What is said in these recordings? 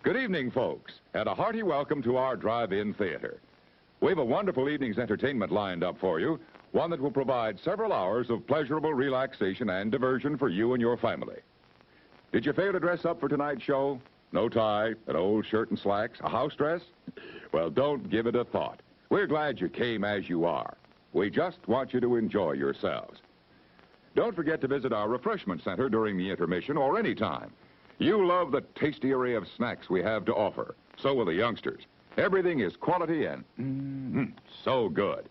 Good evening, folks, and a hearty welcome to our drive-in theater. We have a wonderful evening's entertainment lined up for you, one that will provide several hours of pleasurable relaxation and diversion for you and your family. Did you fail to dress up for tonight's show? No tie, an old shirt and slacks, a house dress? Well, don't give it a thought. We're glad you came as you are. We just want you to enjoy yourselves. Don't forget to visit our refreshment center during the intermission or any time. You love the tasty array of snacks we have to offer. So will the youngsters. Everything is quality and so good.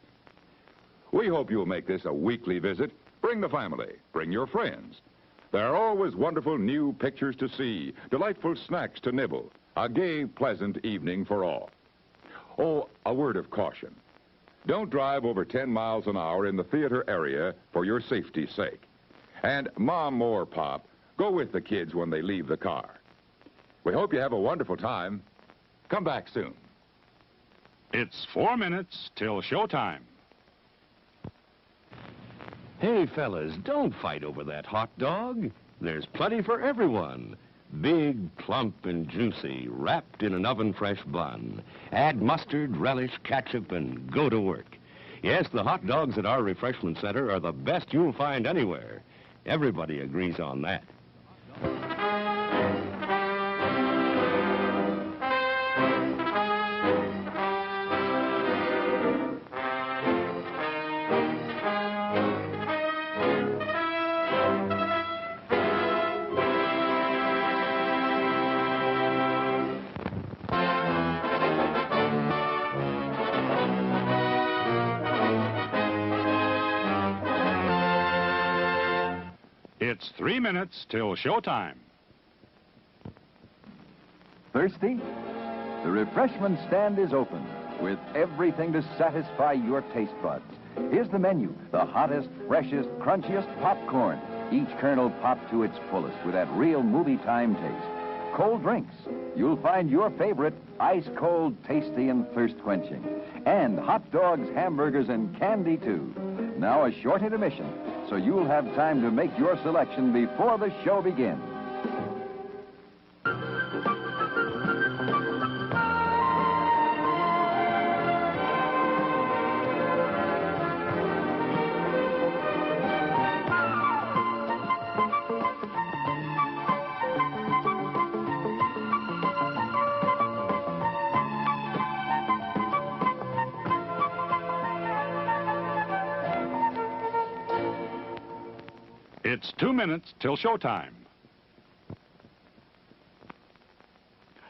We hope you'll make this a weekly visit. Bring the family. Bring your friends. There are always wonderful new pictures to see, delightful snacks to nibble, a gay, pleasant evening for all. Oh, a word of caution. Don't drive over 10 miles an hour in the theater area for your safety's sake. And Mom or Pop, go with the kids when they leave the car. We hope you have a wonderful time. Come back soon. It's 4 minutes till showtime. Hey, fellas, don't fight over that hot dog. There's plenty for everyone. Big, plump, and juicy, wrapped in an oven-fresh bun. Add mustard, relish, ketchup, and go to work. Yes, the hot dogs at our refreshment center are the best you'll find anywhere. Everybody agrees on that. It's 3 minutes till showtime. Thirsty? The refreshment stand is open with everything to satisfy your taste buds. Here's the menu: the hottest, freshest, crunchiest popcorn, each kernel popped to its fullest with that real movie time taste. Cold drinks. You'll find your favorite ice cold, tasty, and thirst quenching. And hot dogs, hamburgers, and candy too. Now a short intermission, so you'll have time to make your selection before the show begins. It's 2 minutes till showtime.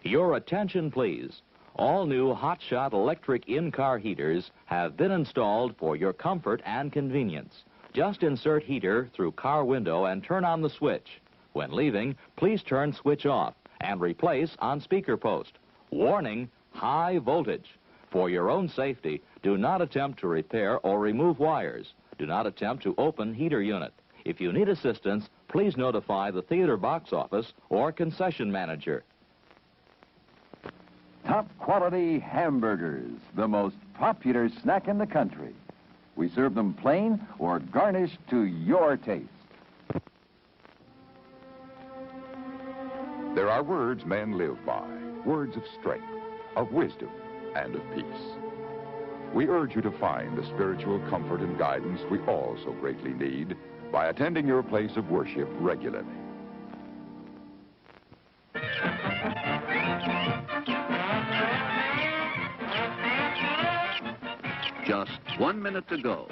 Your attention, please. All new hotshot electric in-car heaters have been installed for your comfort and convenience. Just insert heater through car window and turn on the switch. When leaving, please turn switch off and replace on speaker post. Warning, high voltage. For your own safety, do not attempt to repair or remove wires. Do not attempt to open heater unit. If you need assistance, please notify the theater box office or concession manager. Top quality hamburgers, the most popular snack in the country. We serve them plain or garnished to your taste. There are words men live by, words of strength, of wisdom, and of peace. We urge you to find the spiritual comfort and guidance we all so greatly need by attending your place of worship regularly. Just 1 minute to go.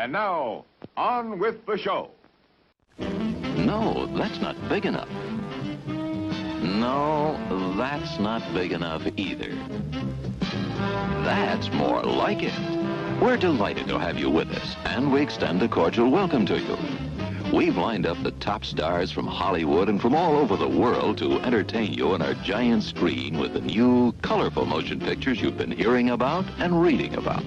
And now, on with the show. No, that's not big enough. No, that's not big enough either. That's more like it. We're delighted to have you with us, and we extend a cordial welcome to you. We've lined up the top stars from Hollywood and from all over the world to entertain you on our giant screen with the new, colorful motion pictures you've been hearing about and reading about.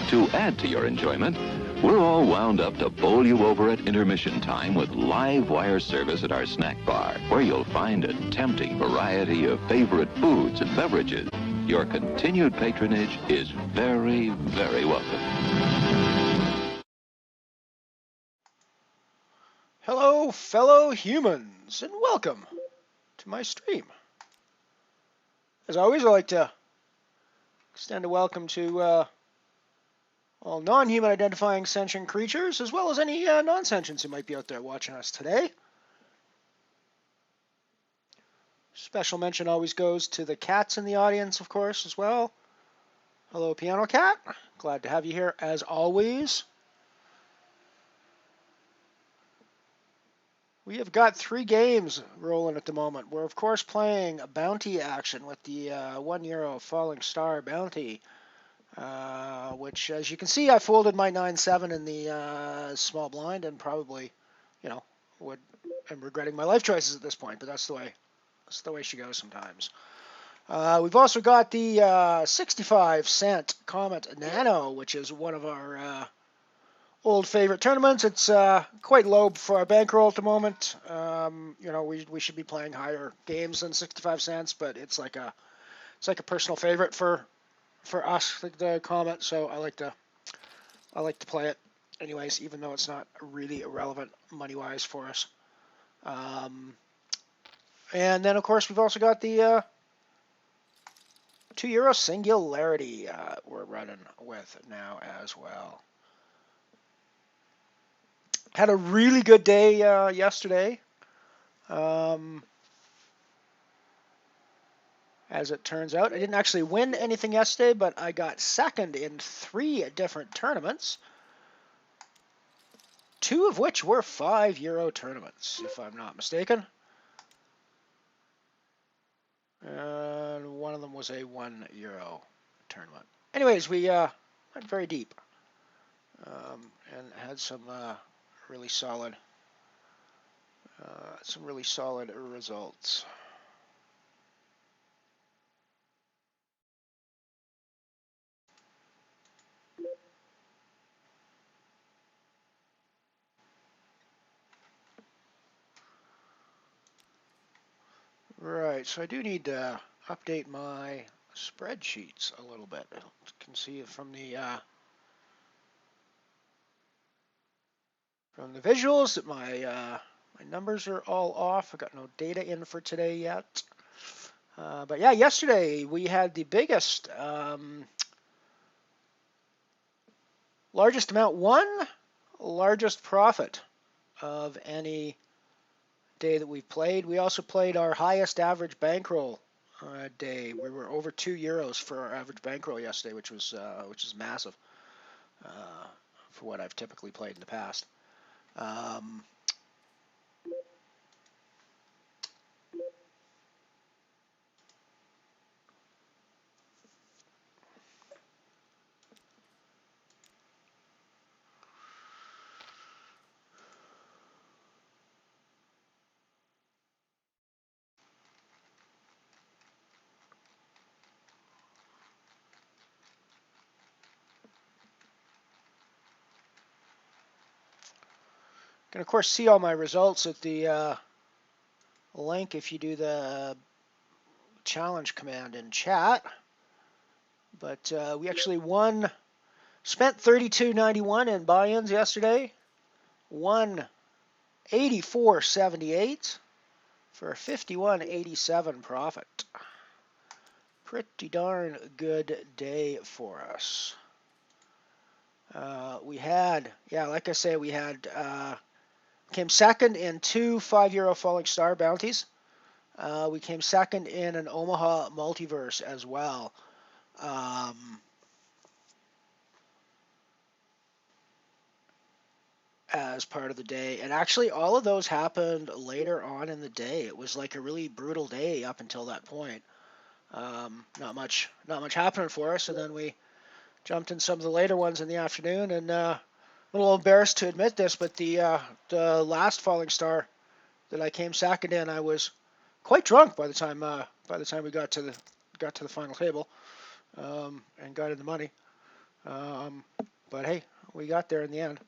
To add to your enjoyment, we're all wound up to bowl you over at intermission time with live wire service at our snack bar, where you'll find a tempting variety of favorite foods and beverages. Your continued patronage is very, very welcome. Hello, fellow humans, and welcome to my stream. As always, I like to extend a welcome to all non-human identifying sentient creatures, as well as any non-sentients who might be out there watching us today. Special mention always goes to the cats in the audience, of course, as well. Hello, Piano Cat. Glad to have you here, as always. We have got 3 games rolling at the moment. We're, of course, playing a bounty action with the €1 Falling Star bounty, which, as you can see, I folded my 9-7 in the small blind and probably, am regretting my life choices at this point, but that's the way she goes sometimes. We've also got the 65-cent Comet Nano, which is one of our old favorite tournaments. It's quite low for our bankroll at the moment. We should be playing higher games than 65 cents, but it's like a personal favorite for us, the Comet. So I like to play it anyways, even though it's not really irrelevant money wise for us. And then of course we've also got the €2 Singularity we're running with now as well. Had a really good day yesterday. As it turns out, I didn't actually win anything yesterday, but I got second in 3 different tournaments, 2 of which were €5 tournaments, if I'm not mistaken. And one of them was a €1 tournament. Anyways, we went very deep and had some really solid results. Right, so I do need to update my spreadsheets a little bit. You can see it from the visuals that my numbers are all off. I got no data in for today yet. But yeah, yesterday we had the biggest, largest amount won, largest profit of any day that we've played. We also played our highest average bankroll day. We were over €2 for our average bankroll yesterday, which is massive for what I've typically played in the past. You can, of course, see all my results at the link if you do the challenge command in chat. But we actually spent $32.91 in buy-ins yesterday, won $84.78 for a $51.87 profit. Pretty darn good day for us. We had, like I say, we had came second in 2 €5 Falling Star bounties. We came second in an Omaha Multiverse as well. as part of the day. And actually, all of those happened later on in the day. It was like a really brutal day up until that point. Not much happening for us, and then we jumped in some of the later ones in the afternoon. And a little embarrassed to admit this, but the last falling star that I came second in, I was quite drunk by the time we got to the final table, and got in the money. But hey, we got there in the end.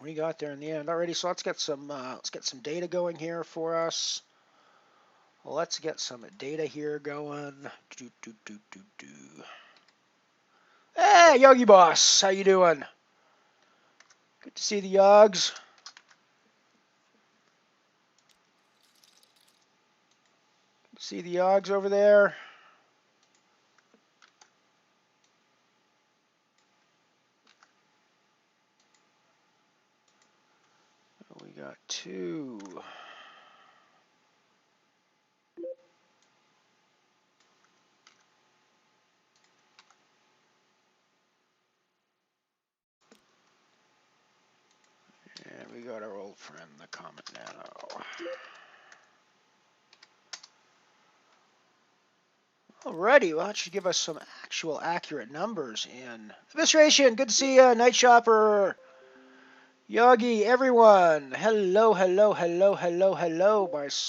Alrighty, so let's get some data going here for us. Let's get some data here going. Hey, Yogi Boss, how you doing? Good to see the Yogs. See the Yogs over there. We got two. And we got our old friend, the Comet Nano. Alrighty, well, that should give us some actual accurate numbers in Administration. Good to see you, Night Shopper, Yogi, everyone. Hello.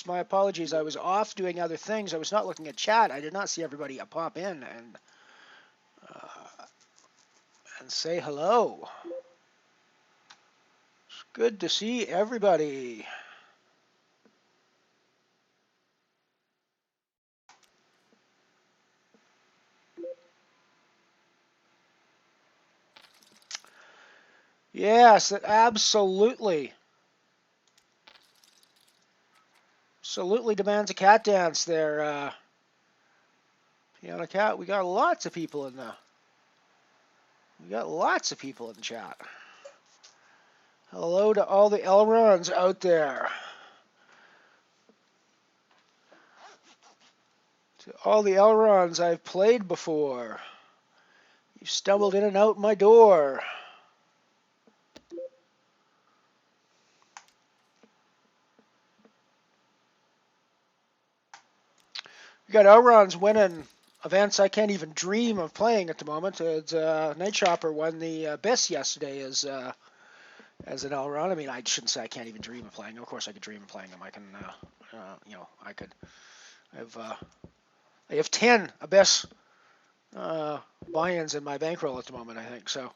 My apologies. I was off doing other things. I was not looking at chat. I did not see everybody pop in and say hello. It's good to see everybody. Yes, it absolutely demands a cat dance there. Piano Cat, we got lots of people in the chat. Hello to all the Elrons out there. To all the Elrons I've played before. You stumbled in and out my door. We got Elrons winning events I can't even dream of playing at the moment. Night Shopper won the Abyss yesterday as an Elron. I mean, I shouldn't say I can't even dream of playing. Of course, I could dream of playing them. I can, I have 10 Abyss buy-ins in my bankroll at the moment, I think. So,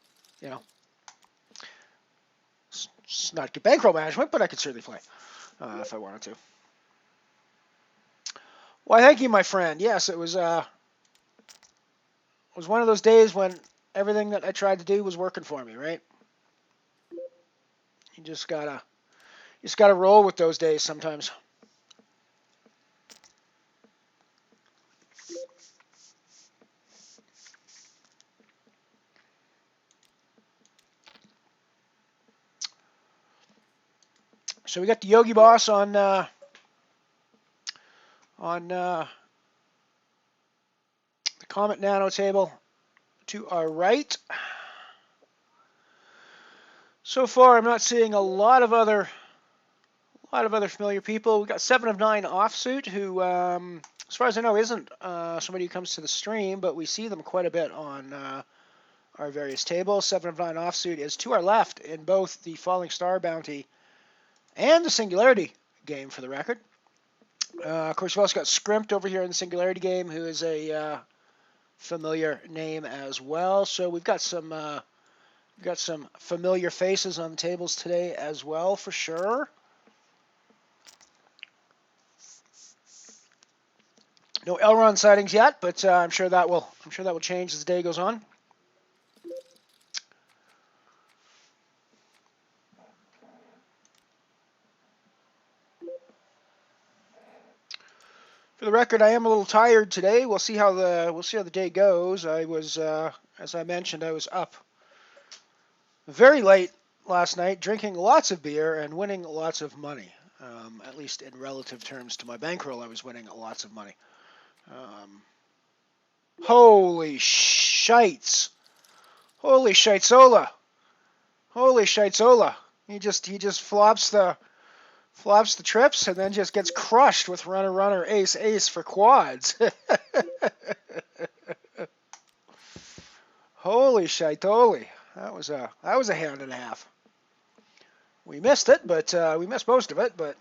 it's not good bankroll management, but I could certainly play if I wanted to. Why, thank you, my friend. Yes, it was one of those days when everything that I tried to do was working for me, right? You just gotta roll with those days sometimes. So we got the Yogi Boss on the Comet Nano table to our right. So far, I'm not seeing a lot of other familiar people. We got 7 of 9 Offsuit, who, as far as I know, isn't somebody who comes to the stream, but we see them quite a bit on our various tables. 7 of 9 Offsuit is to our left in both the Falling Star Bounty and the Singularity game, for the record. Of course, we've also got Scrimped over here in the Singularity game, who is a familiar name as well. So we've got some familiar faces on the tables today as well, for sure. No Elrond sightings yet, but I'm sure that will change as the day goes on. For the record, I am a little tired today. We'll see how the day goes. I was, as I mentioned, I was up very late last night, drinking lots of beer and winning lots of money. At least in relative terms to my bankroll, I was winning lots of money. Holy shites! Holy shitesola! Holy shitezola. He just flops the trips and then just gets crushed with runner runner ace ace for quads. Holy shitoli. That was a hand and a half. We missed it, but we missed most of it, but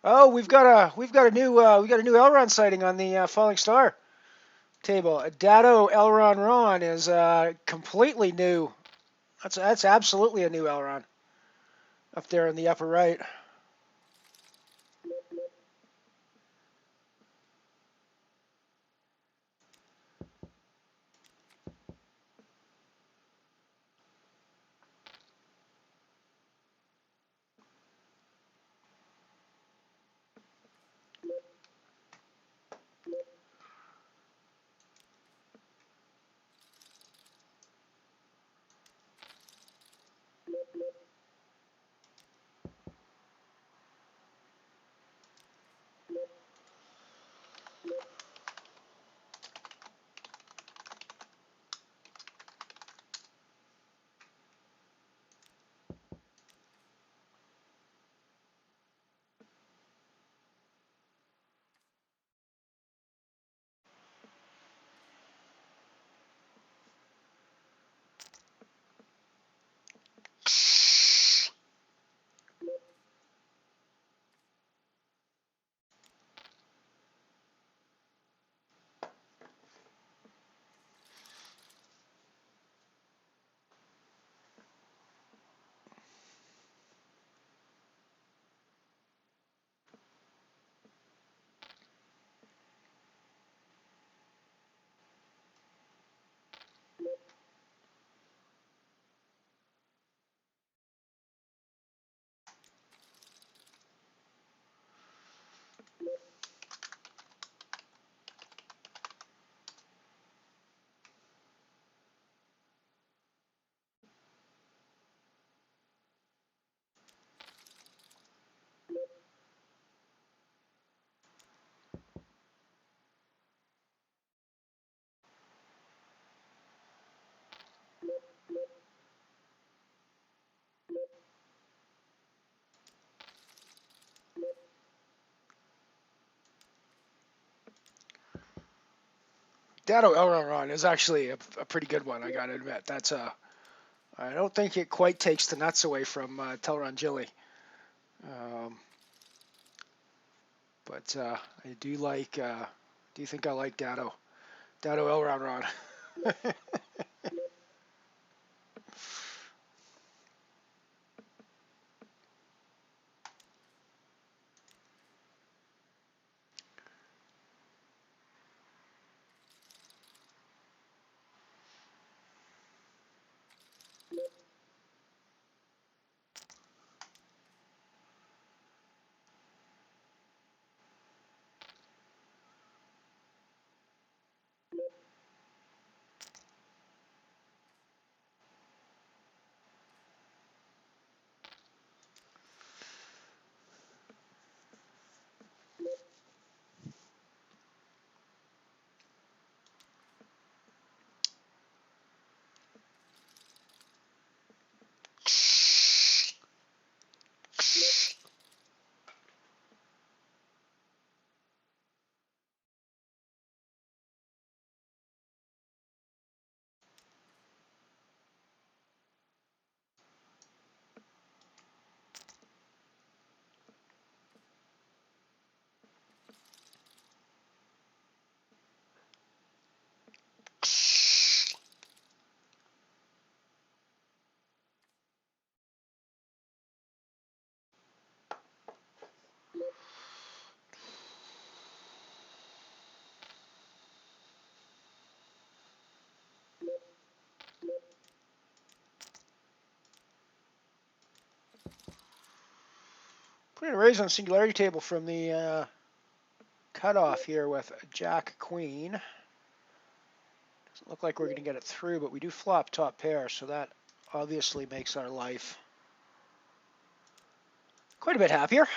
oh, we've got a new Elron sighting on the Falling Star table. Dado Elron Ron is completely new. That's absolutely a new Elron up there in the upper right. Dado Elron Ron is actually a pretty good one, I gotta admit. I don't think it quite takes the nuts away from Telron Gilly. Um, but I do think I like Dado Elron Ron. Putting a raise on the singularity table from the cutoff here with Jack Queen. Doesn't look like we're going to get it through, but we do flop top pair, so that obviously makes our life quite a bit happier.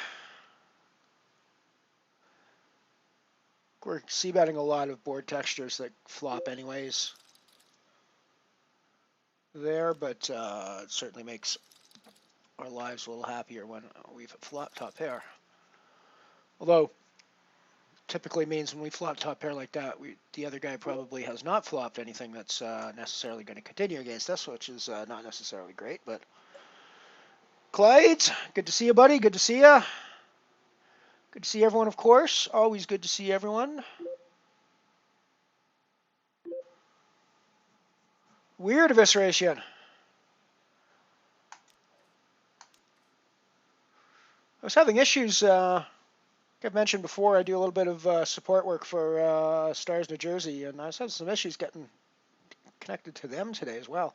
We're c-betting a lot of board textures that flop anyways there, but it certainly makes our lives a little happier when we've flopped top pair. Although, typically means when we flop top pair like that, the other guy probably has not flopped anything that's necessarily going to continue against us, which is not necessarily great. But Clyde, good to see you, buddy. Good to see you. Good to see everyone, of course. Always good to see everyone. Weird evisceration. I was having issues. Like I've mentioned before, I do a little bit of support work for Stars New Jersey, and I was having some issues getting connected to them today as well.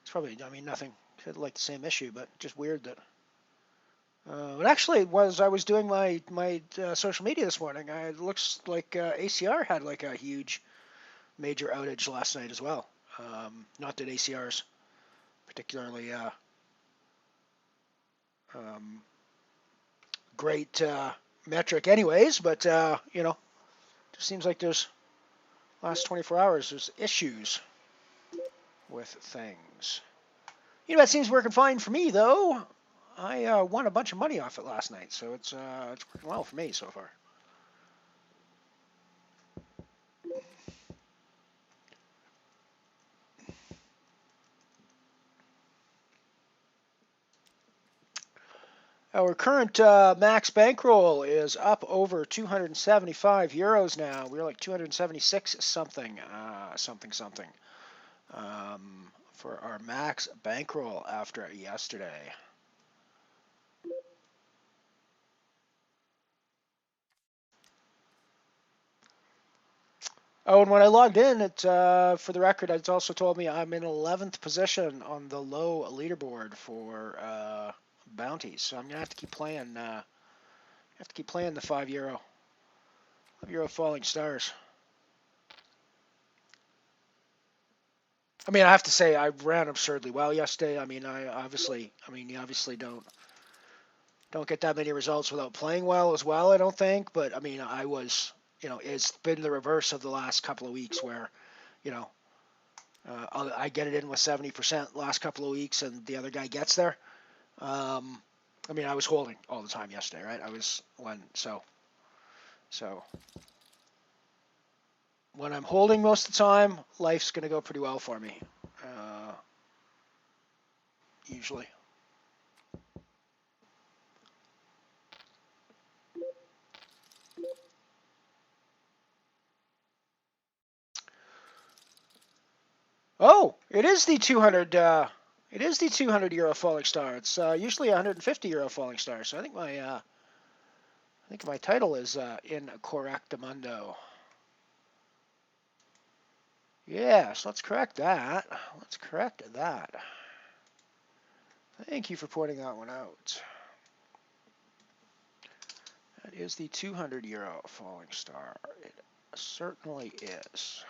It's probably, I mean, nothing like the same issue, but just weird that. But actually, I was doing my social media this morning, it looks like ACR had like a huge major outage last night as well. Not that ACR's particularly great metric anyways, but you know, just seems like there's last 24 hours there's issues with things. You know, that seems working fine for me though. I won a bunch of money off it last night, so it's working well for me so far. Our current max bankroll is up over 275 euros now. We're like 276 something, something for our max bankroll after yesterday. Oh, and when I logged in, it for the record, it's also told me I'm in 11th position on the low leaderboard for bounties. So I'm gonna have to keep playing. The €5 falling stars. I mean, I have to say I ran absurdly well yesterday. I mean, you obviously don't get that many results without playing well as well. I don't think, but I mean, I was. You know, it's been the reverse of the last couple of weeks where, you know, I get it in with 70% last couple of weeks and the other guy gets there. I mean, I was holding all the time yesterday, right? So when I'm holding most of the time, life's going to go pretty well for me, usually. Oh, it is the 200. It is the 200 euro falling star. It's usually 150 euro falling star. So I think my title is in correctamundo. Yes, let's correct that. Let's correct that. Thank you for pointing that one out. That is the 200 euro falling star. It certainly is.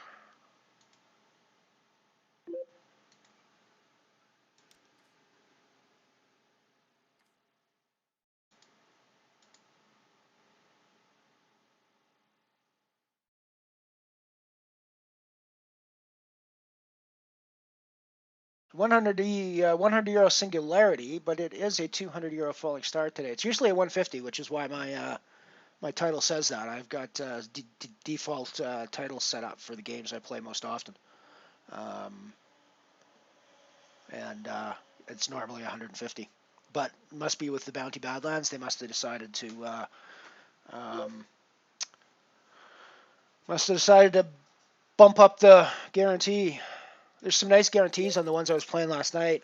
€100 euro singularity, but it is a 200 euro falling star today. It's usually a 150, which is why my title says that. I've got default titles set up for the games I play most often, and it's normally 150. But must be with the Bounty Badlands. They must have decided to bump up the guarantee. There's some nice guarantees on the ones I was playing last night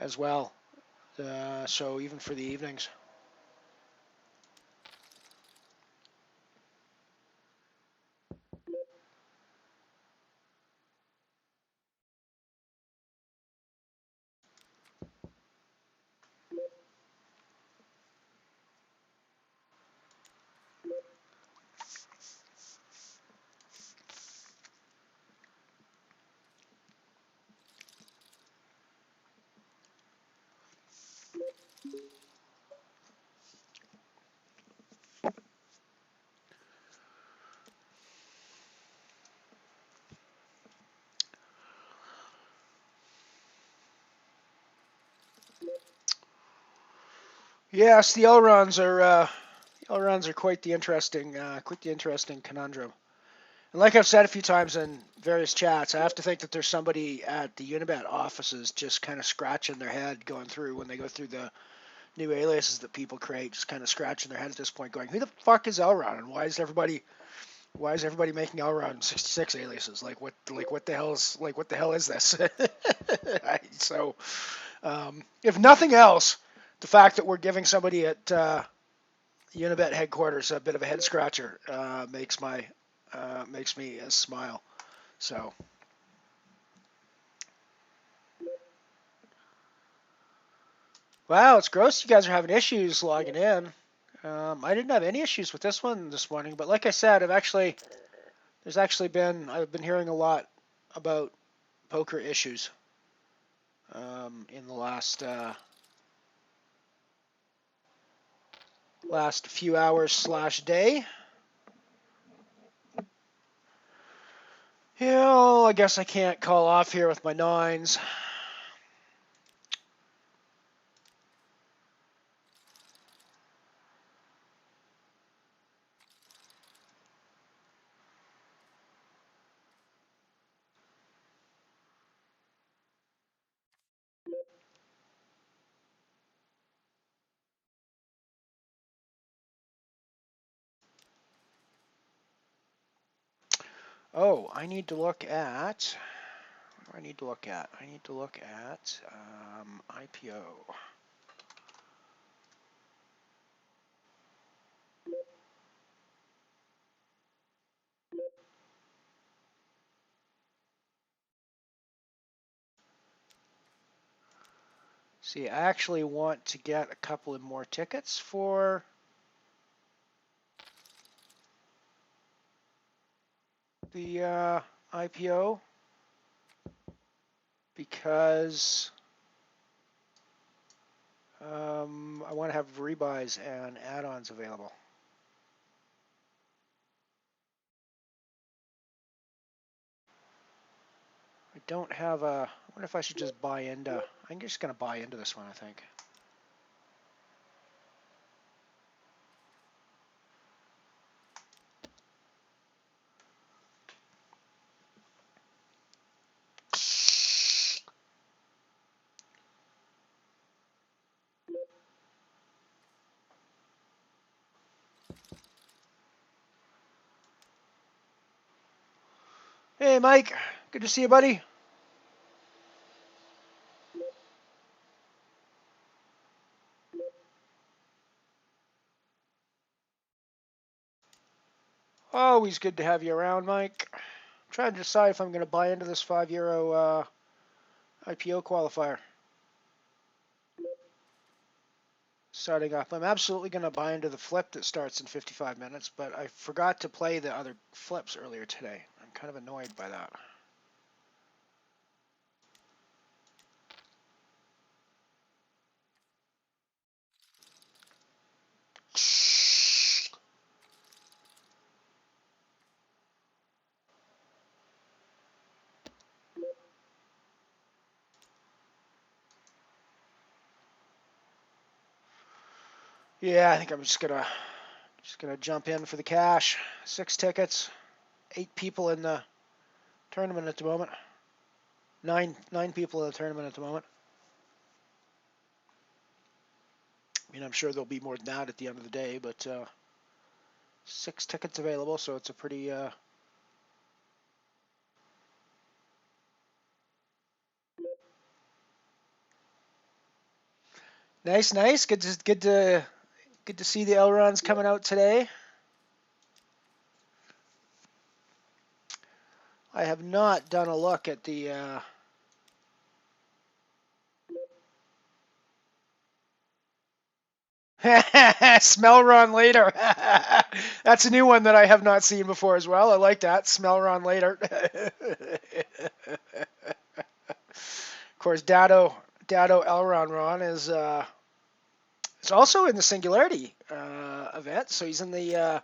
as well. So even for the evenings. Yes, the Elrons are quite the interesting conundrum. And like I've said a few times in various chats, I have to think that there's somebody at the Unibet offices just kind of scratching their head going through when they go through the new aliases that people create, just kind of scratching their head at this point, going, "Who the fuck is Elron? And why is everybody making Elron 66 aliases? What the hell is this?" So, if nothing else, the fact that we're giving somebody at Unibet headquarters a bit of a head scratcher makes me smile. So, wow, it's gross. You guys are having issues logging in. I didn't have any issues with this one this morning, but like I said, I've been hearing a lot about poker issues in the last few hours / day. I guess I can't call off here with my nines. Oh, I need to look at. What do I need to look at? I need to look at IPO. See, I actually want to get a couple of more tickets for the IPO because I want to have rebuys and add-ons available. I don't have a. I wonder if I should just buy into. I'm just going to buy into this one, I think. Hey, Mike. Good to see you, buddy. Always good to have you around, Mike. I'm trying to decide if I'm going to buy into this €5 IPO qualifier. Starting up. I'm absolutely going to buy into the flip that starts in 55 minutes, but I forgot to play the other flips earlier today. I'm kind of annoyed by that. Yeah, I think I'm just gonna jump in for the cash. 6 tickets, 8 people in the tournament at the moment. Nine people in the tournament at the moment. I mean, I'm sure there'll be more than that at the end of the day, but 6 tickets available, so it's a pretty nice. Good to see the Elrons coming out today. I have not done a look at the smell run later. That's a new one that I have not seen before as well. I like that. Smell run later. Of course, Dado Elron Ron is also in the Singularity event, so he's in the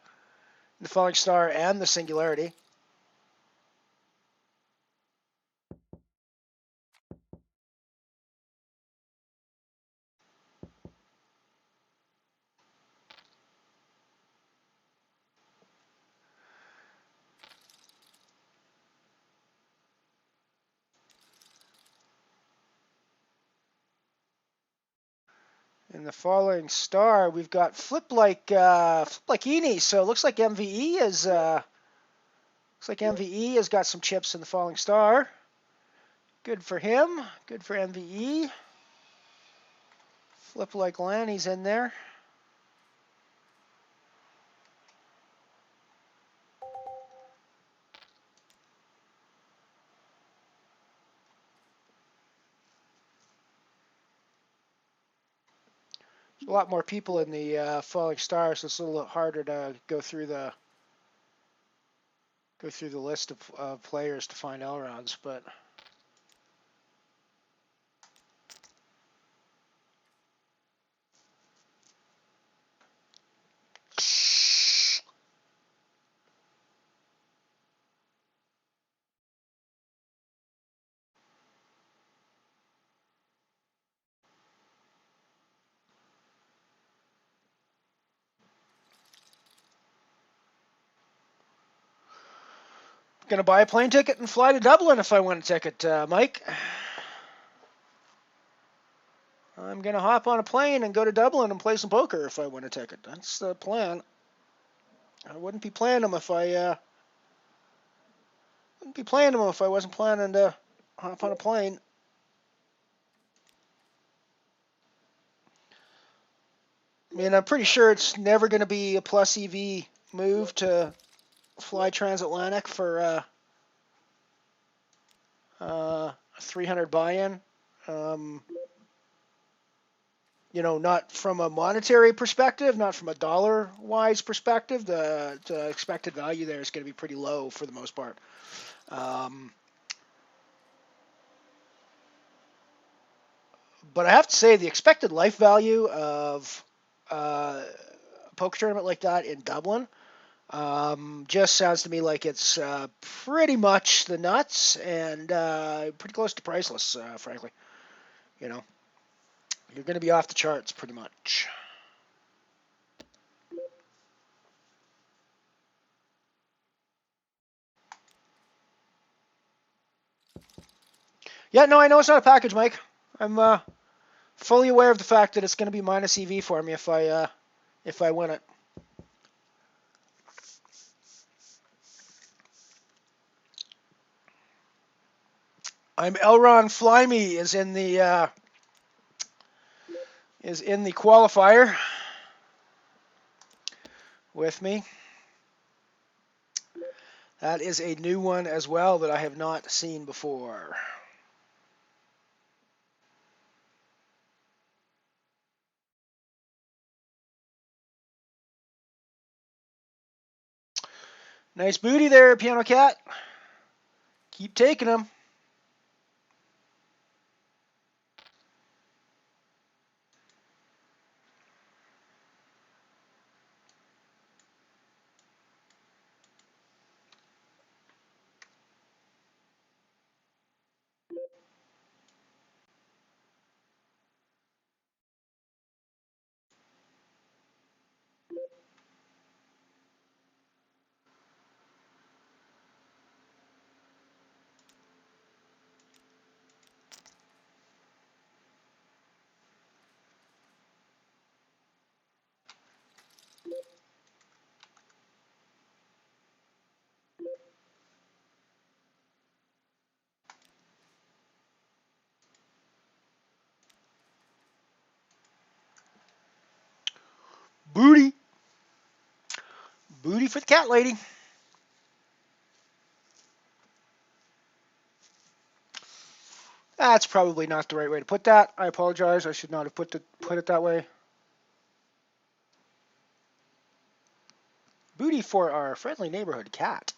Falling Star and the Singularity. In the falling star, we've got flip like Eni. So it looks like MVE has got some chips in the falling star. Good for him. Good for MVE. Flip like Lanny's in there. There's a lot more people in the falling star, so it's a little harder to go through the list of players to find Elrons, but. Gonna buy a plane ticket and fly to Dublin if I win a ticket, Mike. I'm gonna hop on a plane and go to Dublin and play some poker if I win a ticket. That's the plan. I wouldn't be playing them if I wasn't planning to hop on a plane. I mean, I'm pretty sure it's never gonna be a plus EV move to fly transatlantic for 300 buy-in. Not from a monetary perspective, not from a dollar-wise perspective. The expected value there is going to be pretty low for the most part. But I have to say, the expected life value of a poker tournament like that in Dublin just sounds to me like it's pretty much the nuts and pretty close to priceless, frankly. You're going to be off the charts pretty much. Yeah, no, I know it's not a package, Mike. I'm fully aware of the fact that it's going to be minus EV for me if I win it. I'm Elron Flyme is in the qualifier with me. That is a new one as well that I have not seen before. Nice booty there, Piano Cat. Keep taking them. Booty. Booty for the cat lady. That's probably not the right way to put that. I apologize. I should not have put it that way. Booty for our friendly neighborhood cat.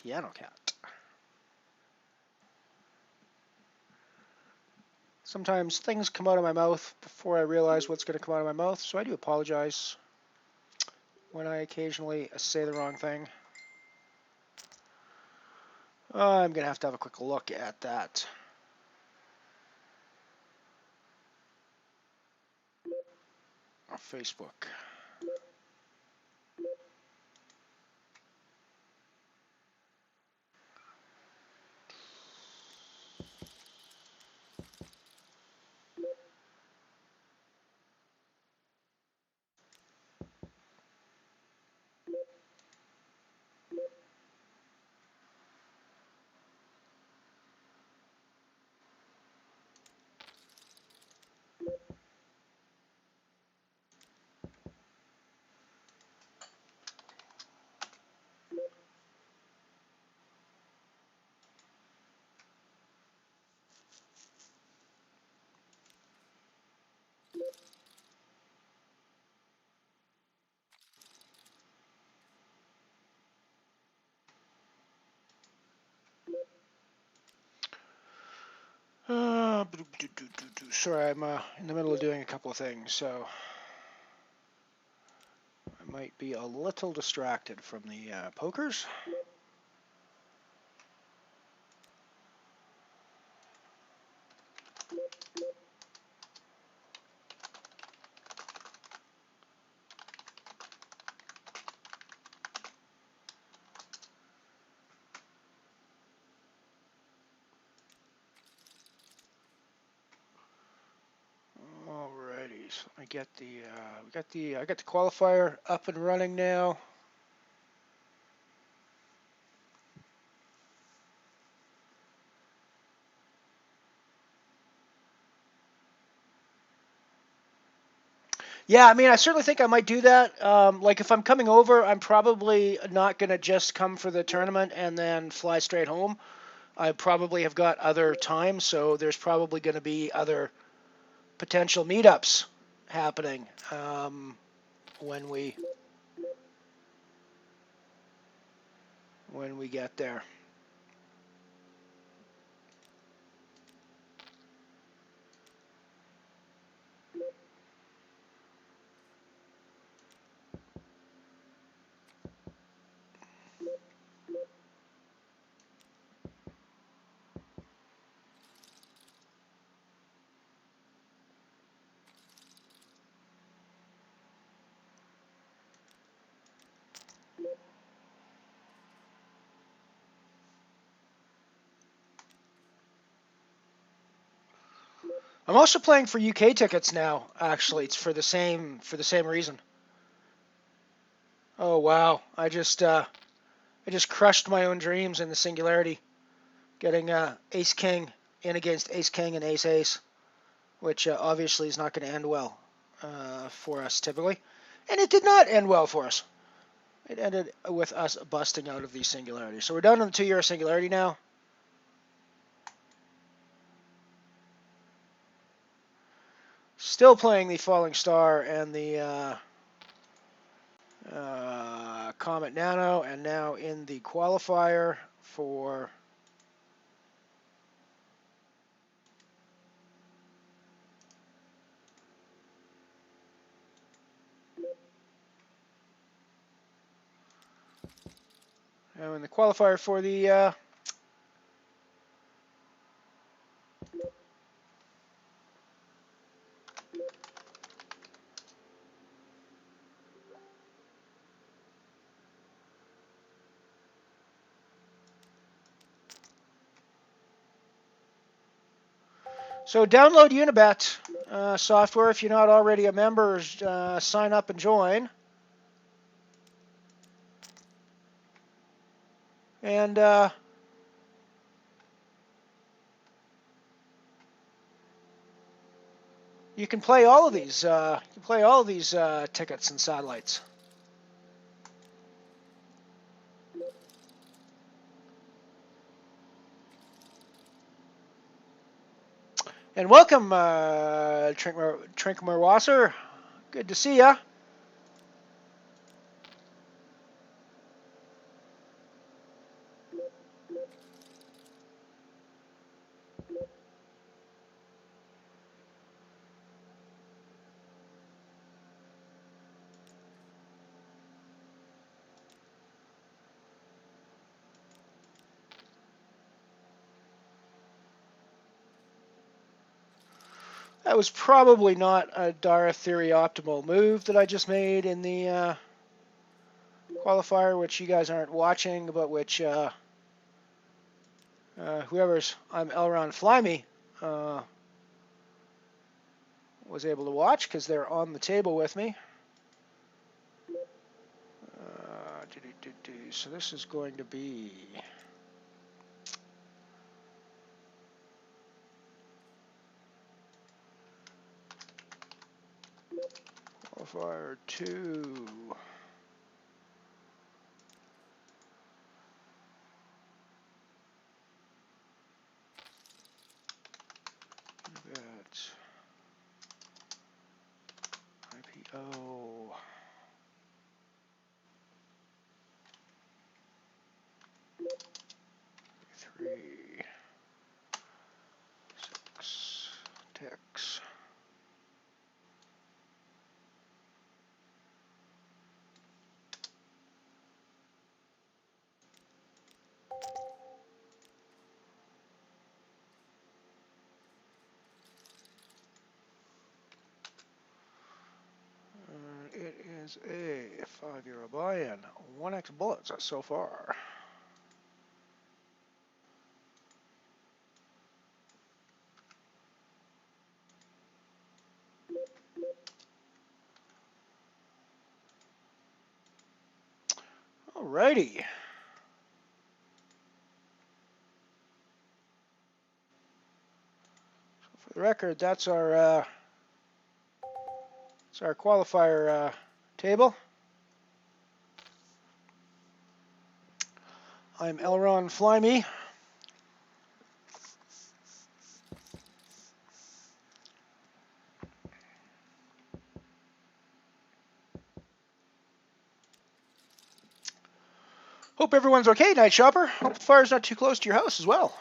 Piano Cat. Sometimes things come out of my mouth before I realize what's going to come out of my mouth, so I do apologize when I occasionally say the wrong thing. I'm going to have a quick look at that. On Facebook. Sorry, I'm in the middle of doing a couple of things, so I might be a little distracted from the pokers. Alrighty, so I get I got the qualifier up and running now. Yeah, I mean, I certainly think I might do that. Like if I'm coming over, I'm probably not gonna just come for the tournament and then fly straight home. I probably have got other times, so there's probably going to be other potential meetups happening when we get there. I'm also playing for UK tickets now. Actually, it's for the same reason. Oh wow, I just crushed my own dreams in the Singularity, getting Ace King in against Ace King and Ace Ace, which obviously is not going to end well for us typically, and it did not end well for us. It ended with us busting out of the Singularity. So we're down to the 2-year Singularity now. Still playing the Falling Star and the Comet Nano, and now in the qualifier for the So download Unibet software if you're not already a member. Sign up and join. And you can play all of these. Tickets and satellites. And welcome, Trinkmer Wasser. Good to see ya. That was probably not a Dara Theory optimal move that I just made in the qualifier, which you guys aren't watching, but which whoever's I'm Elron Flyme was able to watch because they're on the table with me. So this is going to be qualifier 2. That's IPO. Three, 6, text. a €5 buy-in. 1x bullets so far. Alrighty. For the record, that's our qualifier table. I'm Elron Flyme. Hope everyone's okay, Night Shopper. Hope the fire's not too close to your house as well.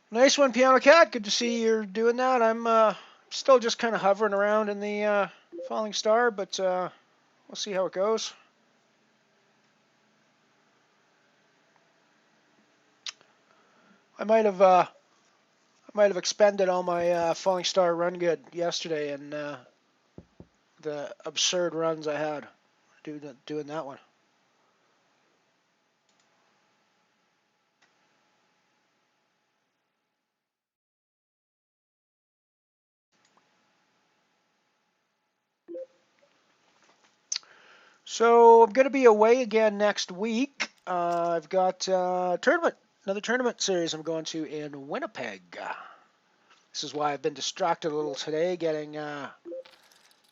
Nice one, Piano Cat. Good to see you're doing that. I'm still just kind of hovering around in the falling star, but we'll see how it goes. I might have expended all my falling star run good yesterday in the absurd runs I had doing that one. So I'm going to be away again next week. I've got another tournament series I'm going to in Winnipeg. This is why I've been distracted a little today, getting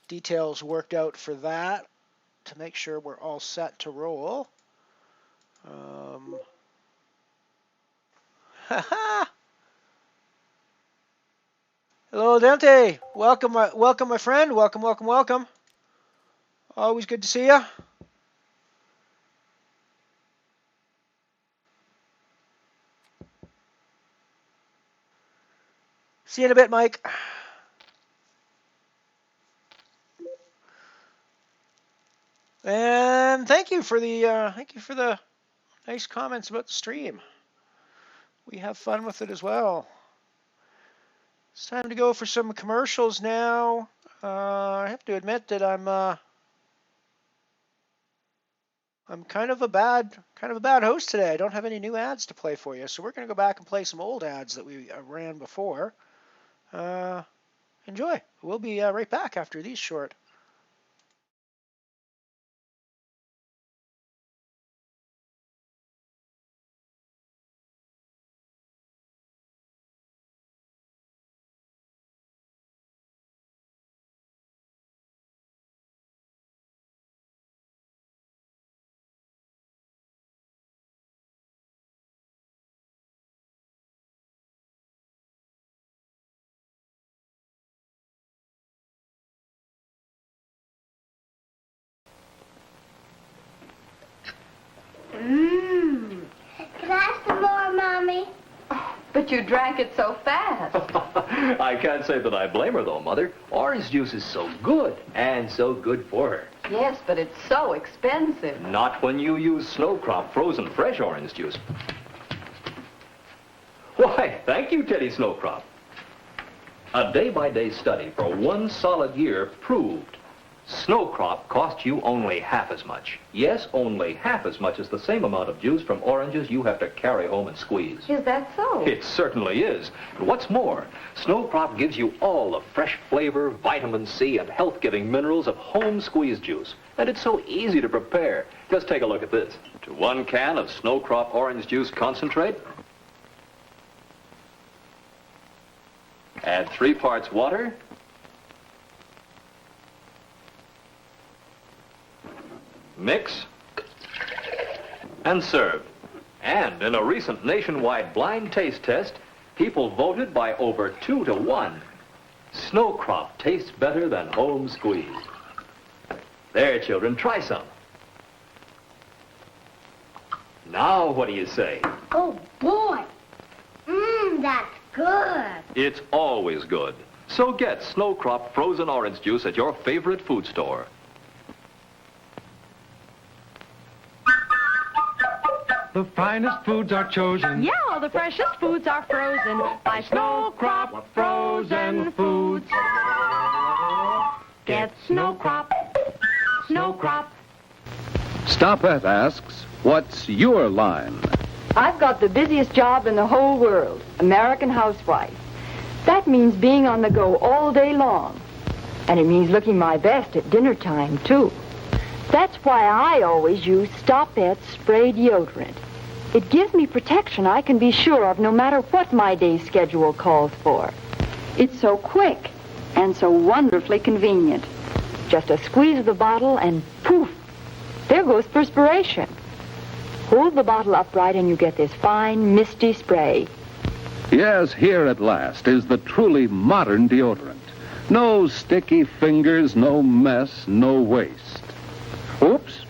details worked out for that to make sure we're all set to roll. Hello, Dante. Welcome, my friend. Welcome. Always good to see you. See you in a bit, Mike. And thank you for the nice comments about the stream. We have fun with it as well. It's time to go for some commercials now. I have to admit that I'm kind of a bad host today. I don't have any new ads to play for you, so we're going to go back and play some old ads that we ran before. Enjoy. We'll be right back after these short. Can I have some more, Mommy? But you drank it so fast. I can't say that I blame her, though, Mother. Orange juice is so good, and so good for her. Yes, but it's so expensive. Not when you use Snowcrop frozen fresh orange juice. Why, thank you, Teddy Snowcrop. A day-by-day study for 1 solid year proved Snowcrop costs you only half as much. Yes, only half as much as the same amount of juice from oranges you have to carry home and squeeze. Is that so? It certainly is. And what's more, Snowcrop gives you all the fresh flavor, vitamin C, and health-giving minerals of home squeeze juice. And it's so easy to prepare. Just take a look at this. To 1 can of Snowcrop orange juice concentrate, add 3 parts water, mix, and serve. And in a recent nationwide blind taste test, people voted by over 2 to 1. Snowcrop tastes better than home squeeze. There, children, try some. Now, what do you say? Oh, boy. That's good. It's always good. So get Snowcrop frozen orange juice at your favorite food store. the finest foods are chosen. Yeah, all the freshest foods are frozen by Snow Crop Frozen Foods. Get Snow Crop. Snow Crop. Stopette asks, what's your line? I've got the busiest job in the whole world, American housewife. That means being on the go all day long. And it means looking my best at dinner time, too. That's why I always use Stopette spray deodorant. It gives me protection I can be sure of no matter what my day's schedule calls for. It's so quick and so wonderfully convenient. Just a squeeze of the bottle and poof, there goes perspiration. Hold the bottle upright and you get this fine, misty spray. Yes, here at last is the truly modern deodorant. No sticky fingers, no mess, no waste. Oops.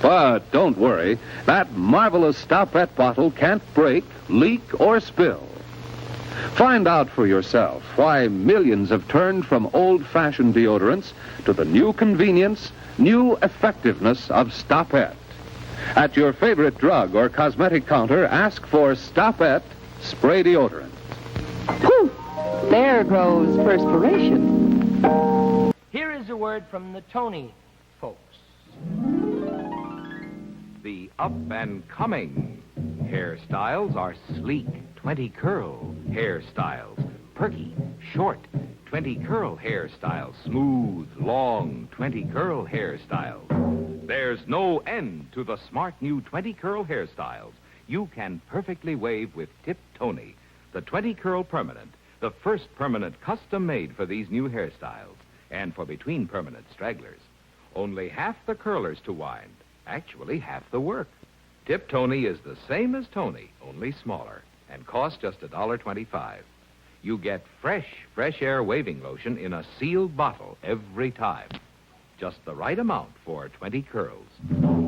But don't worry, that marvelous Stopette bottle can't break, leak, or spill. Find out for yourself why millions have turned from old-fashioned deodorants to the new convenience, new effectiveness of Stopette. At your favorite drug or cosmetic counter, ask for Stopette spray deodorant. Poof! There goes perspiration. Here is a word from the Tony folks. The up-and-coming hairstyles are sleek 20-curl hairstyles, perky, short 20-curl hairstyles, smooth, long 20-curl hairstyles. There's no end to the smart new 20-curl hairstyles. You can perfectly wave with Tip Tony, the 20-curl permanent, the first permanent custom-made for these new hairstyles and for between-permanent stragglers. Only half the curlers to wind. Actually, half the work. Tip Tony is the same as Tony, only smaller, and costs just $1.25. You get fresh air waving lotion in a sealed bottle every time. Just the right amount for 20 curls.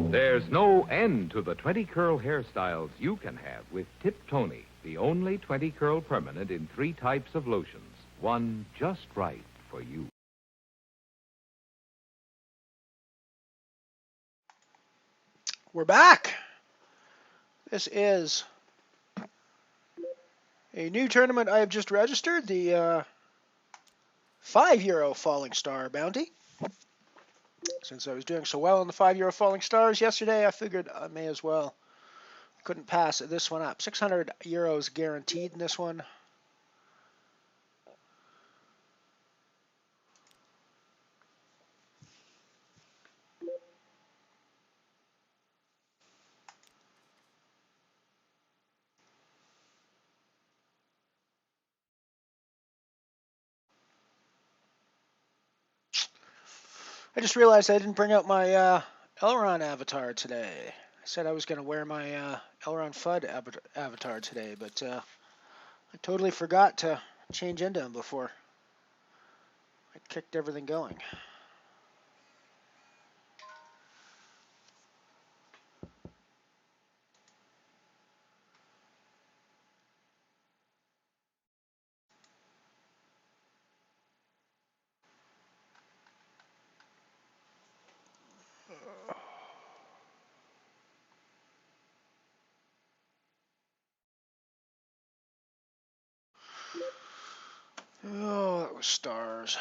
There's no end to the 20-curl hairstyles you can have with Tip Tony, the only 20-curl permanent in 3 types of lotions. One just right for you. We're back. This is a new tournament I have just registered, the €5 Falling Star Bounty. Since I was doing so well on the €5 Falling Stars yesterday, I figured I may as well. Couldn't pass this one up. €600 guaranteed in this one. I just realized I didn't bring out my Elron avatar today. I said I was going to wear my Elron FUD avatar today, but I totally forgot to change into him before I kicked everything going. Oh, that was stars.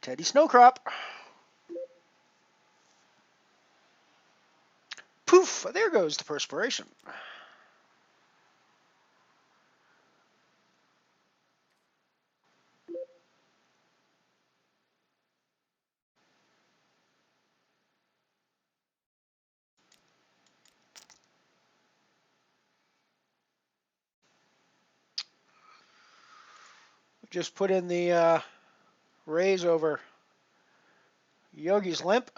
Teddy Snowcrop. Poof, there goes the perspiration. Just put in the raise over Yogi's limp.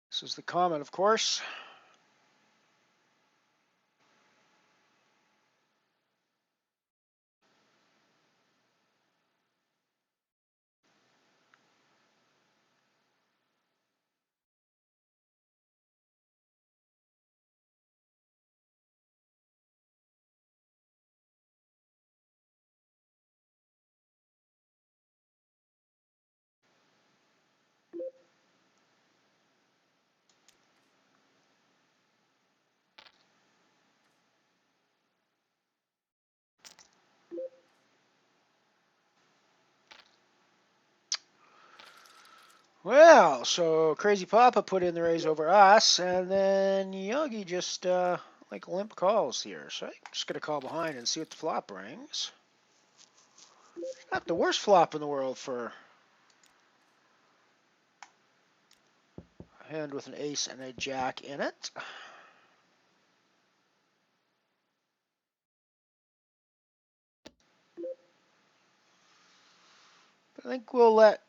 This is the comment, of course. Well, so Crazy Papa put in the raise over us, and then Yogi just like limp calls here. So I'm just gonna call behind and see what the flop brings. Not the worst flop in the world for a hand with an ace and a jack in it. I think we'll let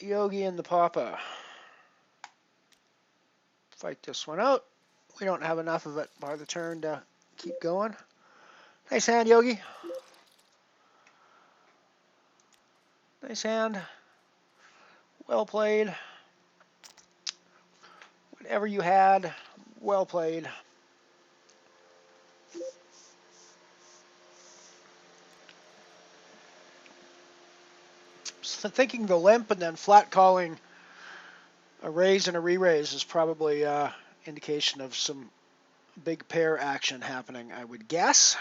Yogi and the Papa fight this one out. We don't have enough of it by the turn to keep going. Nice hand, Yogi. Nice hand. Well played. Whatever you had, well played. So thinking the limp and then flat calling a raise and a re-raise is probably indication of some big pair action happening, I would guess.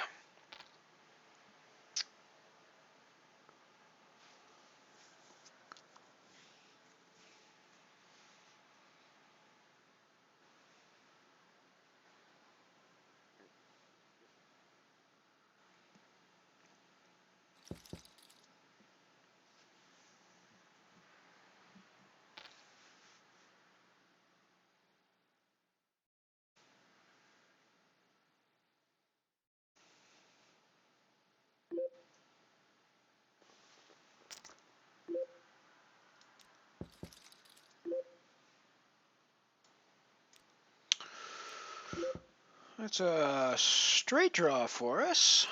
That's a straight draw for us.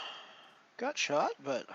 Got shot, but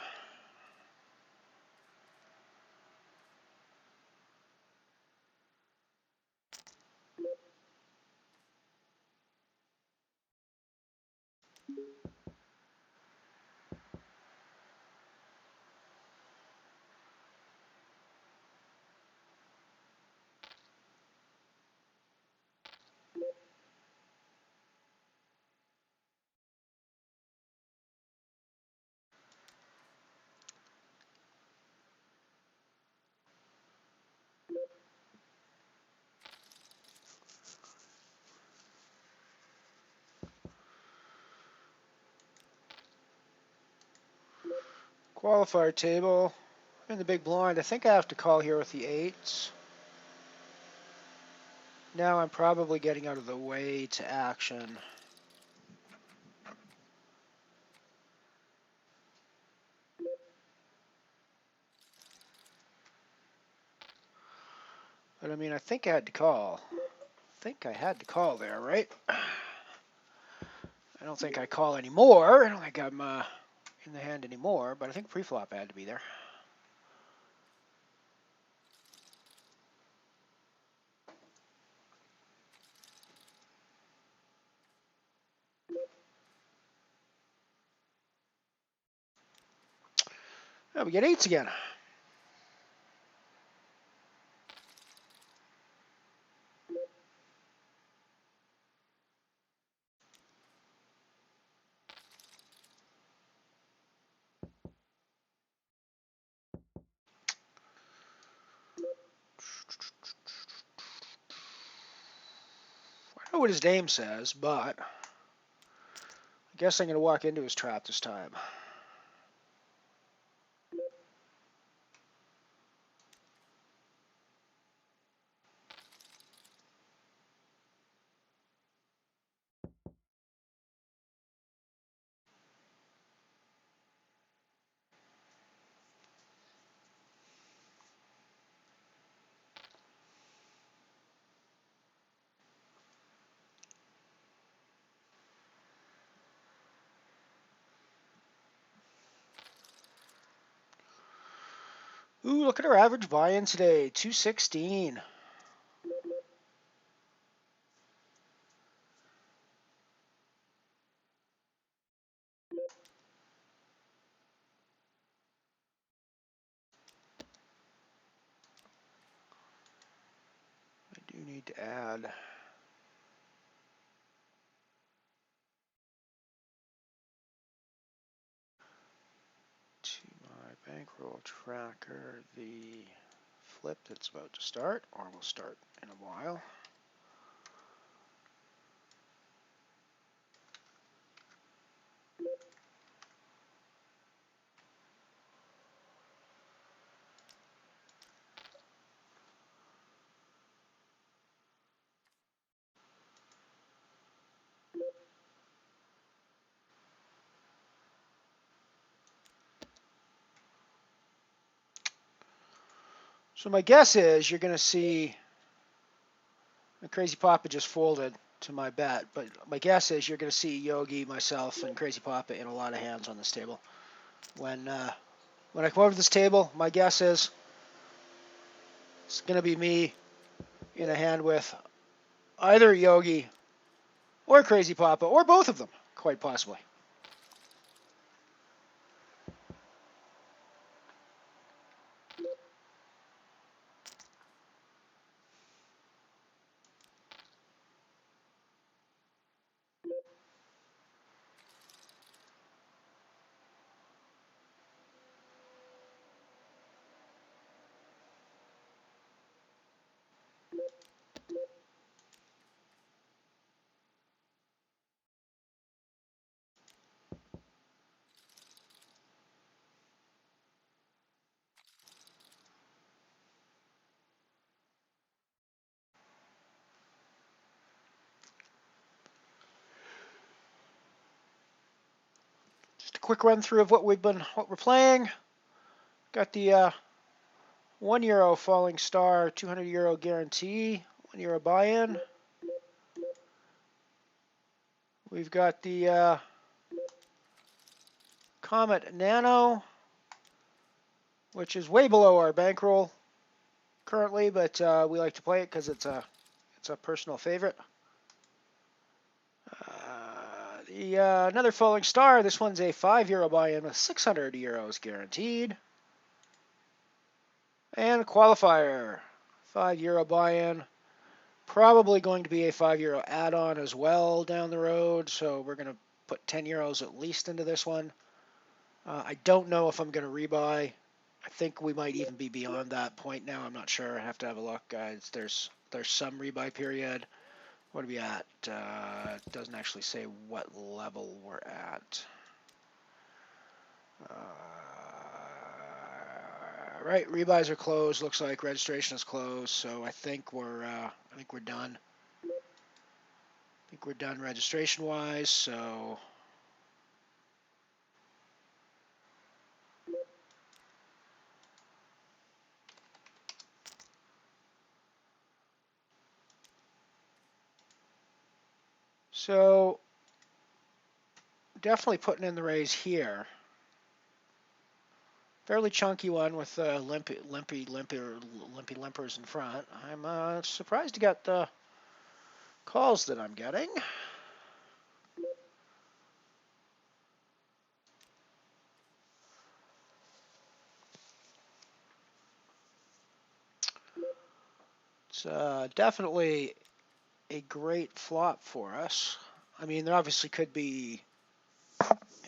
qualifier table in the big blind. I think I have to call here with the eights. Now I'm probably getting out of the way to action. But I mean, I think I had to call. I think I had to call there, right? I don't think I call anymore. I don't think I'm in the hand anymore, but I think pre-flop had to be there. Oh, we get eights again. I know what his name says, but I guess I'm going to walk into his trap this time. Ooh, look at our average buy-in today, 216. I do need to add to my bankroll tracker the flipped. It's about to start, or will start in a while. So my guess is you're going to see, and Crazy Papa just folded to my bet, but my guess is you're going to see Yogi, myself, and Crazy Papa in a lot of hands on this table. When I come over to this table, my guess is it's going to be me in a hand with either Yogi or Crazy Papa, or both of them, quite possibly. Just a quick run through of what we're playing. Got the €1 Falling Star, €200 guarantee, €1 buy-in. We've got the Comet Nano, which is way below our bankroll currently, but we like to play it because it's a personal favorite. Another Falling Star. This one's a €5 buy-in with €600 guaranteed. And a Qualifier, €5 buy-in. Probably going to be a €5 add-on as well down the road. So we're going to put €10 at least into this one. I don't know if I'm going to rebuy. I think we might even be beyond that point now. I'm not sure. I have to have a look, guys. There's some rebuy period. What are we at? It doesn't actually say what level we're at. Right, rebuys are closed. Looks like registration is closed. So I think we're done. I think we're done registration-wise. So definitely putting in the raise here. Fairly chunky one with limpy limpers in front. I'm surprised to get the calls that I'm getting. It's definitely a great flop for us. I mean, there obviously could be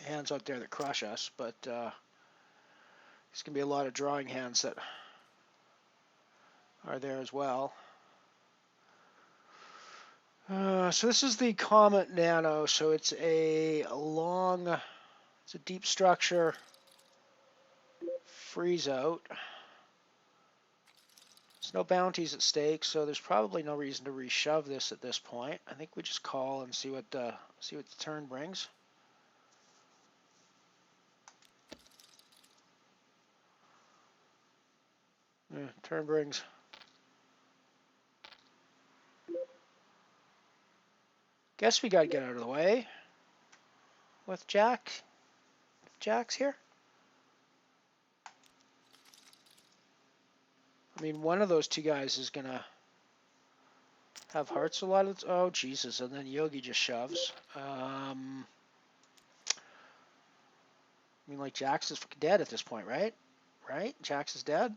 hands out there that crush us, but there's going to be a lot of drawing hands that are there as well. So this is the Comet Nano. So it's a deep structure freeze out. There's no bounties at stake, so there's probably no reason to reshove this at this point. I think we just call and see what the turn brings. Yeah, turn brings. Guess we got to get out of the way with Jack's here. I mean, one of those two guys is going to have hearts a lot of... Oh, Jesus. And then Yogi just shoves. I mean, like, Jax is dead at this point, right? Right? Jax is dead?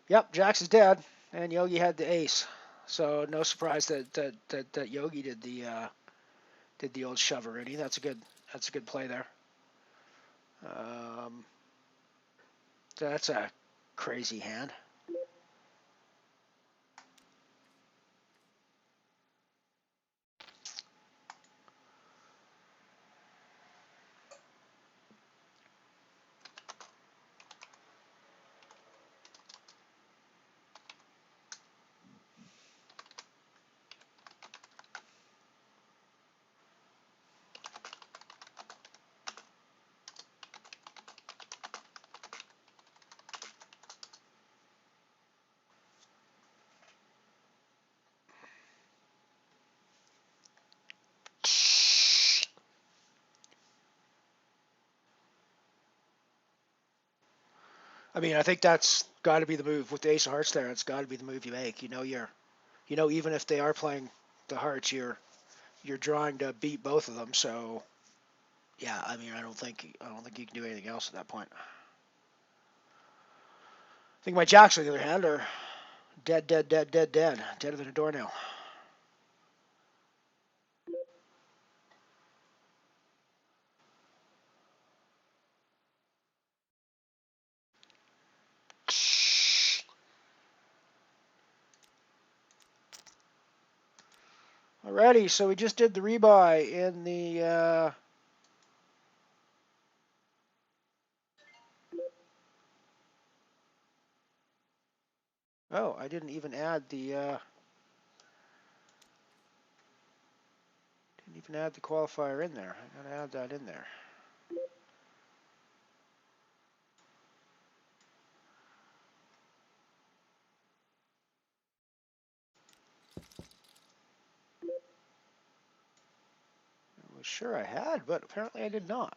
Yep, Jax is dead. And Yogi had the ace. So no surprise that Yogi did the old shove already. That's a good play there. That's a crazy hand. I mean, I think that's got to be the move with the ace of hearts there. It's got to be the move you make. Even if they are playing the hearts, you're drawing to beat both of them. So, yeah, I mean, I don't think you can do anything else at that point. I think my jacks, on the other hand, are dead, deader than a doornail. Alrighty, so we just did the rebuy in the oh, I didn't even add the qualifier in there. I gotta add that in there. I was sure I had, but apparently I did not.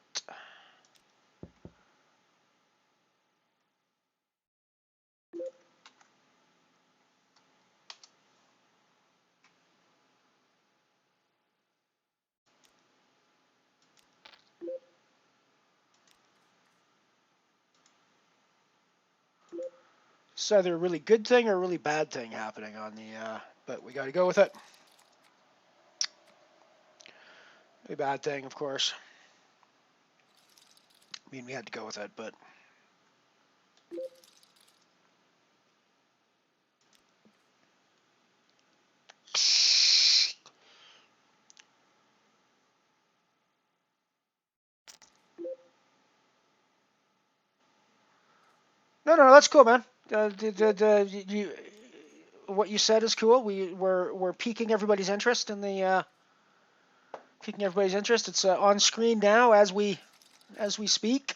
It's either a really good thing or a really bad thing happening on the, but we got to go with it. A bad thing, of course. I mean, we had to go with it, but no, that's cool, man. What you said is cool. We're piquing everybody's interest in the piquing everybody's interest. It's on screen now as we speak.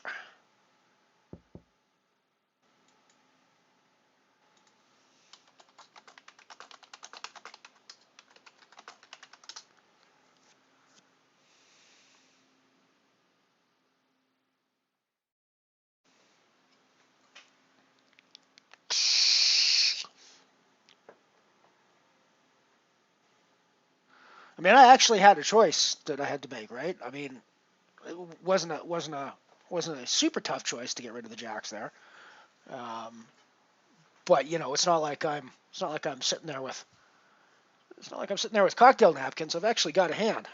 I mean, I actually had a choice that I had to make, right? I mean, it wasn't a super tough choice to get rid of the jacks there. But it's not like I'm sitting there with cocktail napkins. I've actually got a hand.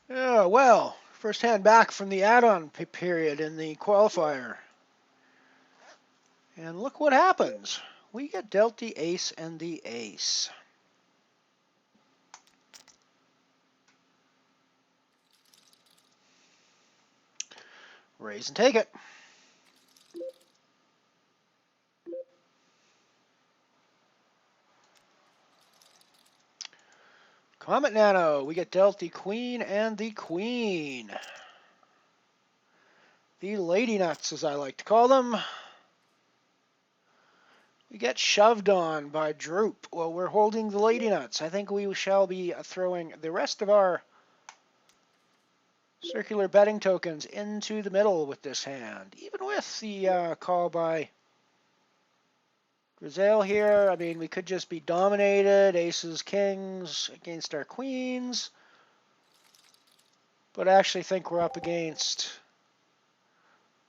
Yeah, well, first hand back from the add-on period in the qualifier. And look what happens. We get dealt the ace and the ace. Raise and take it. Comet Nano, we get dealt the queen and the queen. The lady nuts, as I like to call them. We get shoved on by Droop. Well, we're holding the lady nuts. I think we shall be throwing the rest of our Circular betting tokens into the middle with this hand. Even with the call by Grizel here, I mean, we could just be dominated. Aces, kings against our queens. But I actually think we're up against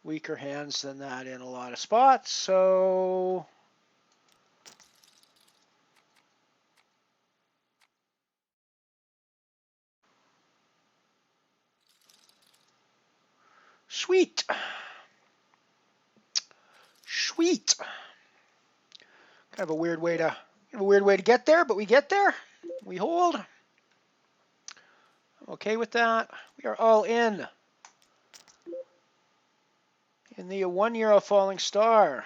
weaker hands than that in a lot of spots. So sweet. Sweet. Kind of a weird way to get there, but we get there. We hold. I'm okay with that. We are all in the €1 falling star.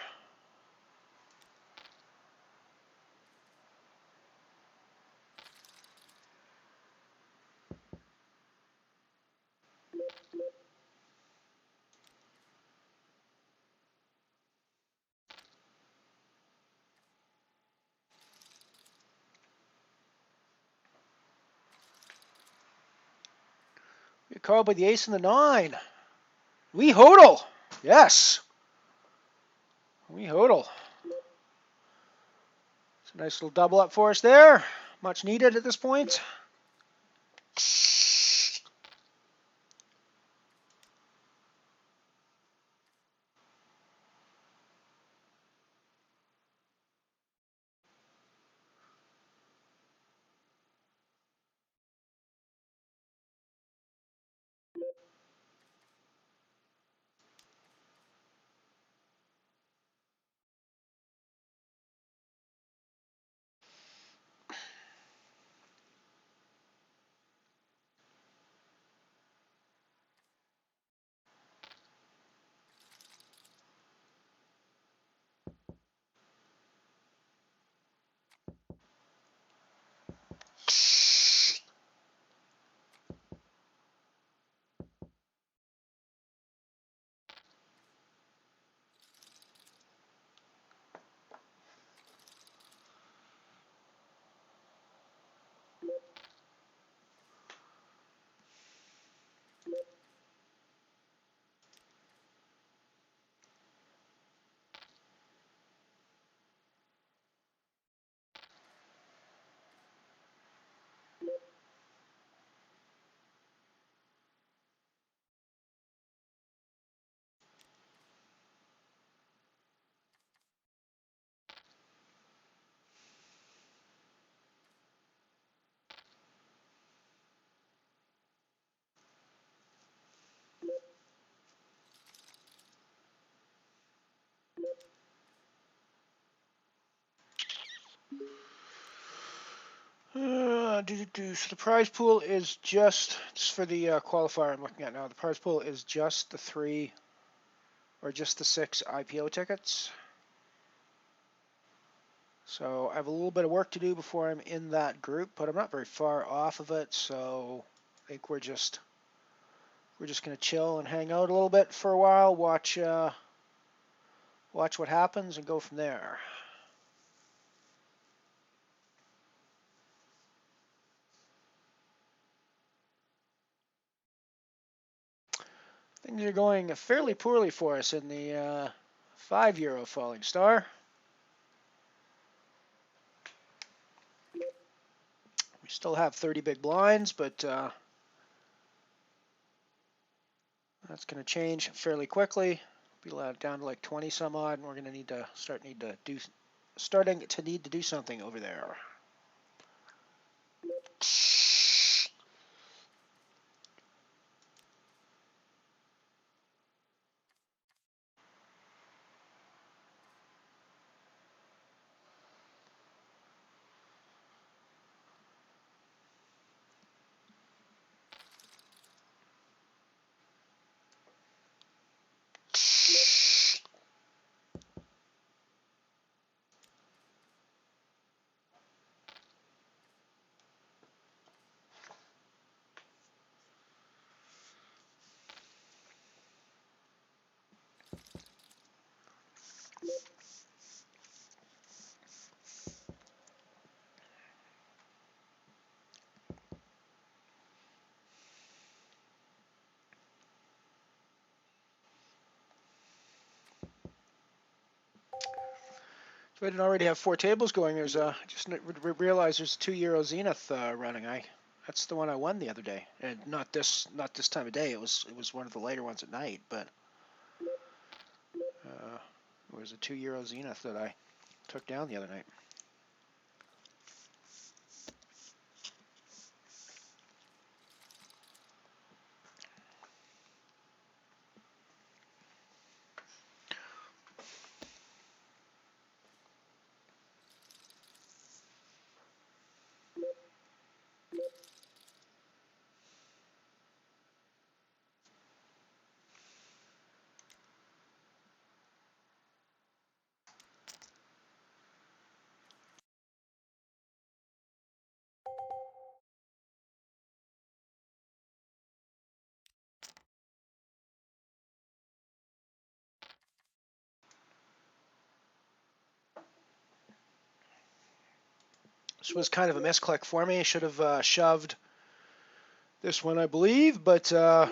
We're called by the ace and the 9. We hodl. Yes. We hodl. It's a nice little double up for us there. Much needed at this point. So the prize pool is just for the qualifier I'm looking at now. The prize pool is just the 3 or just the 6 IPO tickets. So I have a little bit of work to do before I'm in that group, but I'm not very far off of it. So I think we're just gonna chill and hang out a little bit for a while, watch what happens, and go from there. Things are going fairly poorly for us in the €5 falling star. We still have 30 big blinds, but that's going to change fairly quickly. Be down to like 20 some odd, and we're going to need to starting to need to do something over there. If I didn't already have 4 tables going, there's just realized there's a €2 Zenith running. That's the one I won the other day, and not this time of day. It was one of the later ones at night, but it was a €2 Zenith that I took down the other night. This was kind of a misclick for me. I should have shoved this one, I believe, but I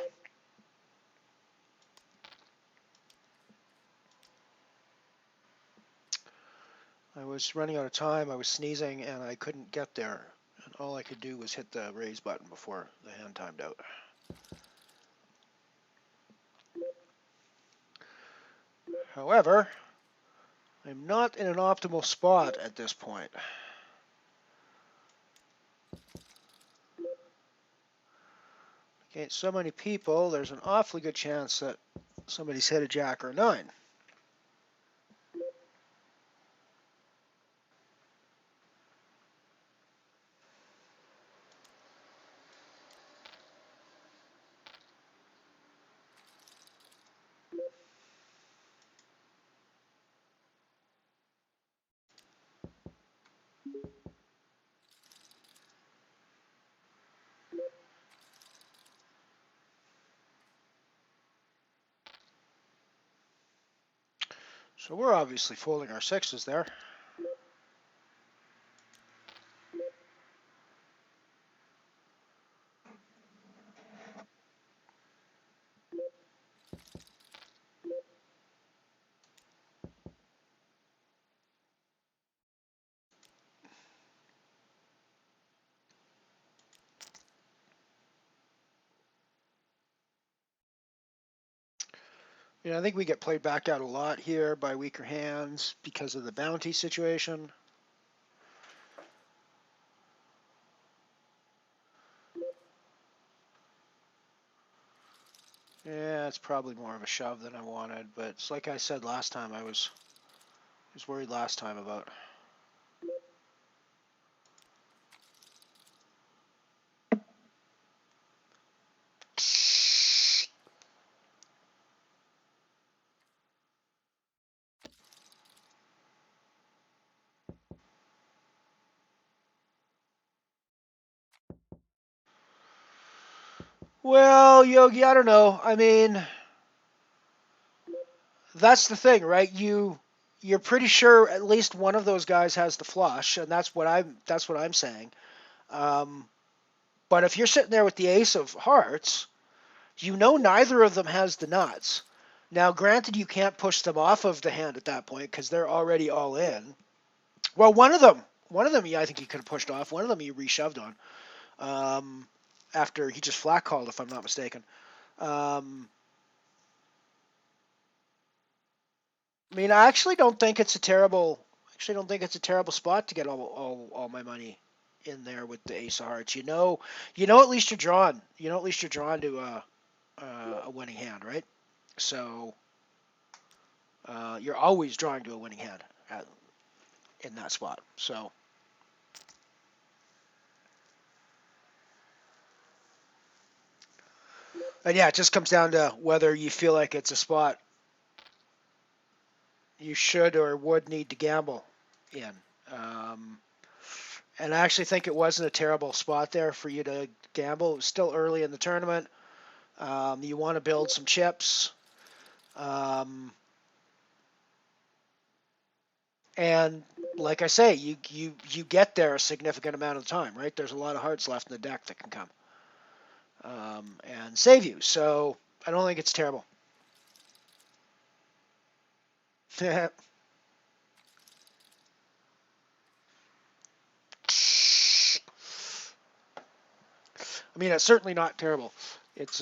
was running out of time. I was sneezing, and I couldn't get there. And all I could do was hit the raise button before the hand timed out. However, I'm not in an optimal spot at this point. Against so many people, there's an awfully good chance that somebody's hit a jack or a 9. So we're obviously folding our 6s there. I think we get played back out a lot here by weaker hands because of the bounty situation. Yeah, it's probably more of a shove than I wanted, but it's like I said last time, I was worried last time about. Well, Yogi, I don't know. I mean, that's the thing, right? You're pretty sure at least one of those guys has the flush, and that's what I'm saying. But if you're sitting there with the ace of hearts, you know neither of them has the nuts. Now, granted, you can't push them off of the hand at that point because they're already all in. Well, one of them, I think you could have pushed off. One of them you reshoved on after he just flat called, if I'm not mistaken. I mean, I actually don't think it's a terrible. Spot to get all my money in there with the ace of hearts. You know, at least you're drawn. You know, at least you're drawn to a winning hand, right? So you're always drawing to a winning hand in that spot. So. And yeah, it just comes down to whether you feel like it's a spot you should or would need to gamble in. And I actually think it wasn't a terrible spot there for you to gamble. It was still early in the tournament. You want to build some chips. And like I say, you get there a significant amount of time, right? There's a lot of hearts left in the deck that can come and save you. So I don't think it's terrible. I mean, it's certainly not terrible. It's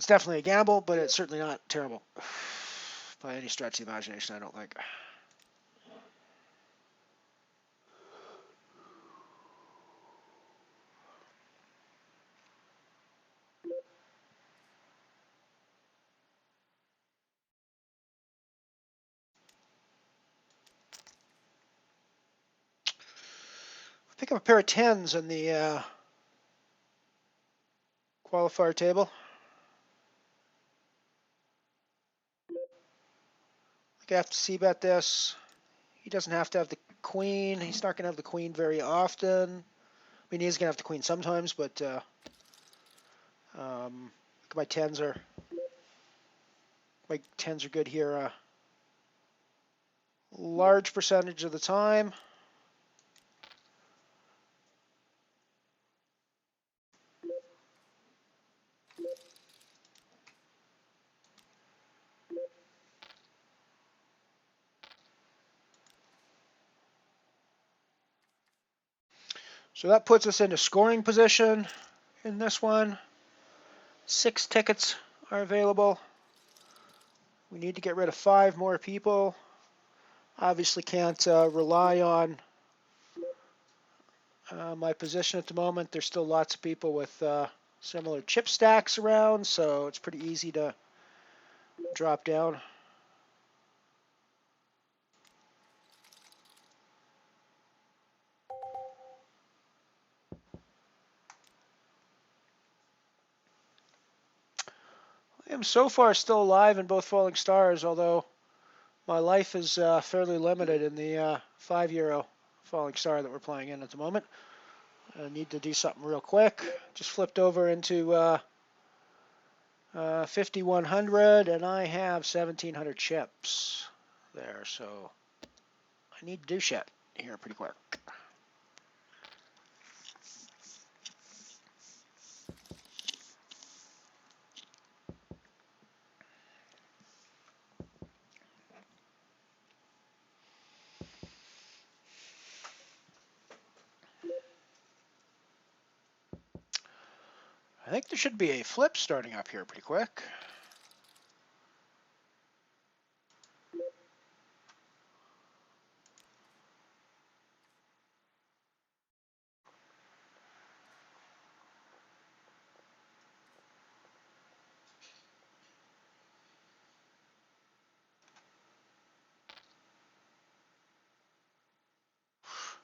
definitely a gamble, but it's certainly not terrible by any stretch of the imagination, I don't think. Pick up a pair of 10s in the qualifier table. I have to c-bet this. He doesn't have to have the queen. He's not going to have the queen very often. I mean, he's going to have the queen sometimes, but my 10s are good here. Large percentage of the time. So that puts us into scoring position in this one. 6 tickets are available. We need to get rid of 5 more people. Obviously can't rely on my position at the moment. There's still lots of people with similar chip stacks around, so it's pretty easy to drop down. I am so far still alive in both Falling Stars, although my life is fairly limited in the €5 Falling Star that we're playing in at the moment. I need to do something real quick. Just flipped over into 5100, and I have 1700 chips there, so I need to do shit here pretty quick. I think there should be a flip starting up here pretty quick.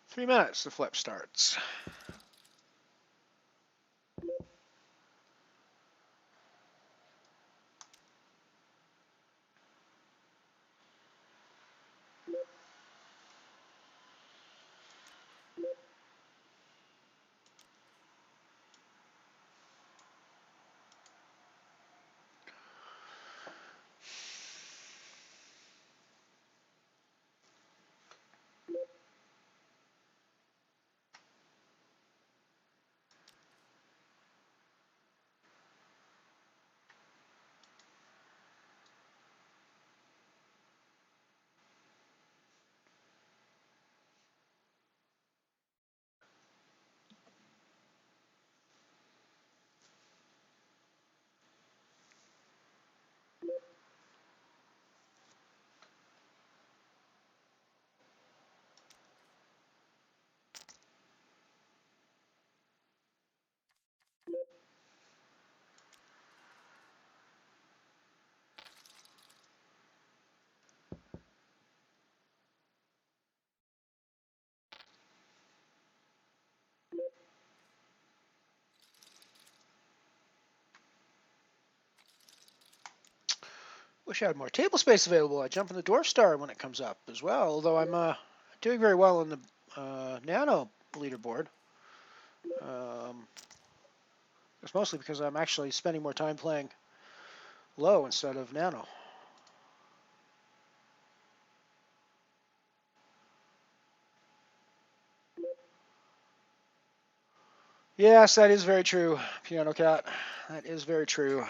Three minutes, the flip starts. Wish I had more table space available. I jump in the Dwarf Star when it comes up as well, although I'm doing very well on the Nano leaderboard. It's mostly because I'm actually spending more time playing low instead of Nano. Yes, that is very true, Piano Cat. That is very true.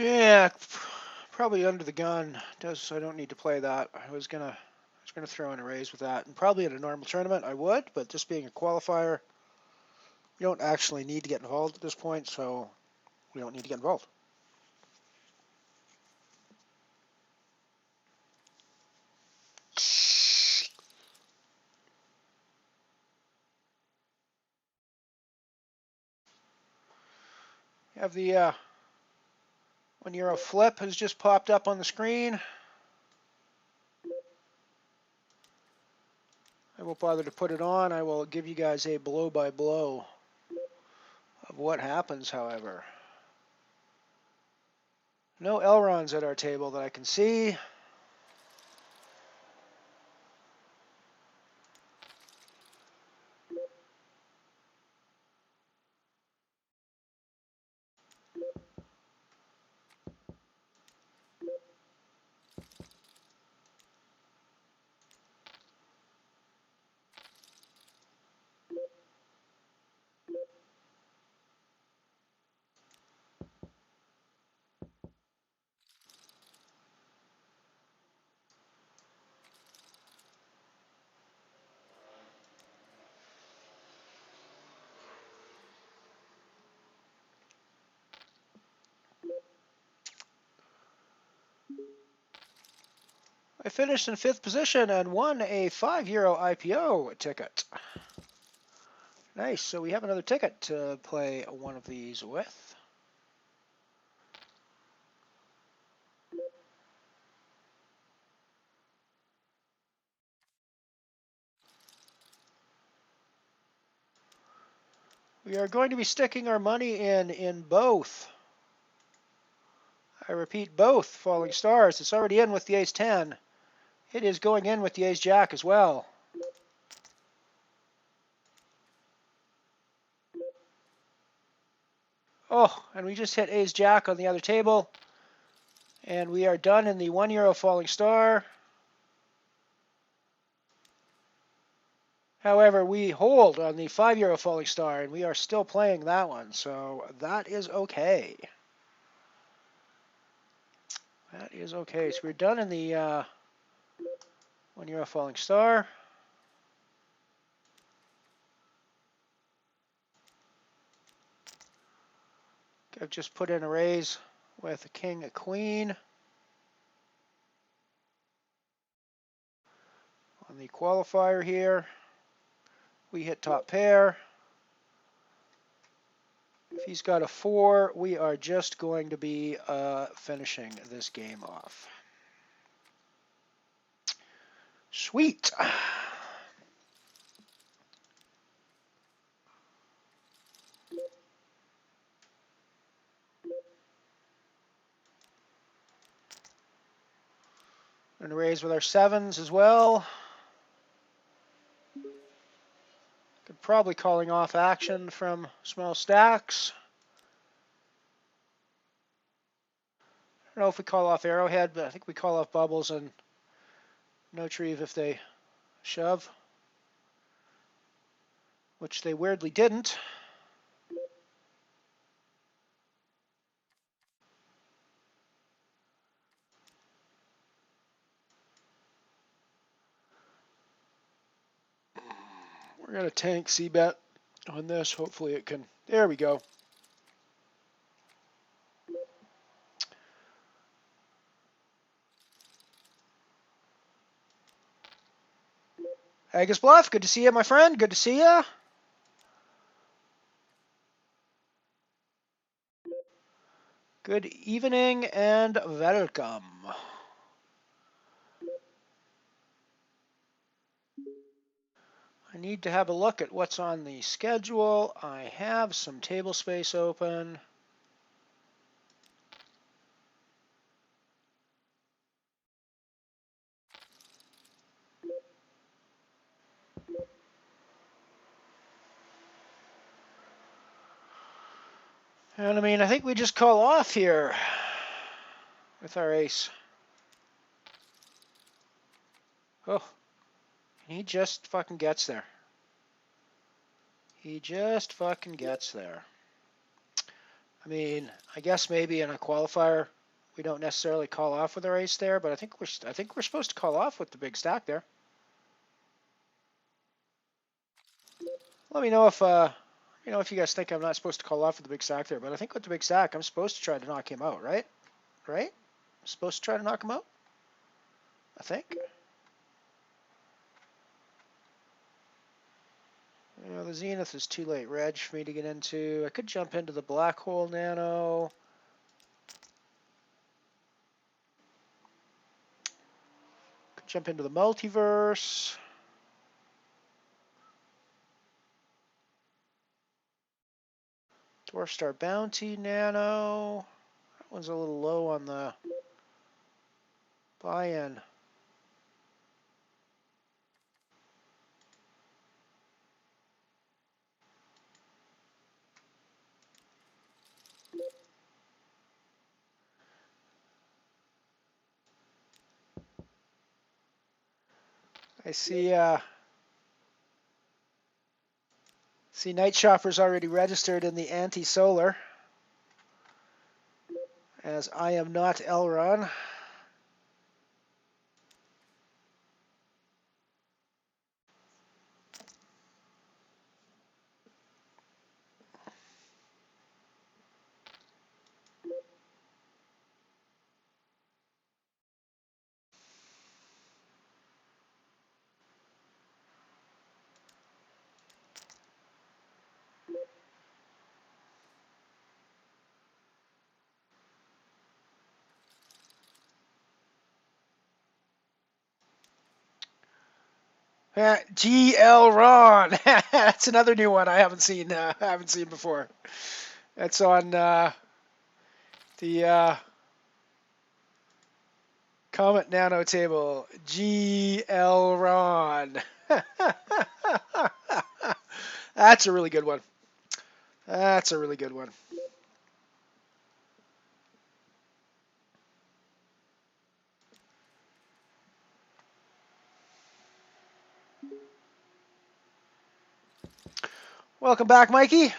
Yeah, probably under the gun. I don't need to play that. I was gonna throw in a raise with that, and probably in a normal tournament I would, but this being a qualifier, you don't actually need to get involved at this point, so we don't need to get involved. You have the €1 flip has just popped up on the screen. I won't bother to put it on. I will give you guys a blow-by-blow of what happens, however. No Elrons at our table that I can see. I finished in 5th position and won a €5 IPO ticket. Nice, so we have another ticket to play one of these with. We are going to be sticking our money in both. I repeat, both falling stars. It's already in with the ace-10. It is going in with the ace-jack as well. Oh, and we just hit ace-jack on the other table. And we are done in the €1 falling star. However, we hold on the €5 falling star, and we are still playing that one, so that is okay. That is okay. So we're done in the €1 falling star. I've just put in a raise with a king, a queen. On the qualifier here, we hit top pair. If he's got a 4, we are just going to be finishing this game off. Sweet. And raise with our 7s as well. Could probably calling off action from small stacks. I don't know if we call off arrowhead, but I think we call off bubbles and no retrieve if they shove, which they weirdly didn't. We're going to tank c-bet on this. Hopefully it can. There we go. Agus Bluff, good to see you, my friend. Good to see you. Good evening and welcome. I need to have a look at what's on the schedule. I have some table space open. And I mean, I think we just call off here with our ace. Oh, he just fucking gets there. He just fucking gets there. I mean, I guess maybe in a qualifier we don't necessarily call off with our ace there, but I think we're supposed to call off with the big stack there. Let me know if if you guys think I'm not supposed to call off with the big stack there, but I think with the big stack I'm supposed to try to knock him out, right? Right? I'm supposed to try to knock him out? I think. You know, the Zenith is too late reg for me to get into. I could jump into the black hole Nano. Could jump into the multiverse. Dwarf Star Bounty Nano. That one's a little low on the buy-in. I see Night Shopper's already registered in the anti-solar, as I am not Elron. GL Ron. That's another new one I haven't seen. Before. That's on the Comet Nano table. GL Ron. That's a really good one. That's a really good one. Welcome back, Mikey.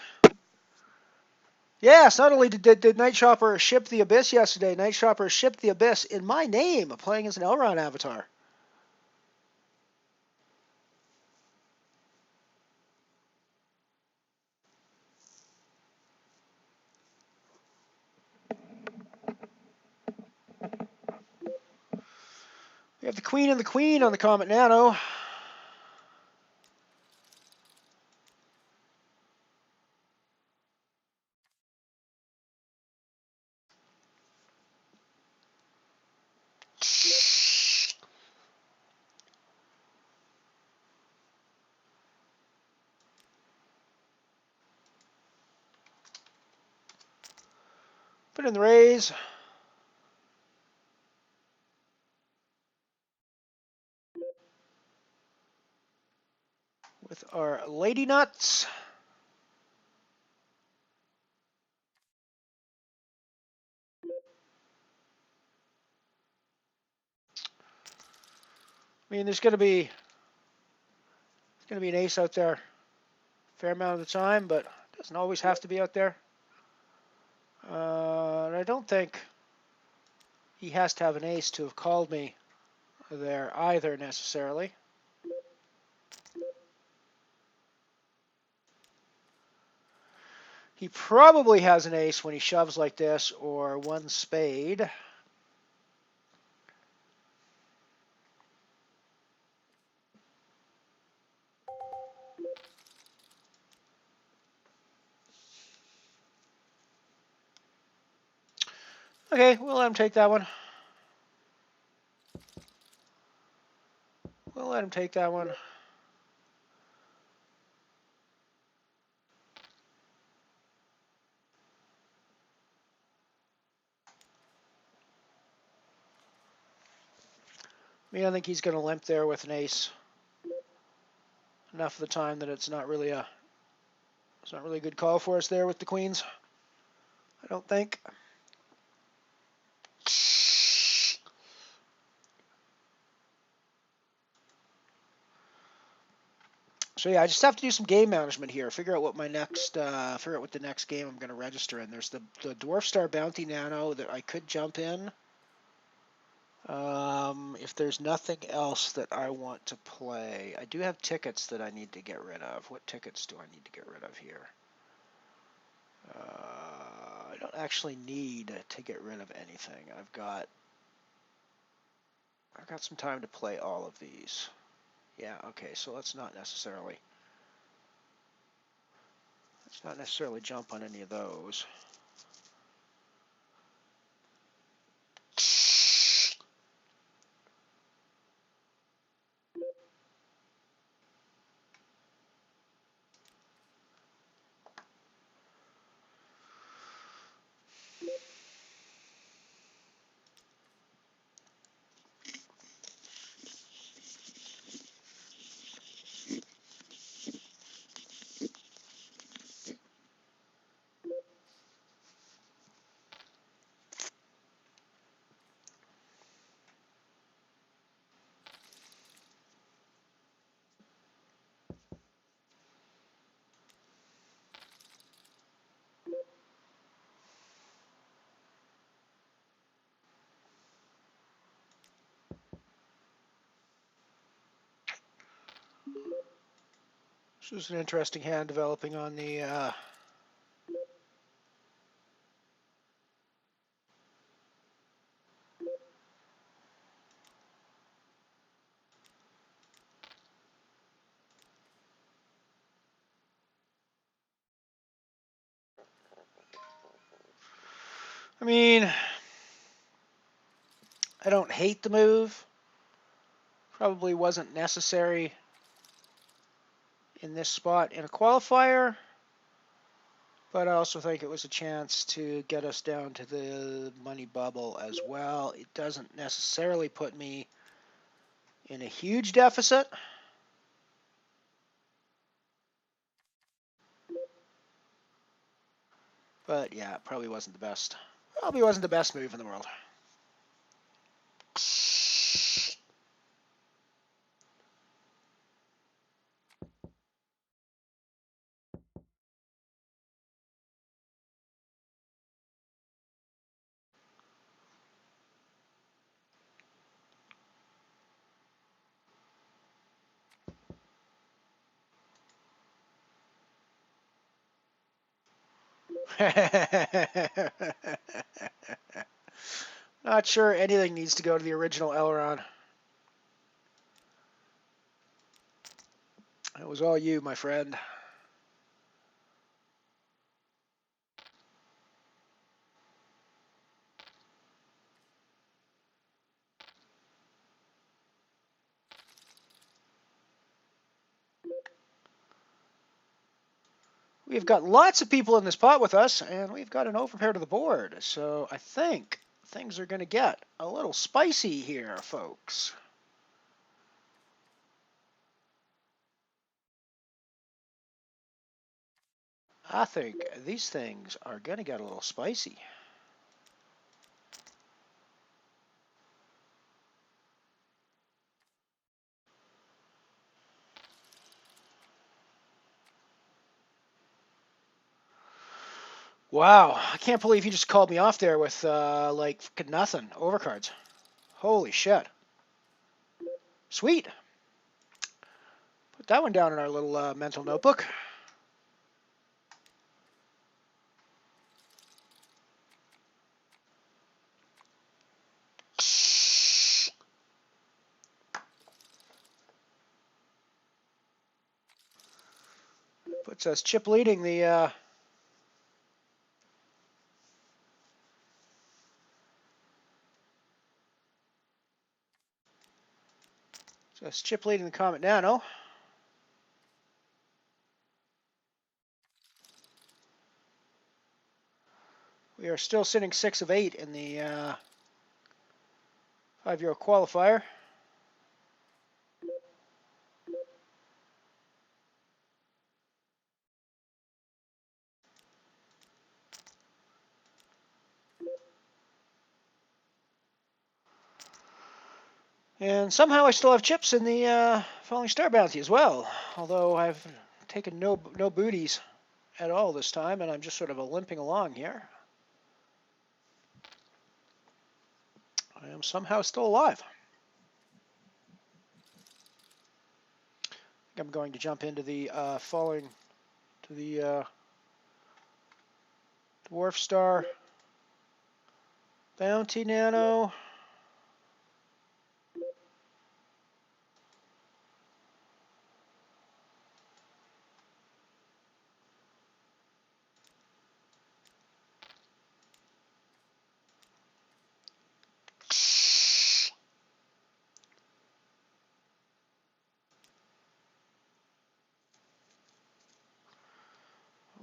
Yes, not only did Night Shopper ship the Abyss yesterday, Night Shopper shipped the Abyss in my name, playing as an Elron avatar. We have the Queen and the Queen on the Comet Nano. Put in the raise. With our Lady Nuts. I mean, there's going to be an ace out there a fair amount of the time, but it doesn't always have to be out there. And I don't think he has to have an ace to have called me there either necessarily. He probably has an ace when he shoves like this, or one spade. Okay, we'll let him take that one. We'll let him take that one. I mean, I think he's going to limp there with an ace. Enough of the time that it's not really a good call for us there with the queens. I don't think. So yeah, I just have to do some game management here. Figure out what my next, figure out what the next game I'm going to register in. There's the Dwarf Star Bounty Nano that I could jump in. If there's nothing else that I want to play, I do have tickets that I need to get rid of. What tickets do I need to get rid of here? I don't actually need to get rid of anything. I've got some time to play all of these. Yeah, okay, so let's not necessarily jump on any of those. This is an interesting hand developing on the I mean, I don't hate the move. Probably wasn't necessary in this spot in a qualifier, but I also think it was a chance to get us down to the money bubble as well. It doesn't necessarily put me in a huge deficit. But yeah, it probably wasn't the best. Probably wasn't the best move in the world. Not sure anything needs to go to the original aileron. It was all you, my friend. We've got lots of people in this pot with us, and we've got an overpair to the board. So I think things are going to get a little spicy here, folks. I think these things are going to get a little spicy. Wow, I can't believe you just called me off there with like nothing, overcards. Holy shit. Sweet. Put that one down in our little mental notebook. Puts us chip leading the Comet Nano. We are still sitting 6 of 8 in the 5-euro qualifier. And somehow I still have chips in the Falling Star bounty as well, although I've taken no booties at all this time, and I'm just sort of limping along here. I am somehow still alive. I'm going to jump into the Dwarf Star bounty Nano.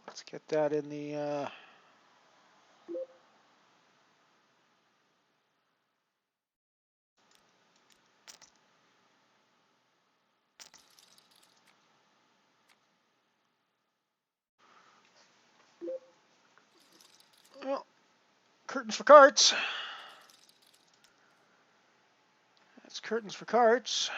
Let's get that in the well, curtains for carts. That's curtains for carts.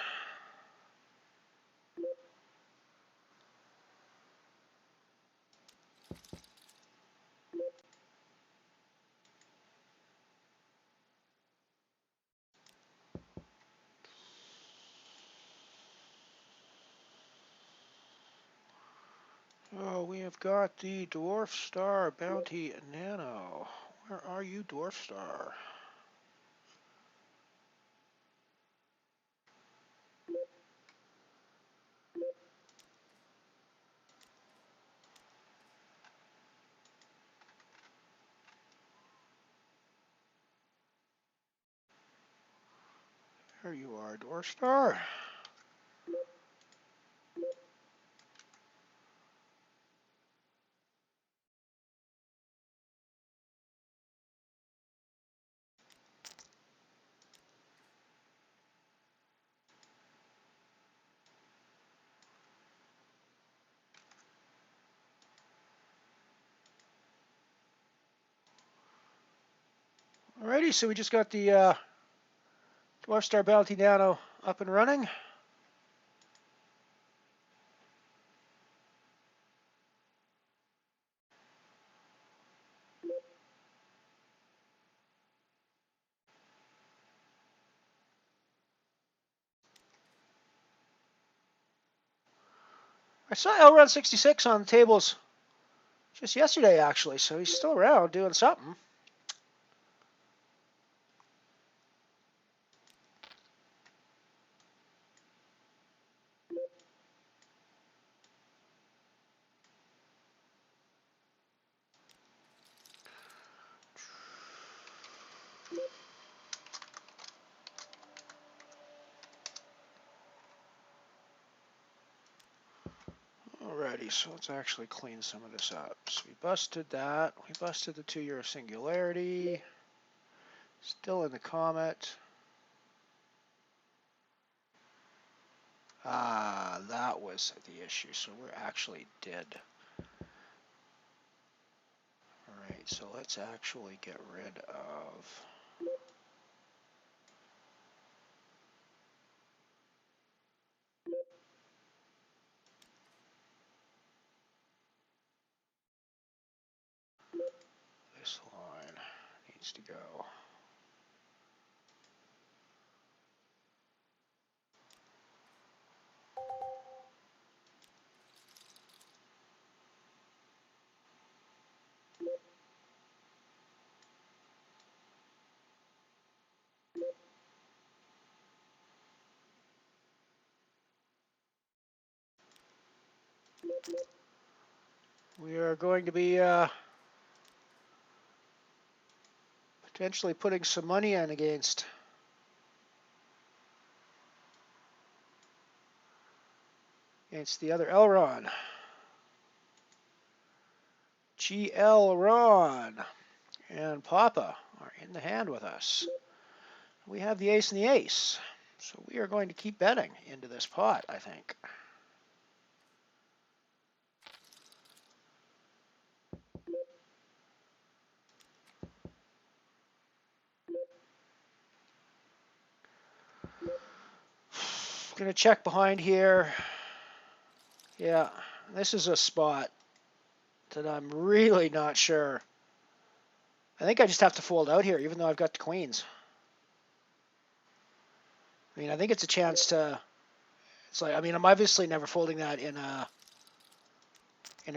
Oh, we have got the Dwarf Star Bounty Nano. Where are you, Dwarf Star? There you are, Dwarf Star. Alrighty, so we just got the Dwarf Star Bounty Nano up and running. I saw Elrond 66 on the tables just yesterday, actually, so he's still around doing something. Alrighty, so let's actually clean some of this up. So we busted that. We busted the 2 Euro Singularity. Still in the Comet. Ah, that was the issue. So we're actually dead. Alright, so let's actually get rid of... this line needs to go. We are going to be potentially putting some money in against the other Elron. GL Ron and Papa are in the hand with us. We have the ace and the ace. So we are going to keep betting into this pot, I think. Gonna check behind here. Yeah, this is a spot that I'm really not sure. I think I just have to fold out here, even though I've got the queens. I mean, I think it's a chance to... It's like, I mean, I'm obviously never folding that in a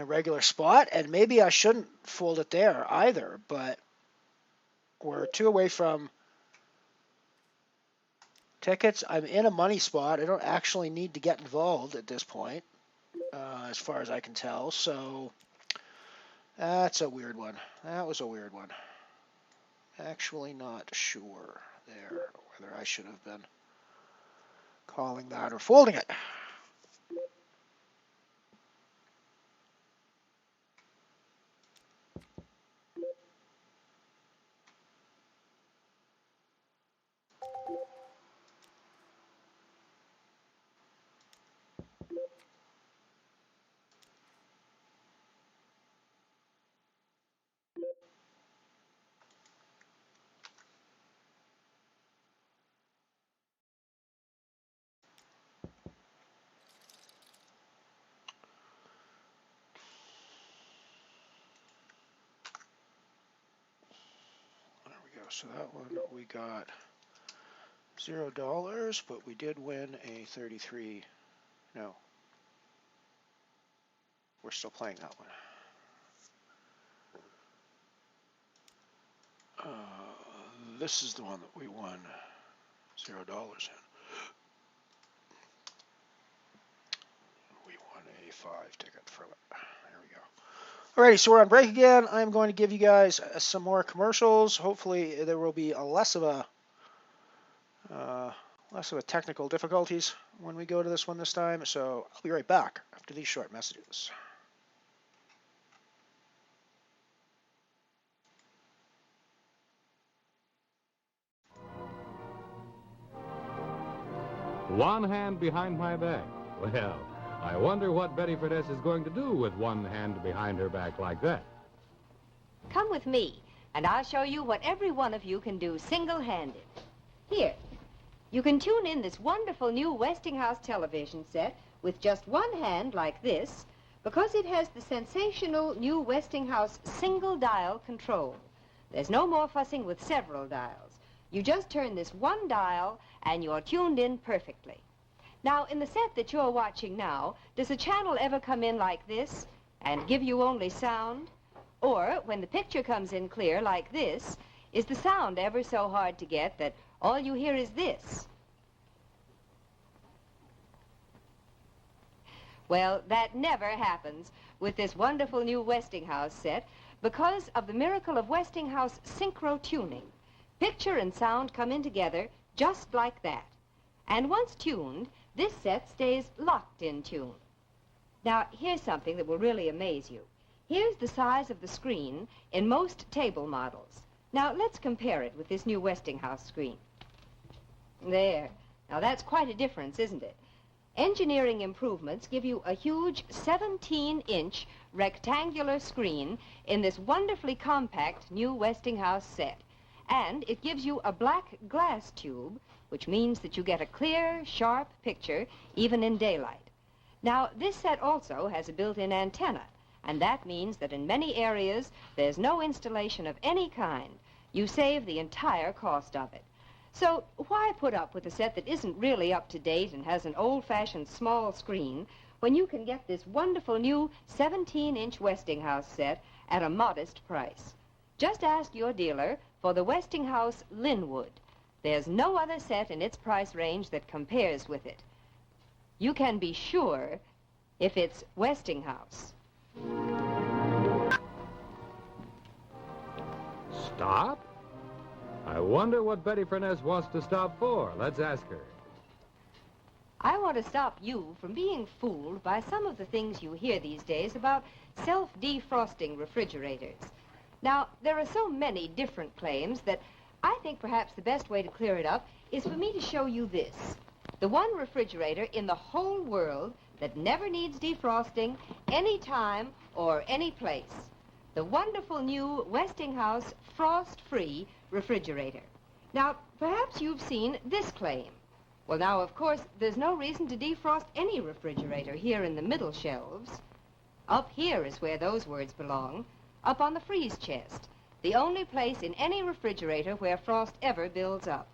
regular spot, and maybe I shouldn't fold it there either, but we're 2 away from tickets. I'm in a money spot. I don't actually need to get involved at this point, as far as I can tell, so that's a weird one. That was a weird one. Actually not sure there whether I should have been calling that or folding it. So that one we got $0, but we did win a 33. No, we're still playing that one. This is the one that we won $0 in. We won a 5 ticket from it. There we go. Alrighty, so we're on break again. I'm going to give you guys some more commercials. Hopefully there will be less of a technical difficulties when we go to this one this time. So I'll be right back after these short messages. One hand behind my back. Well, I wonder what Betty Furness is going to do with one hand behind her back like that. Come with me, and I'll show you what every one of you can do single-handed. Here, you can tune in this wonderful new Westinghouse television set with just one hand like this, because it has the sensational new Westinghouse single-dial control. There's no more fussing with several dials. You just turn this one dial, and you're tuned in perfectly. Now, in the set that you're watching now, does a channel ever come in like this and give you only sound? Or, when the picture comes in clear like this, is the sound ever so hard to get that all you hear is this? Well, that never happens with this wonderful new Westinghouse set because of the miracle of Westinghouse synchro tuning. Picture and sound come in together just like that. And once tuned, this set stays locked in tune. Now, here's something that will really amaze you. Here's the size of the screen in most table models. Now, let's compare it with this new Westinghouse screen. There. Now, that's quite a difference, isn't it? Engineering improvements give you a huge 17-inch rectangular screen in this wonderfully compact new Westinghouse set. And it gives you a black glass tube, which means that you get a clear, sharp picture, even in daylight. Now, this set also has a built-in antenna, and that means that in many areas, there's no installation of any kind. You save the entire cost of it. So, why put up with a set that isn't really up to date and has an old-fashioned small screen when you can get this wonderful new 17-inch Westinghouse set at a modest price? Just ask your dealer for the Westinghouse Linwood. There's no other set in its price range that compares with it. You can be sure if it's Westinghouse. Stop? I wonder what Betty Furness wants to stop for. Let's ask her. I want to stop you from being fooled by some of the things you hear these days about self-defrosting refrigerators. Now, there are so many different claims that I think perhaps the best way to clear it up is for me to show you this. The one refrigerator in the whole world that never needs defrosting any time or any place. The wonderful new Westinghouse frost-free refrigerator. Now, perhaps you've seen this claim. Well, now, of course, there's no reason to defrost any refrigerator here in the middle shelves. Up here is where those words belong, up on the freeze chest, the only place in any refrigerator where frost ever builds up.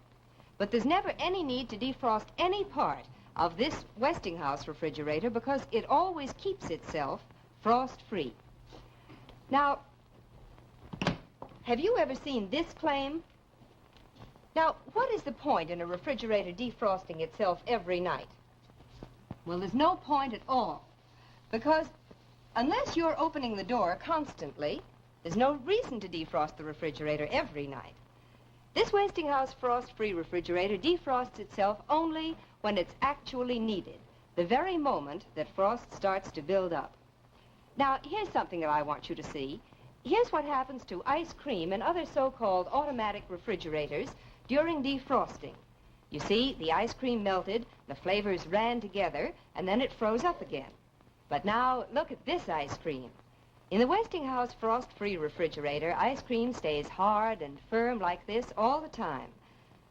But there's never any need to defrost any part of this Westinghouse refrigerator because it always keeps itself frost-free. Now, have you ever seen this claim? Now, what is the point in a refrigerator defrosting itself every night? Well, there's no point at all, because unless you're opening the door constantly, there's no reason to defrost the refrigerator every night. This Westinghouse frost-free refrigerator defrosts itself only when it's actually needed, the very moment that frost starts to build up. Now, here's something that I want you to see. Here's what happens to ice cream and other so-called automatic refrigerators during defrosting. You see, the ice cream melted, the flavors ran together, and then it froze up again. But now, look at this ice cream. In the Westinghouse frost-free refrigerator, ice cream stays hard and firm like this all the time,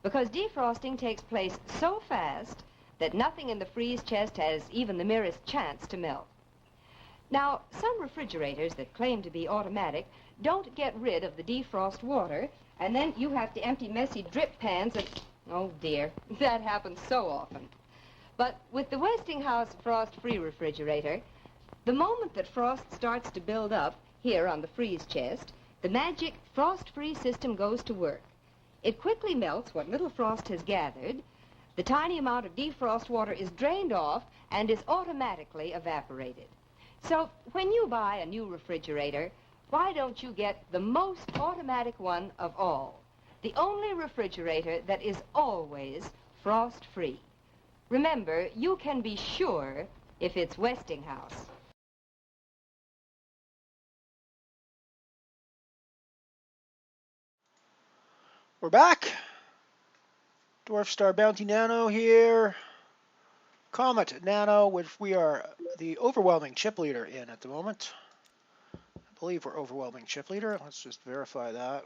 because defrosting takes place so fast that nothing in the freeze chest has even the merest chance to melt. Now, some refrigerators that claim to be automatic don't get rid of the defrost water, and then you have to empty messy drip pans and... Oh, dear, that happens so often. But with the Westinghouse frost-free refrigerator, the moment that frost starts to build up here on the freeze chest, the magic frost-free system goes to work. It quickly melts what little frost has gathered. The tiny amount of defrost water is drained off and is automatically evaporated. So when you buy a new refrigerator, why don't you get the most automatic one of all? The only refrigerator that is always frost-free. Remember, you can be sure if it's Westinghouse. We're back. Dwarf Star Bounty Nano here. Comet Nano, which we are the overwhelming chip leader in at the moment. I believe we're overwhelming chip leader. Let's just verify that.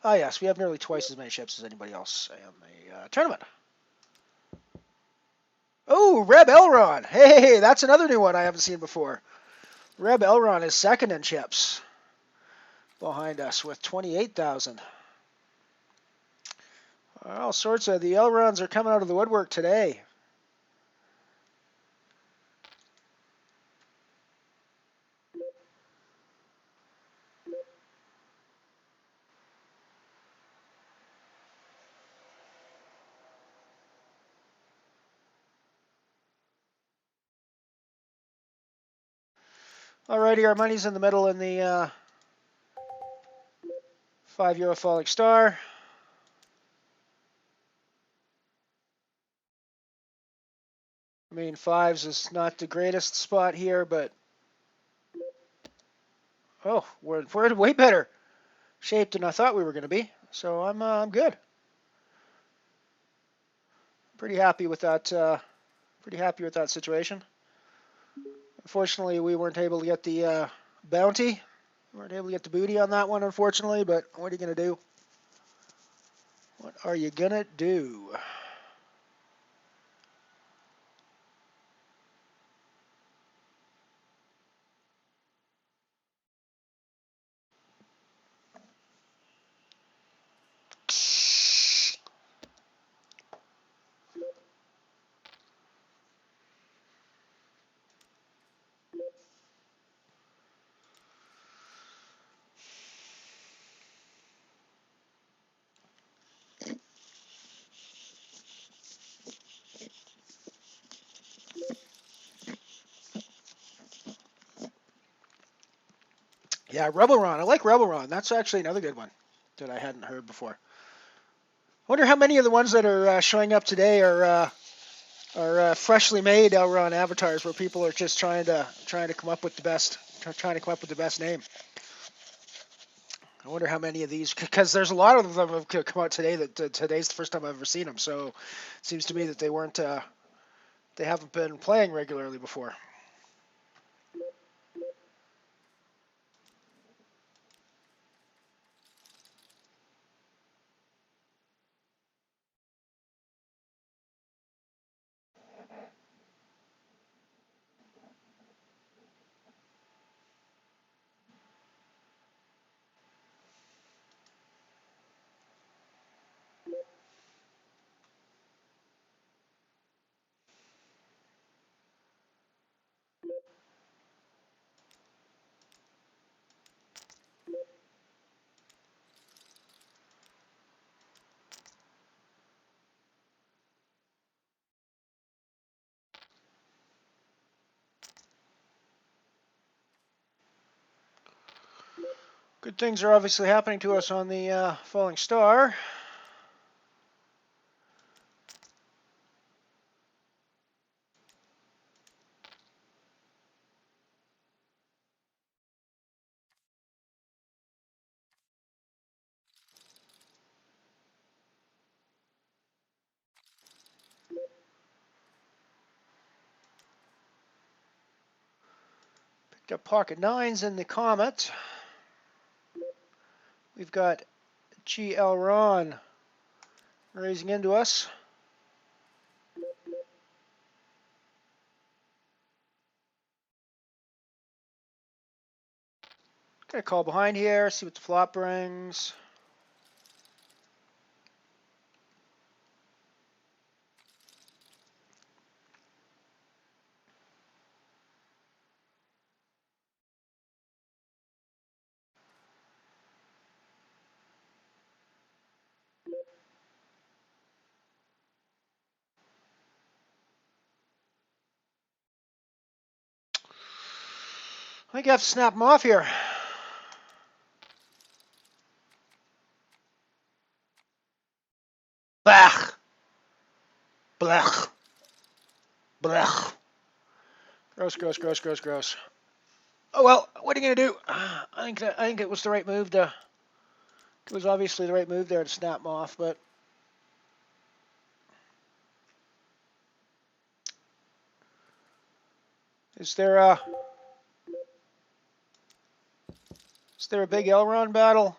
Ah, yes, we have nearly twice as many chips as anybody else in the tournament. Oh, Reb Elron. Hey, that's another new one I haven't seen before. Reb Elron is second in chips behind us with 28,000. All sorts of the Elrons are coming out of the woodwork today. Alrighty, our money's in the middle in the €5 falling star. I mean, fives is not the greatest spot here, but oh, we're in way better shape than I thought we were going to be. So I'm good. Pretty happy with that. Pretty happy with that situation. Unfortunately, we weren't able to get the bounty. We weren't able to get the booty on that one, unfortunately. But what are you going to do? What are you going to do? Yeah, Rebel Ron. I like Rebel Ron. That's actually another good one that I hadn't heard before. I wonder how many of the ones that are showing up today are freshly made Elron avatars, where people are just trying to come up with the best name. I wonder how many of these, because there's a lot of them have come out today that today's the first time I've ever seen them. So it seems to me that they haven't been playing regularly before. Good things are obviously happening to us on the falling star. Picked up pocket nines in the Comet. We've got GL Ron raising into us. Gonna call behind here, see what the flop brings. I think I have to snap them off here. Blech. Blech. Blech. Gross, gross, gross, gross, gross. Oh well, what are you gonna do? I think it was the right move to. It was obviously the right move there to snap them off, but is there a big Elrond battle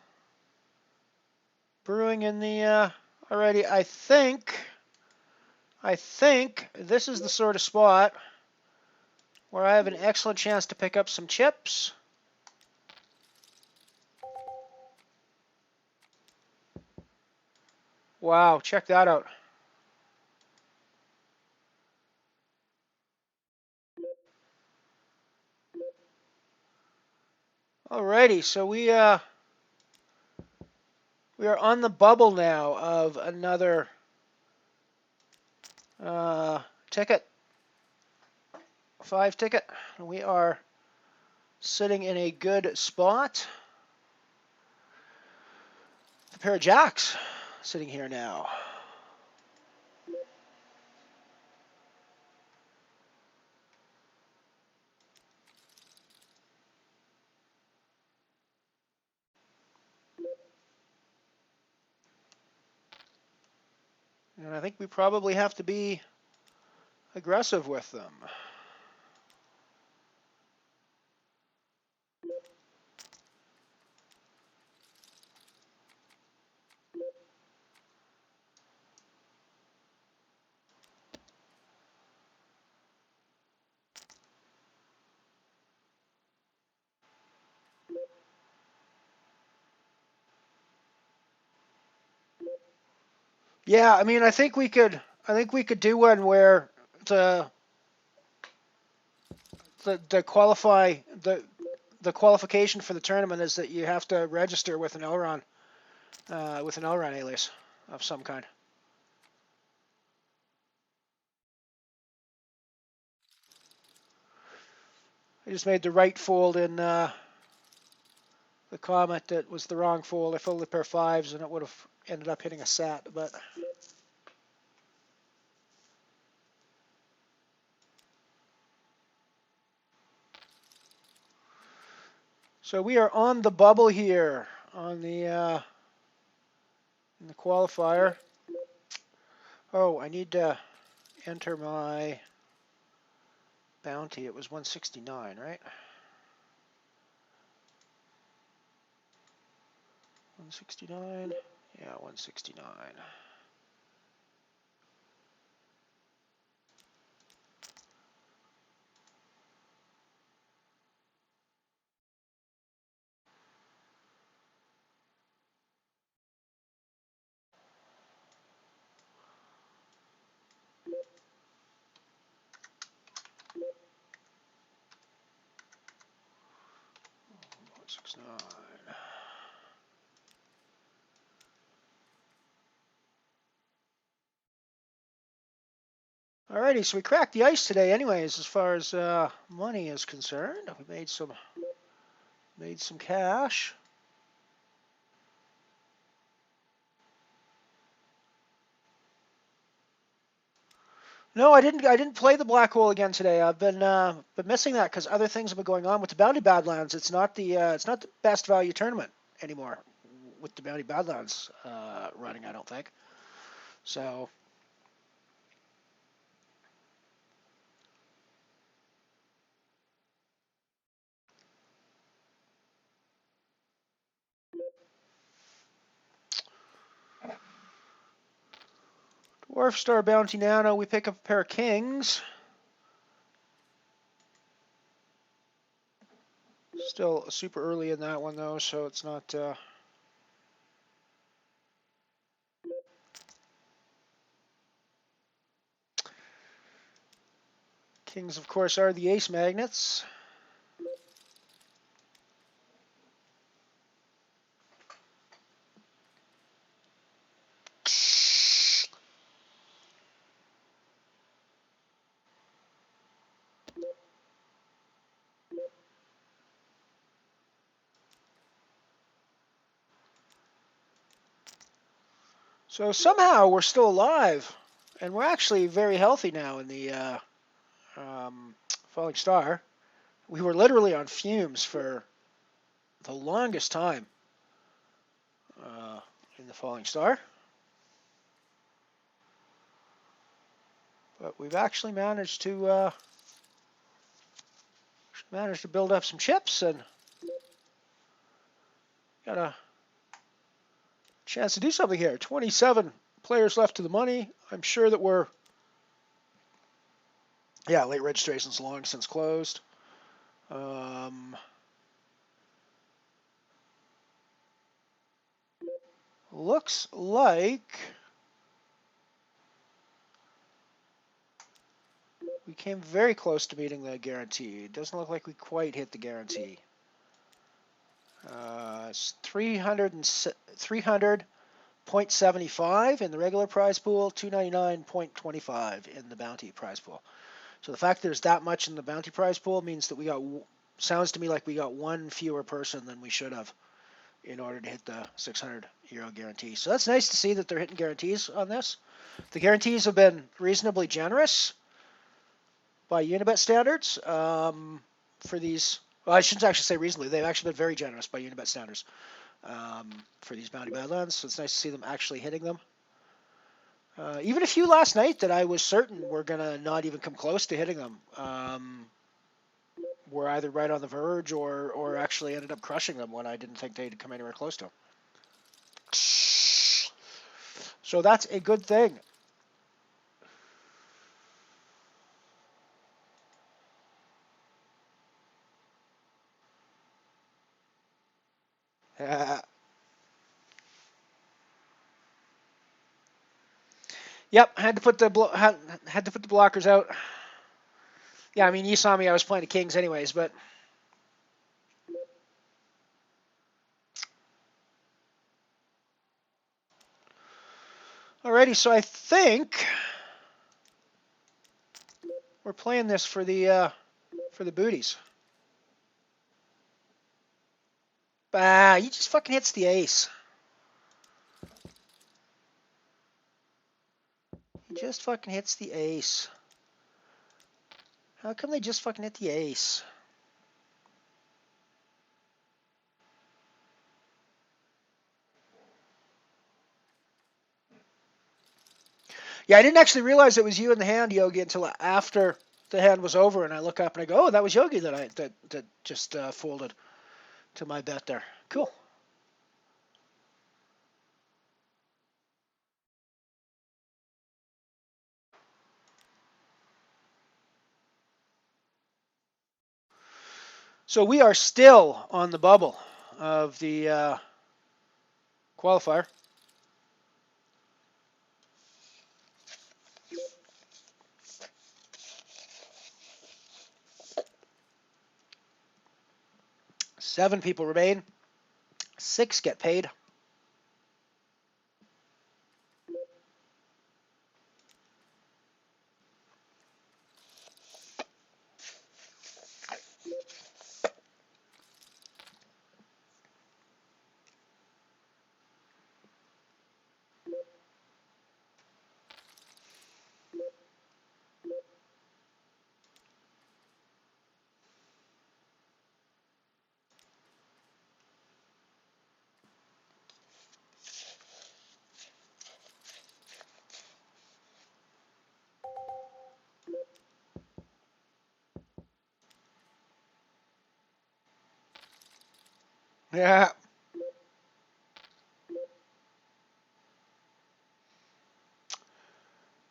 brewing in the already? I think this is the sort of spot where I have an excellent chance to pick up some chips. Wow, check that out. Alrighty, so we are on the bubble now of another ticket, 5 ticket. We are sitting in a good spot. A pair of jacks sitting here now. And I think we probably have to be aggressive with them. Yeah, I mean, I think we could do one where the qualification for the tournament is that you have to register with an Elrond alias of some kind. I just made the right fold in the Comet. That was the wrong fold. I folded a pair of 5s and it would have ended up hitting a set, but. So we are on the bubble here on the in the qualifier. Oh, I need to enter my bounty. It was 169, right? 169. Yeah, 169. Alrighty, so we cracked the ice today anyways as far as money is concerned. We made some cash. No, I didn't. I didn't play the black hole again today. I've been missing that because other things have been going on with the Bounty Badlands. It's not the best value tournament anymore with the Bounty Badlands running. I don't think so. Dwarf Star Bounty Nano. We pick up a pair of kings. Still super early in that one though, so it's not. Kings, of course, are the ace magnets. So somehow we're still alive, and we're actually very healthy now in the Falling Star. We were literally on fumes for the longest time in the Falling Star. But we've actually managed to build up some chips and got a chance to do something here. 27 players left to the money. I'm sure that we're late registration's long since closed. Looks like we came very close to meeting the guarantee. It doesn't look like we quite hit the guarantee. It's 300.75 in the regular prize pool, 299.25 in the bounty prize pool. So the fact there's that much in the bounty prize pool means that sounds to me like we got one fewer person than we should have in order to hit the €600 guarantee. So that's nice to see that they're hitting guarantees on this. The guarantees have been reasonably generous by Unibet standards for these. Well, I shouldn't actually say reasonably. They've actually been very generous by Unibet standards for these Bounty Badlands. So it's nice to see them actually hitting them. Even a few last night that I was certain were going to not even come close to hitting them were either right on the verge or actually ended up crushing them when I didn't think they'd come anywhere close to them. So that's a good thing. Yep, had to put the blockers out. Yeah, I mean, you saw me. I was playing the Kings anyways, but alrighty. So I think we're playing this for the booties. He just fucking hits the ace. He just fucking hits the ace. How come they just fucking hit the ace? Yeah, I didn't actually realize it was you in the hand, Yogi, until after the hand was over, and I look up and I go, "Oh, that was Yogi that just folded to my bet there." Cool. So we are still on the bubble of the qualifier. Seven people remain. 6 get paid. Yeah.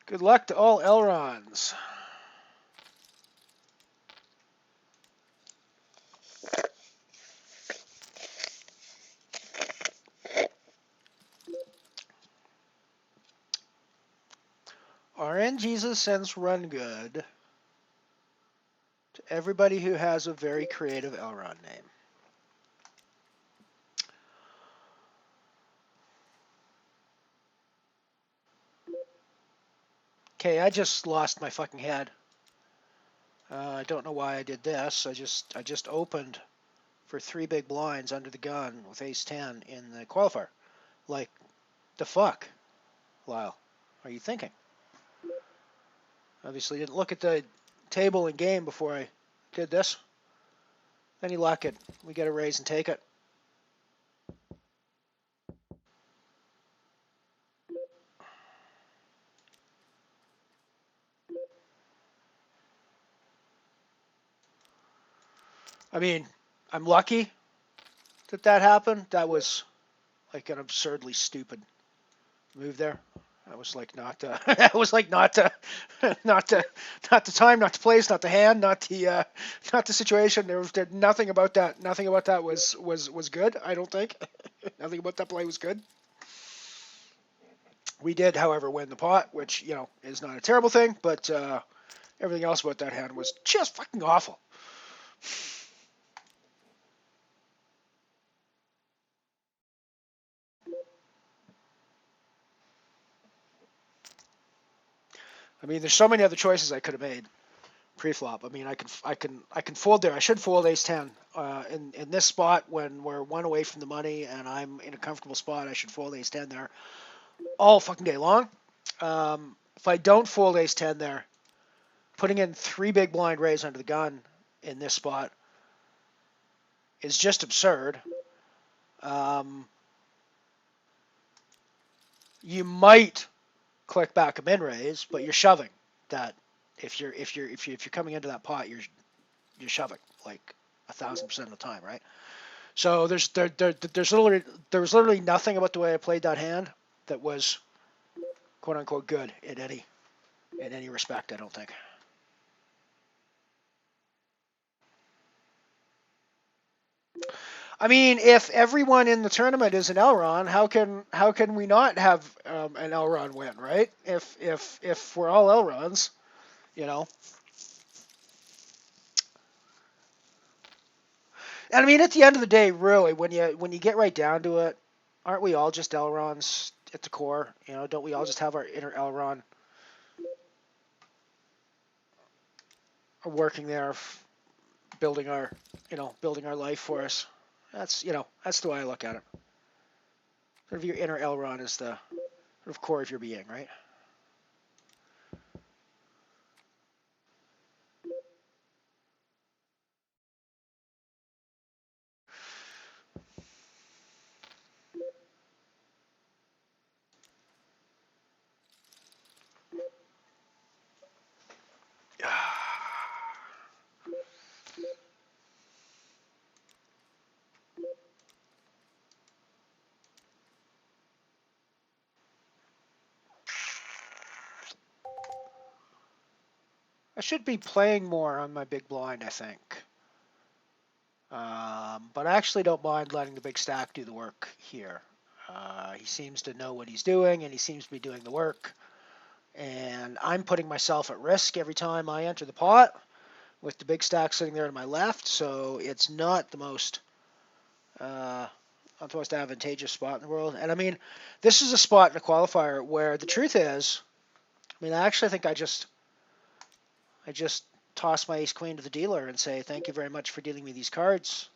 Good luck to all Elrons. RN Jesus sends run good to everybody who has a very creative Elron name. Okay, I just lost my fucking head. I don't know why I did this. I just opened for 3 big blinds under the gun with ace 10 in the qualifier. Like, the fuck, Lyle? Are you thinking? Obviously didn't look at the table and game before I did this. Any luck it. We get a raise and take it. I mean, I'm lucky that happened. That was like an absurdly stupid move there. That was like not. That was like not. Not the time, not the place, not the hand, not the situation. There was nothing about that. Nothing about that was good. I don't think. Nothing about that play was good. We did, however, win the pot, which is not a terrible thing, but everything else about that hand was just fucking awful. I mean, there's so many other choices I could have made pre-flop. I mean, I can fold there. I should fold ace 10 in this spot when we're 1 away from the money and I'm in a comfortable spot. I should fold ace 10 there all fucking day long. If I don't fold ace 10 there, putting in 3 big blind raise under the gun in this spot is just absurd. You might click back a min raise, but you're shoving that. If you're coming into that pot, you're shoving like 1,000% of the time, right? So there was literally nothing about the way I played that hand that was quote unquote good in any respect. I don't think. I mean, if everyone in the tournament is an Elron, how can we not have an Elron win, right? If we're all Elrons, And I mean, at the end of the day, really, when you get right down to it, aren't we all just Elrons at the core? Don't we all just have our inner Elron working there, building our life for us? That's the way I look at it. Sort of your inner Elron is the sort of core of your being, right? I should be playing more on my big blind, I think. But I actually don't mind letting the big stack do the work here. He seems to know what he's doing, and he seems to be doing the work. And I'm putting myself at risk every time I enter the pot with the big stack sitting there to my left, so it's not the most advantageous spot in the world. And I mean, this is a spot in a qualifier where the truth is, I mean, I actually think I just toss my ace queen to the dealer and say, thank you very much for dealing me these cards,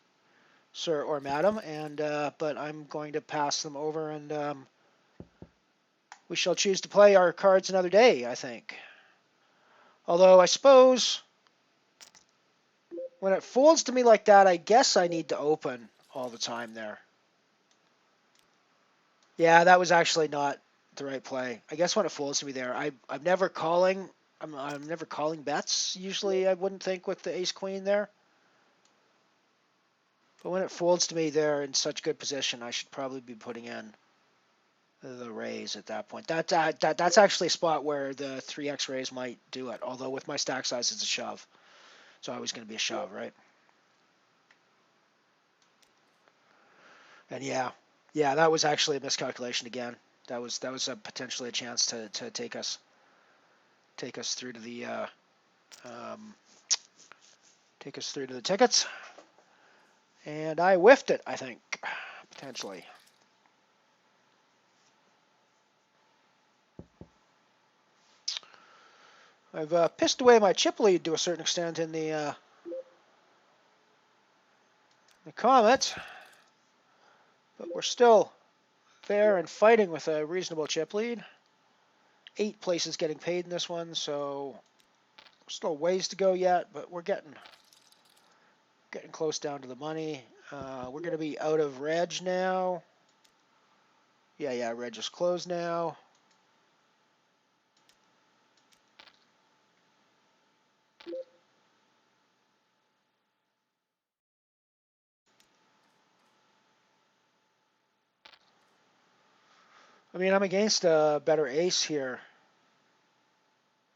sir or madam, and but I'm going to pass them over, and we shall choose to play our cards another day, I think. Although I suppose when it folds to me like that, I guess I need to open all the time there. Yeah, that was actually not the right play. I guess when it folds to me there, I'm never calling. I'm never calling bets. Usually, I wouldn't think with the ace queen there. But when it folds to me, they're in such good position, I should probably be putting in the raise at that point. That's actually a spot where the 3x raise might do it, although with my stack size, it's a shove. It's always going to be a shove, right? And yeah, that was actually a miscalculation again. That was potentially a chance to take us through to the tickets, and I whiffed it, I think, potentially. I've pissed away my chip lead to a certain extent in the Comet, but we're still there and fighting with a reasonable chip lead. 8 places getting paid in this one, so still ways to go yet, but we're getting close down to the money. We're going to be out of reg now. Yeah, reg is closed now. I mean, I'm against a better ace here,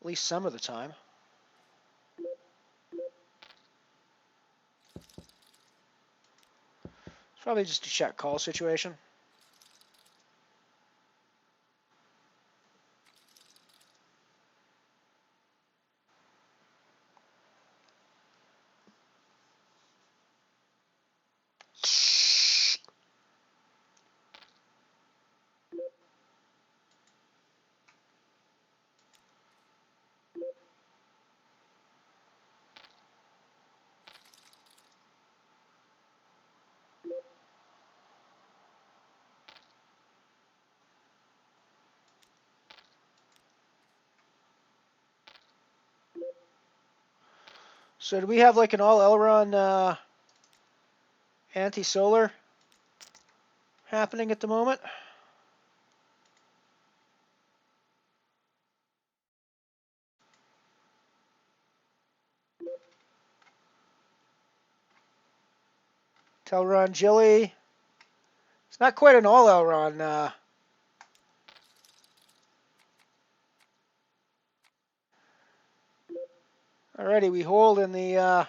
at least some of the time. It's probably just a check call situation. So do we have like an all Elron anti-solar happening at the moment? Telron Jilly. It's not quite an all Elron. Alrighty, we hold in the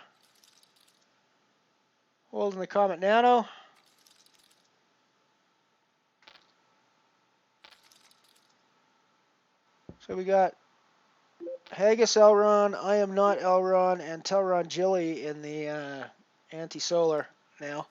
Comet Nano. So we got Haggis Elron, I Am Not Elron, and Telron Jilly in the anti-solar now.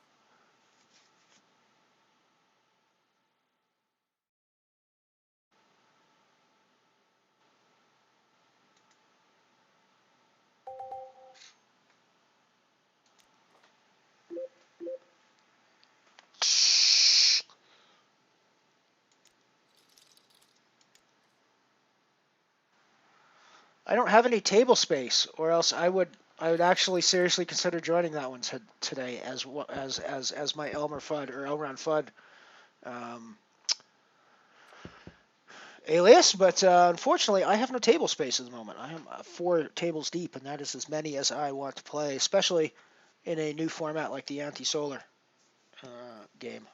I don't have any table space, or else I would actually seriously consider joining that one today as my Elmer Fudd or Elron Fudd alias. But unfortunately, I have no table space at the moment. I am 4 tables deep, and that is as many as I want to play, especially in a new format like the anti-solar game.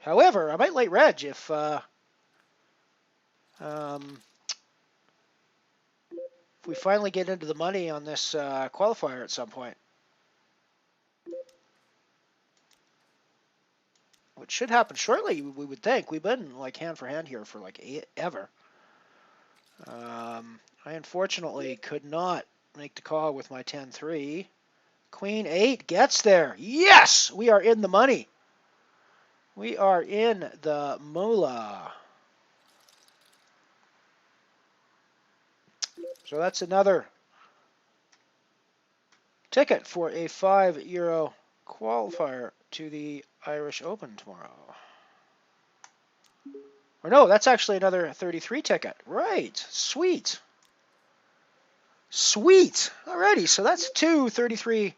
However, I might late reg if we finally get into the money on this qualifier at some point. Which should happen shortly, we would think. We've been like hand for hand here for like ever. I unfortunately could not make the call with my 10-3. Queen 8 gets there. Yes! We are in the money. We are in the moolah. So that's another ticket for a €5 qualifier to the Irish Open tomorrow. Or no, that's actually another 33 ticket. Right. Sweet. Sweet. Alrighty, so that's 33.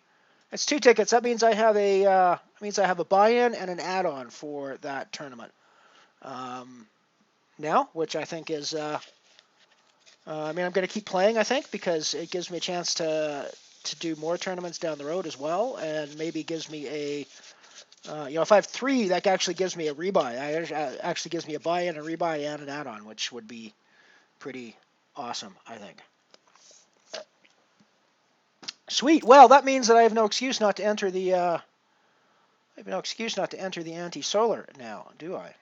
That's 2 tickets. That means I have a buy-in and an add-on for that tournament. Now, which I think is I'm going to keep playing, I think, because it gives me a chance to to do more tournaments down the road as well, and maybe gives me a, if I have 3, that actually gives me a rebuy. Actually gives me a buy-in, a rebuy, and an add-on, which would be pretty awesome, I think. Sweet. Well, that means that I have no excuse not to enter the anti-solar now, do I?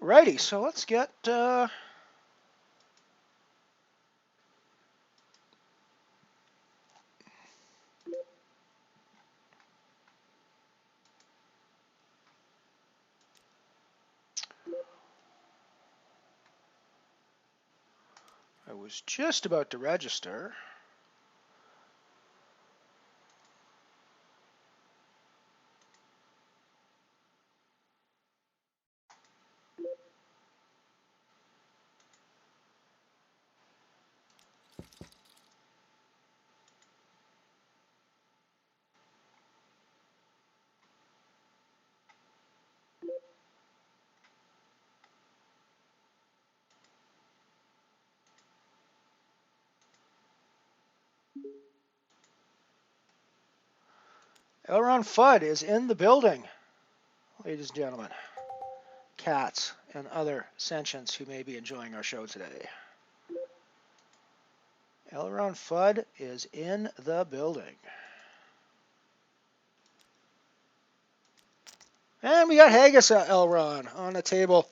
Alrighty, so let's get I was just about to register. Elron Fudd is in the building, ladies and gentlemen, cats and other sentients who may be enjoying our show today. Elron Fudd is in the building. And we got Haggis Elron on the table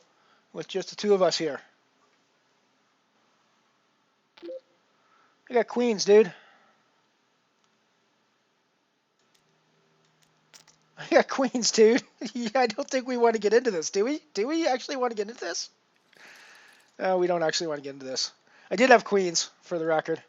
with just the 2 of us here. I got Queens, dude. I got Queens, dude. I don't think we want to get into this, do we? Do we actually want to get into this? No, we don't actually want to get into this. I did have Queens, for the record.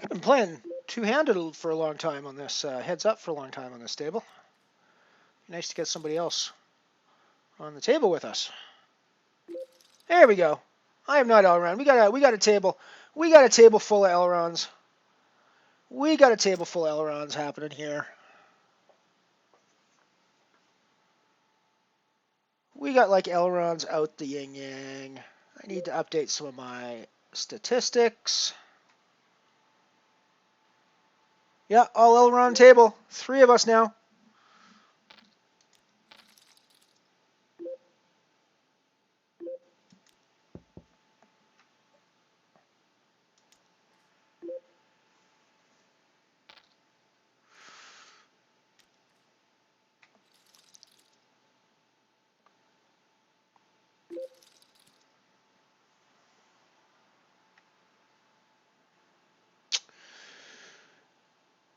I've been playing two-handed for a long time on this, heads up for a long time on this table. Nice to get somebody else on the table with us. There we go. I am not Elron. We got a table. We got a table full of Elrons. We got a table full of Elrons happening here. We got like Elrons out the yin-yang. I need to update some of my statistics. Yeah, all Elron table. 3 of us now.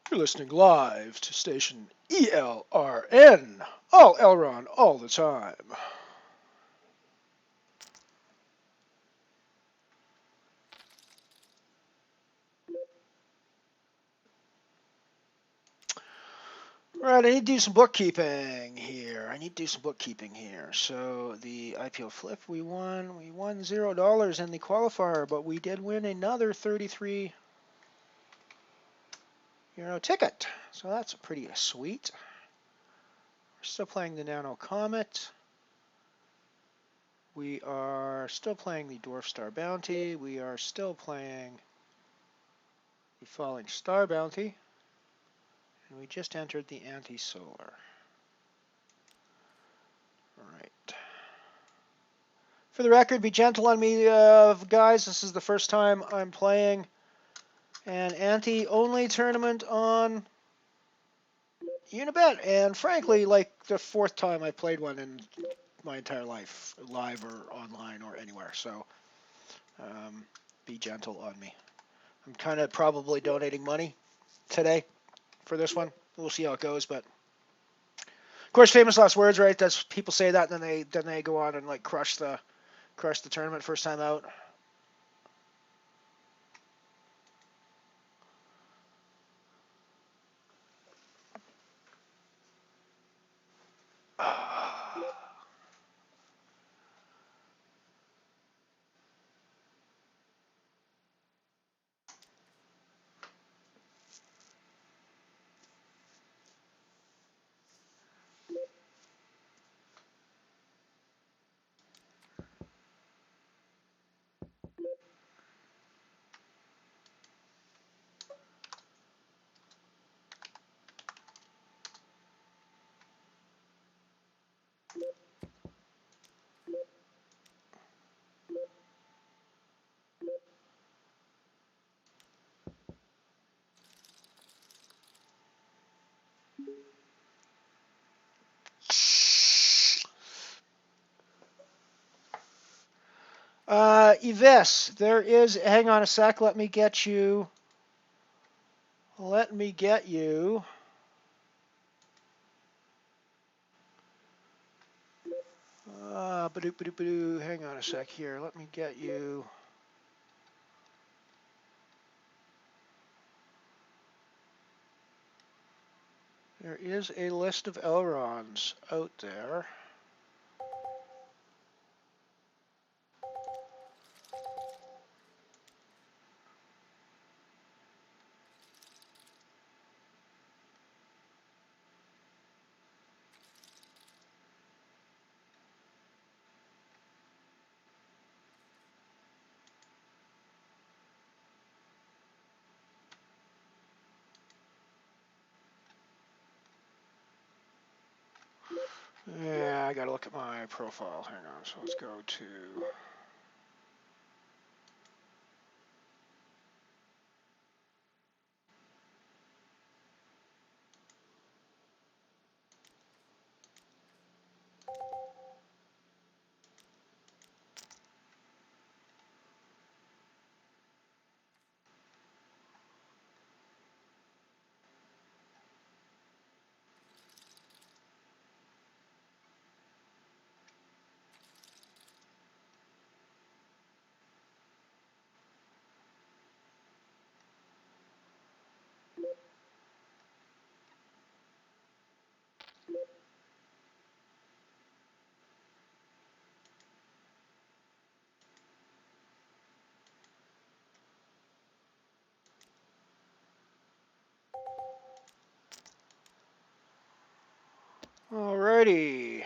You're listening live to station ELRN. All Elron, all the time. Right, I need to do some bookkeeping here. So the IPO flip, we won $0 in the qualifier, but we did win another 33 euro ticket. So that's pretty sweet. We're still playing the Nano Comet. We are still playing the Dwarf Star Bounty. We are still playing the Falling Star Bounty. And we just entered the anti-solar. All right. For the record, be gentle on me, guys. This is the first time I'm playing an anti-only tournament on Unibet, and frankly, like the fourth time I played one in my entire life, live or online or anywhere. So be gentle on me. I'm kind of probably donating money today for this one. We'll see how it goes, but of course, famous last words, right? That's people say that, and then they go on and like crush the tournament first time out. Yves, there is. Hang on a sec. Let me get you. Let me get you. Hang on a sec here. Let me get you. There is a list of Elrons out there. Yeah, I gotta look at my profile. Hang on. So let's go to. Alrighty.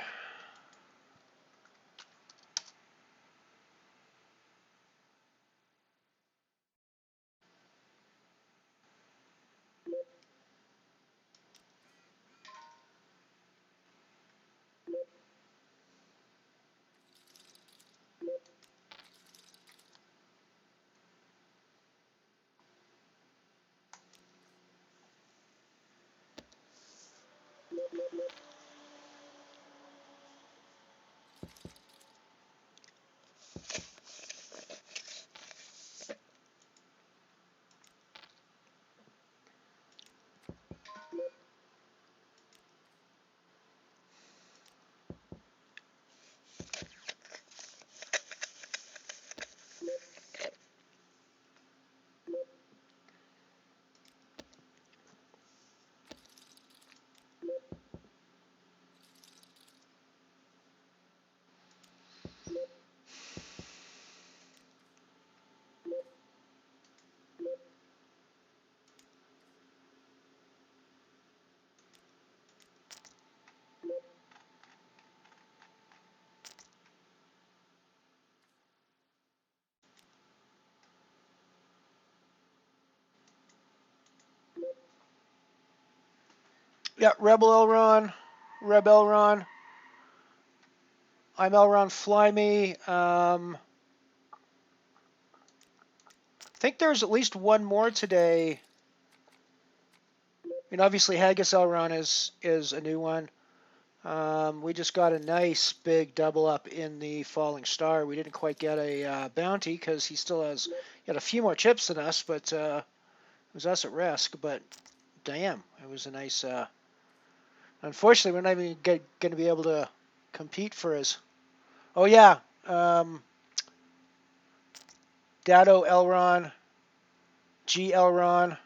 Yeah, Rebel Elron, Reb Elron. I'm Elron, fly me. I think there's at least one more today. I mean, obviously Haggis Elron is a new one. We just got a nice big double up in the Falling Star. We didn't quite get a bounty because he still has got a few more chips than us, but it was us at risk. But damn, it was a nice. Unfortunately, we're not even going to be able to compete for his. Oh yeah, Dado Elron, G Elron.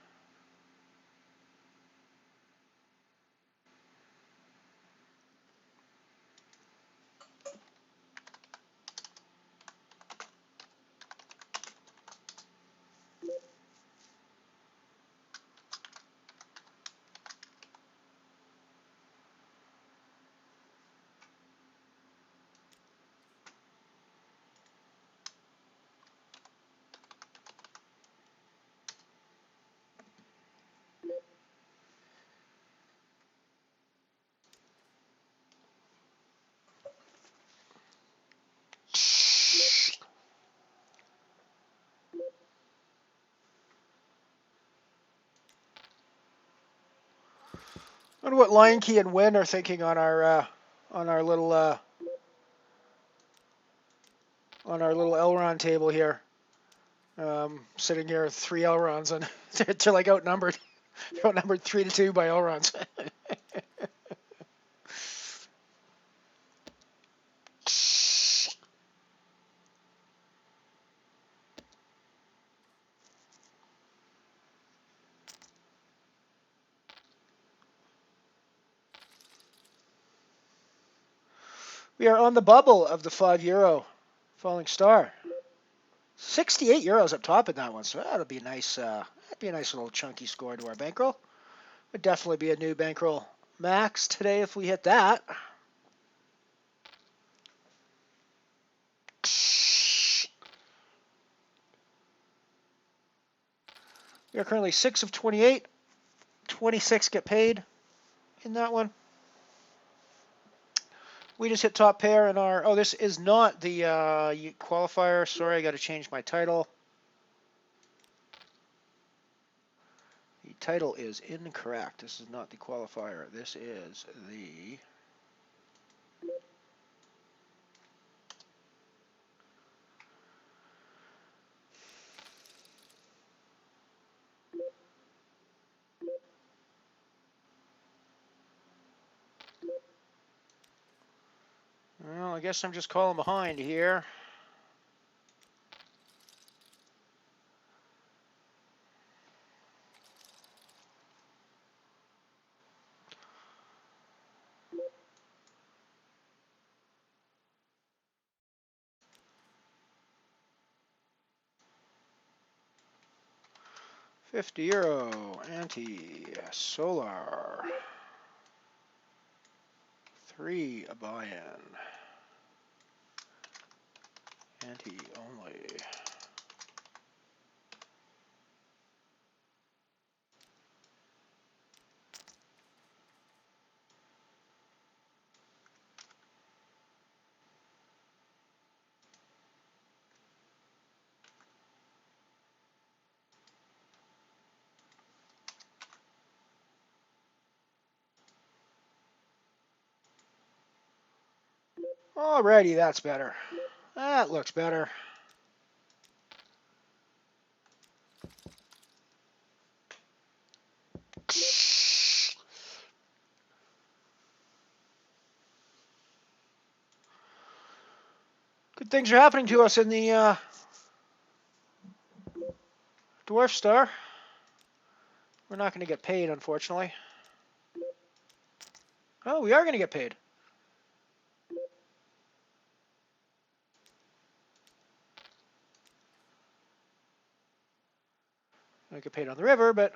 I wonder what Lion Key and Win are thinking on our little Elron table here. Sitting here with 3 Elrons and they're like outnumbered. They're outnumbered 3-2 by Elrons. We are on the bubble of the €5 Falling Star. 68 euros up top in that one, so that'll be a nice. That'd be a nice little chunky score to our bankroll. Would definitely be a new bankroll max today if we hit that. We are currently 6 of 28. 26 get paid in that one. We just hit top pair in our. Oh, this is not the qualifier. Sorry, I got to change my title. The title is incorrect. This is not the qualifier. This is the. Well, I guess I'm just calling behind here. €50 anti-solar. 3 a buy-in. Anti only. Alrighty, that's better. That looks better. Good things are happening to us in the Dwarf Star. We're not going to get paid, unfortunately. Oh, we are going to get paid. I get paid on the river, but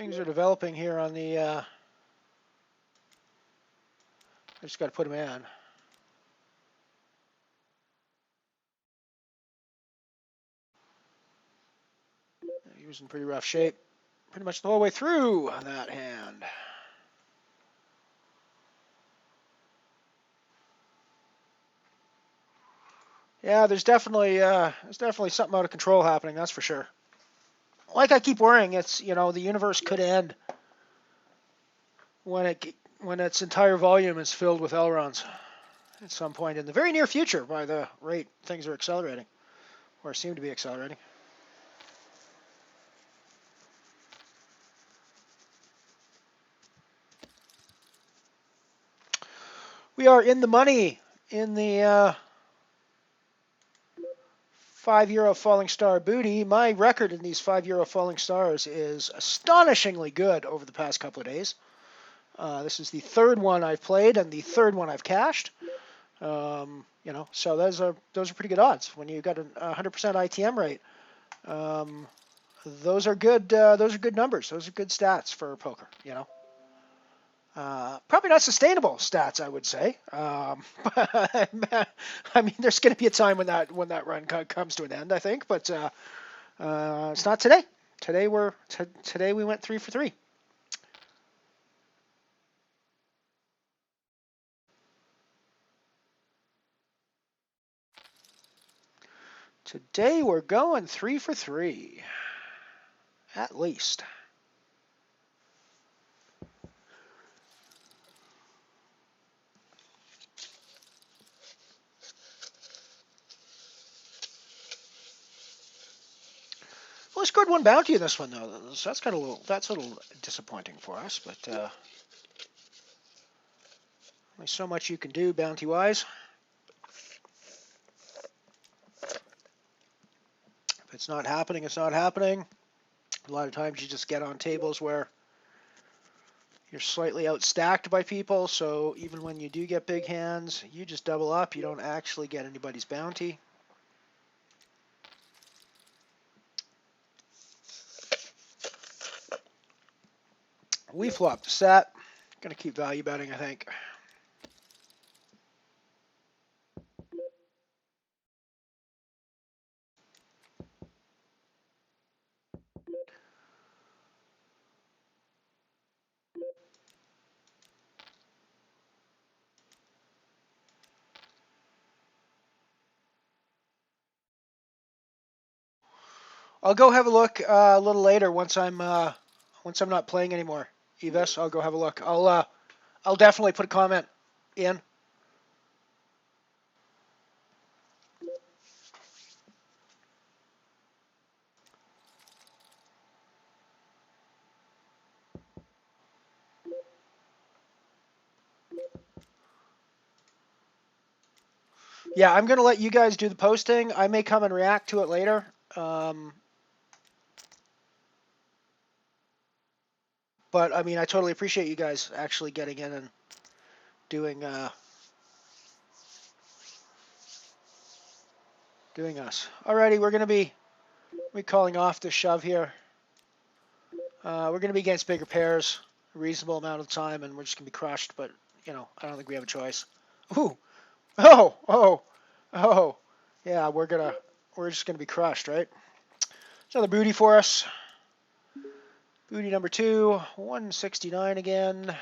Things are developing here on the... I just got to put them in. He was in pretty rough shape pretty much the whole way through that hand. Yeah, there's definitely something out of control happening, that's for sure. Like I keep worrying, it's, you know, the universe could end when its entire volume is filled with Elrons at some point in the very near future by the rate things are accelerating, or seem to be accelerating. We are in the money in the €5 Falling Star booty. My record in these €5 Falling Stars is astonishingly good over the past couple of days. This is the third one I've played and the third one I've cashed. You know, so those are pretty good odds when you got a 100% ITM rate. Those are good. Those are good numbers. Those are good stats for poker. You know. Probably not sustainable stats, I would say. But, I mean, there's going to be a time when that run comes to an end, I think. But it's not today. Today we went 3 for 3. Today we're going 3 for 3, at least. Well, we scored 1 bounty in this one, though. So that's a little disappointing for us, but only so much you can do bounty-wise. If it's not happening, it's not happening. A lot of times you just get on tables where you're slightly outstacked by people, so even when you do get big hands, you just double up. You don't actually get anybody's bounty. We flopped the set. Gonna keep value betting, I think. I'll go have a look a little later once I'm not playing anymore. Eves, I'll go have a look. I'll definitely put a comment in. Yeah, I'm gonna let you guys do the posting. I may come and react to it later. But I mean, I totally appreciate you guys actually getting in and doing us. Alrighty, we're gonna be calling off this shove here. We're gonna be against bigger pairs a reasonable amount of time, and we're just gonna be crushed. But you know, I don't think we have a choice. Ooh, oh, yeah, we're just gonna be crushed, right? It's another booty for us. Booty number 2, 169 again.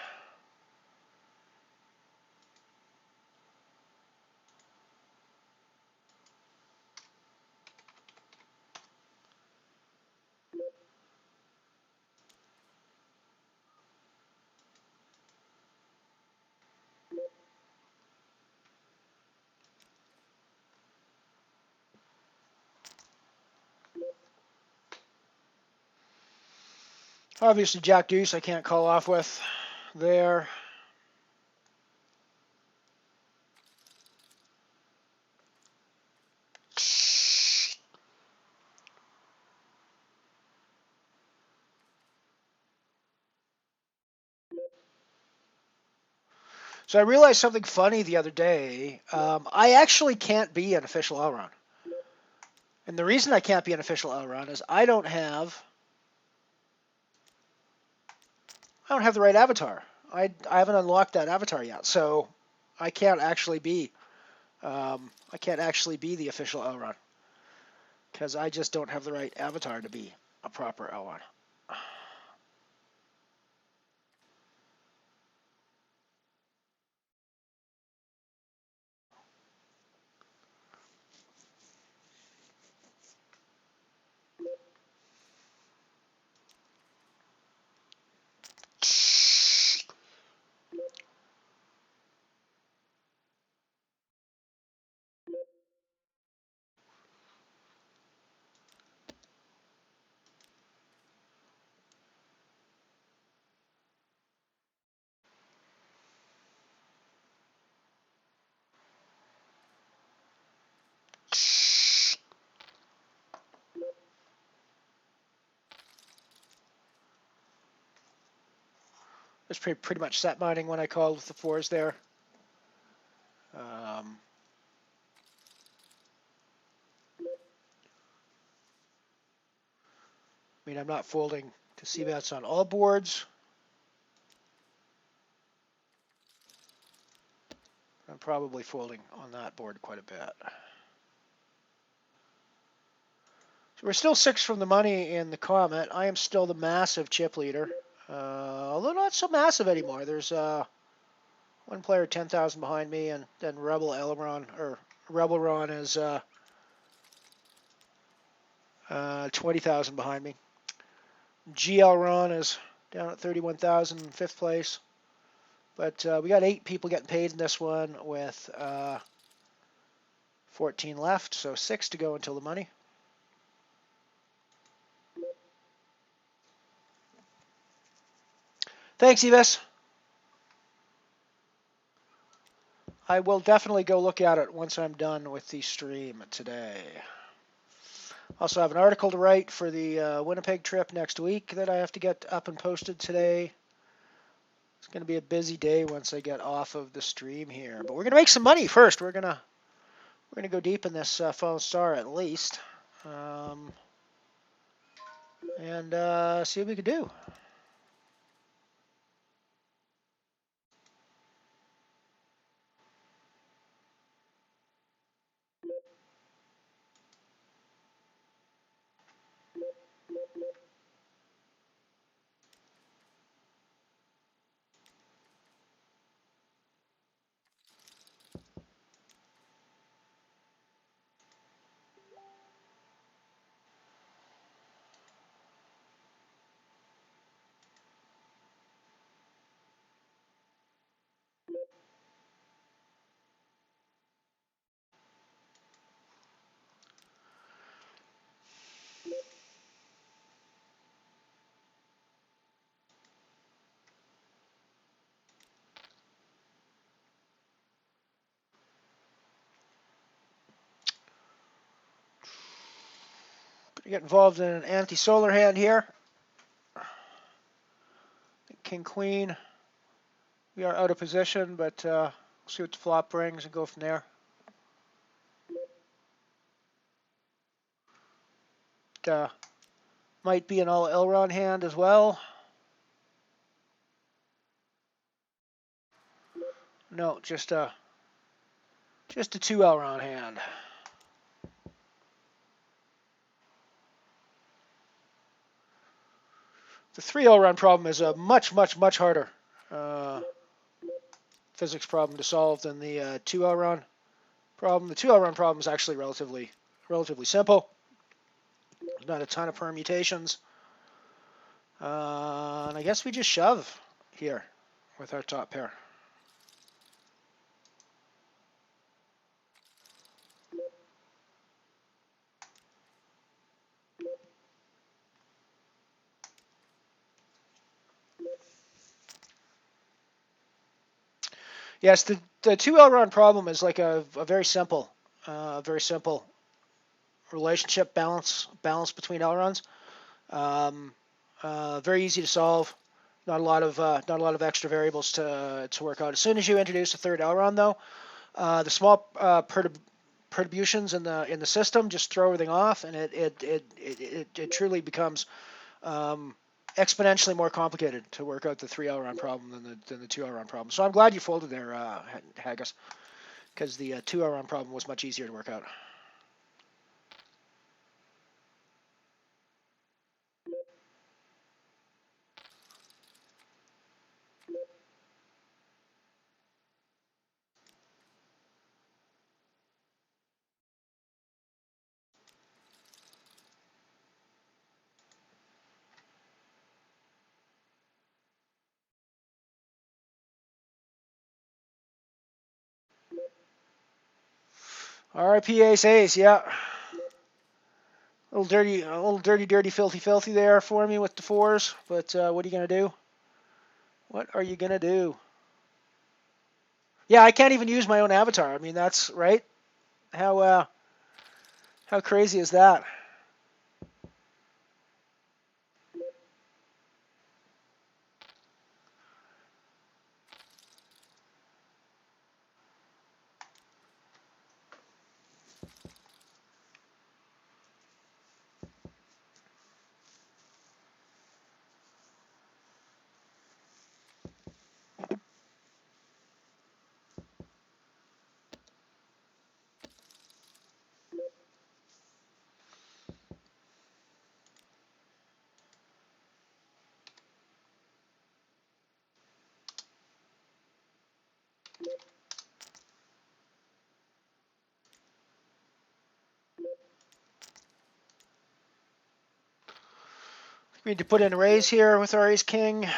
Obviously, Jack Deuce I can't call off with there. So I realized something funny the other day. I actually can't be an official Elron. And the reason I can't be an official Elron is I don't have I don't have the right avatar. I haven't unlocked that avatar yet, so I can't actually be the official Elron because I just don't have the right avatar to be a proper Elron. It's pretty much set mining when I called with the 4s there. I mean, I'm not folding to c-bets on all boards. I'm probably folding on that board quite a bit. So we're still 6 from the money in the Comet. I am still the massive chip leader, although not so massive anymore. There's one player 10,000 behind me, and then Rebel Ron is 20,000 behind me. GL Ron is down at 31,000 in 5th place. But we got 8 people getting paid in this one with 14 left, so 6 to go until the money. Thanks, Evis. I will definitely go look at it once I'm done with the stream today. Also have an article to write for the Winnipeg trip next week that I have to get up and posted today. It's going to be a busy day once I get off of the stream here. But we're going to make some money first. We're going to go deep in this Fallen Star at least. And see what we can do. Get involved in an anti-solar hand here. King Queen. We are out of position, but we'll see what the flop brings and go from there. Might be an all Elron hand as well. No, just a 2 Elron hand. The 3 Elron problem is a much harder physics problem to solve than the 2 Elron problem. The 2 Elron problem is actually relatively simple. There's not a ton of permutations. And I guess we just shove here with our top pair. Yes, the 2 Elron problem is like a very simple relationship balance between Elrons. Very easy to solve. Not a lot of extra variables to work out. As soon as you introduce a 3rd Elron, though, the small perturbations in the system just throw everything off, and it truly becomes exponentially more complicated to work out the 3 L round problem than the 2 L round problem. So I'm glad you folded there, Haggis, because the 2 L round problem was much easier to work out. R.I.P. Ace, yeah. A little dirty, filthy there for me with the 4s. But what are you gonna do? What are you gonna do? Yeah, I can't even use my own avatar. I mean, that's right. How crazy is that? We need to put in a raise here with our ace king.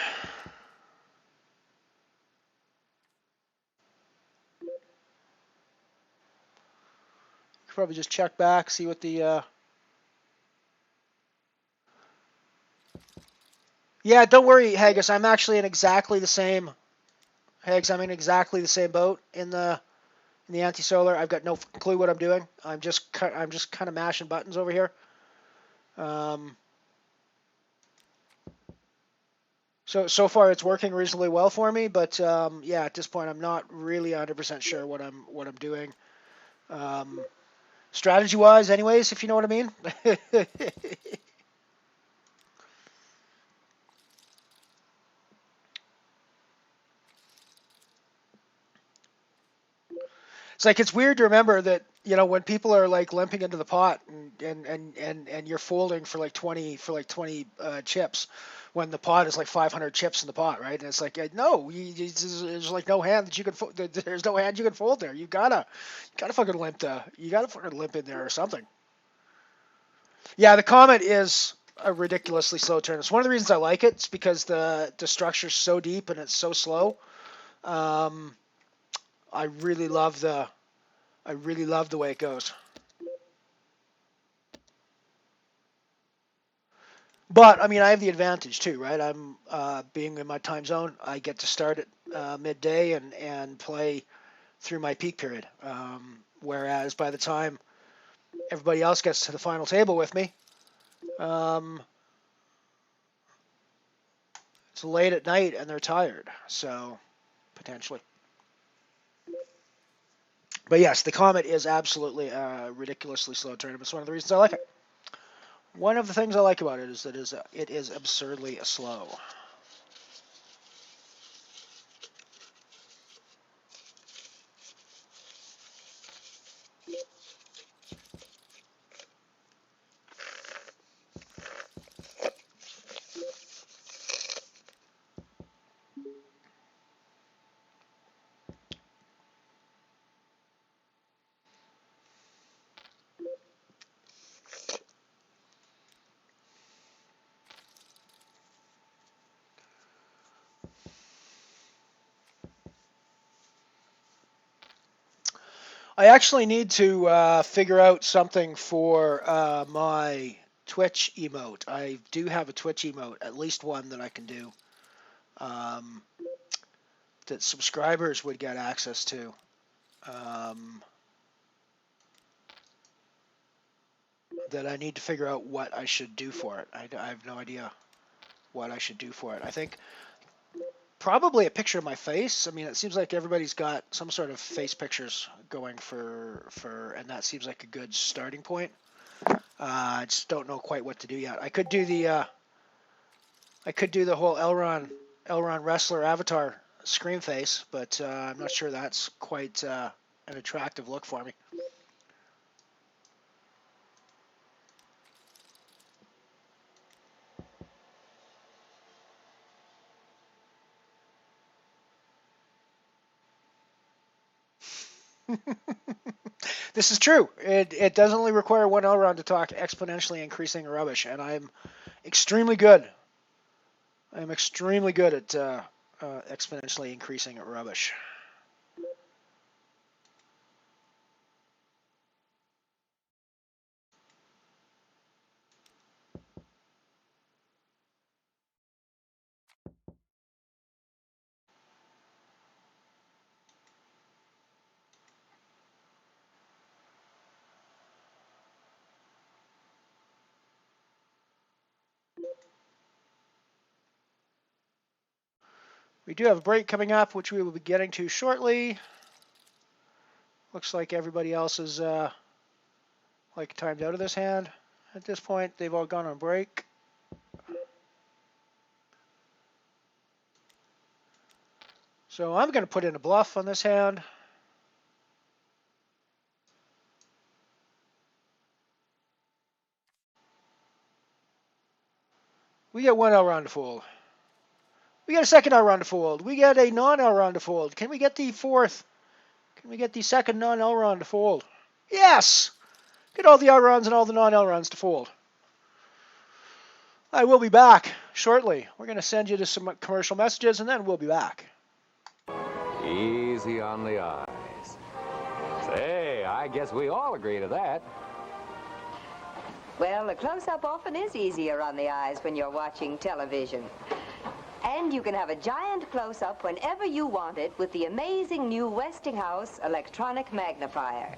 Probably just check back, see what the. Yeah, don't worry, Haggis. I'm actually in exactly the same. Hags, I'm in exactly the same boat in the anti-solar. I've got no clue what I'm doing. I'm just kind of mashing buttons over here. So far it's working reasonably well for me, but yeah, at this point I'm not really 100% sure what I'm doing. Strategy-wise, anyways, if you know what I mean. It's like it's weird to remember that when people are like limping into the pot and you're folding for like 20 chips when the pot is like 500 chips in the pot, right? And it's like no, there's like no hand that you can there's no hand you can fold there. You gotta fucking limp in there or something. Yeah, the Comet is a ridiculously slow turn. It's one of the reasons I like it. It's because the structure's so deep and it's so slow. I really love the way it goes. But I mean, I have the advantage too, right? I'm being in my time zone. I get to start at midday and play through my peak period. Whereas by the time everybody else gets to the final table with me, it's late at night and they're tired. So potentially. But yes, the Comet is absolutely a ridiculously slow tournament. It's one of the reasons I like it. One of the things I like about it is that it is absurdly slow. I actually need to figure out something for my Twitch emote. I do have a Twitch emote, at least one that I can do, that subscribers would get access to. That I need to figure out what I should do for it. I have no idea what I should do for it. I think probably a picture of my face. I mean, it seems like everybody's got some sort of face pictures going for, and that seems like a good starting point. I just don't know quite what to do yet. I could do the I could do the whole Elron wrestler avatar scream face, but I'm not sure that's quite an attractive look for me. This is true. It does only require one Elron to talk exponentially increasing rubbish, and I'm extremely good. I'm extremely good at exponentially increasing rubbish. We do have a break coming up, which we will be getting to shortly. Looks like everybody else is timed out of this hand. At this point, they've all gone on break. So I'm going to put in a bluff on this hand. We get one Elron to fold. We get a second Elron to fold. We get a non-Elron to fold. Can we get the fourth? Can we get the second non-Elron to fold? Yes! Get all the Elrons and all the non-Elrons to fold. I will be back shortly. We're going to send you to some commercial messages, and then we'll be back. Easy on the eyes. Say, I guess we all agree to that. Well, the close-up often is easier on the eyes when you're watching television. And you can have a giant close-up whenever you want it with the amazing new Westinghouse electronic magnifier.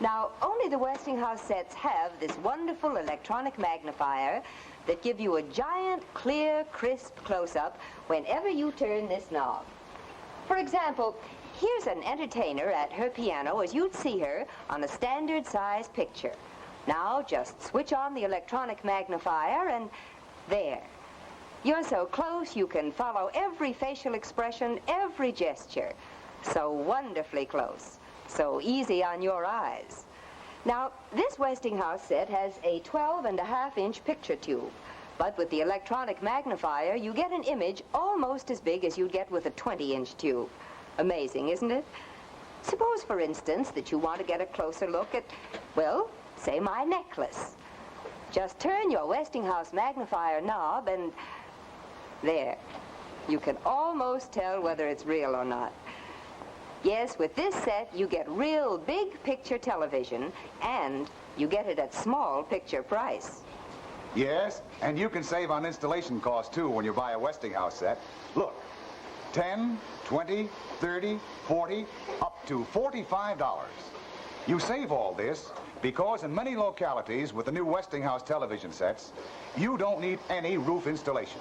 Now, only the Westinghouse sets have this wonderful electronic magnifier that give you a giant, clear, crisp close-up whenever you turn this knob. For example, here's an entertainer at her piano as you'd see her on a standard-size picture. Now, just switch on the electronic magnifier and there. You're so close you can follow every facial expression, every gesture. So wonderfully close. So easy on your eyes. Now, this Westinghouse set has a 12.5-inch picture tube. But with the electronic magnifier, you get an image almost as big as you'd get with a 20-inch tube. Amazing, isn't it? Suppose, for instance, that you want to get a closer look at, well, say my necklace. Just turn your Westinghouse magnifier knob and there. You can almost tell whether it's real or not. Yes, with this set, you get real big picture television, and you get it at small picture price. Yes, and you can save on installation costs, too, when you buy a Westinghouse set. Look, 10, 20, 30, 40, up to $45. You save all this because in many localities with the new Westinghouse television sets, you don't need any roof installation.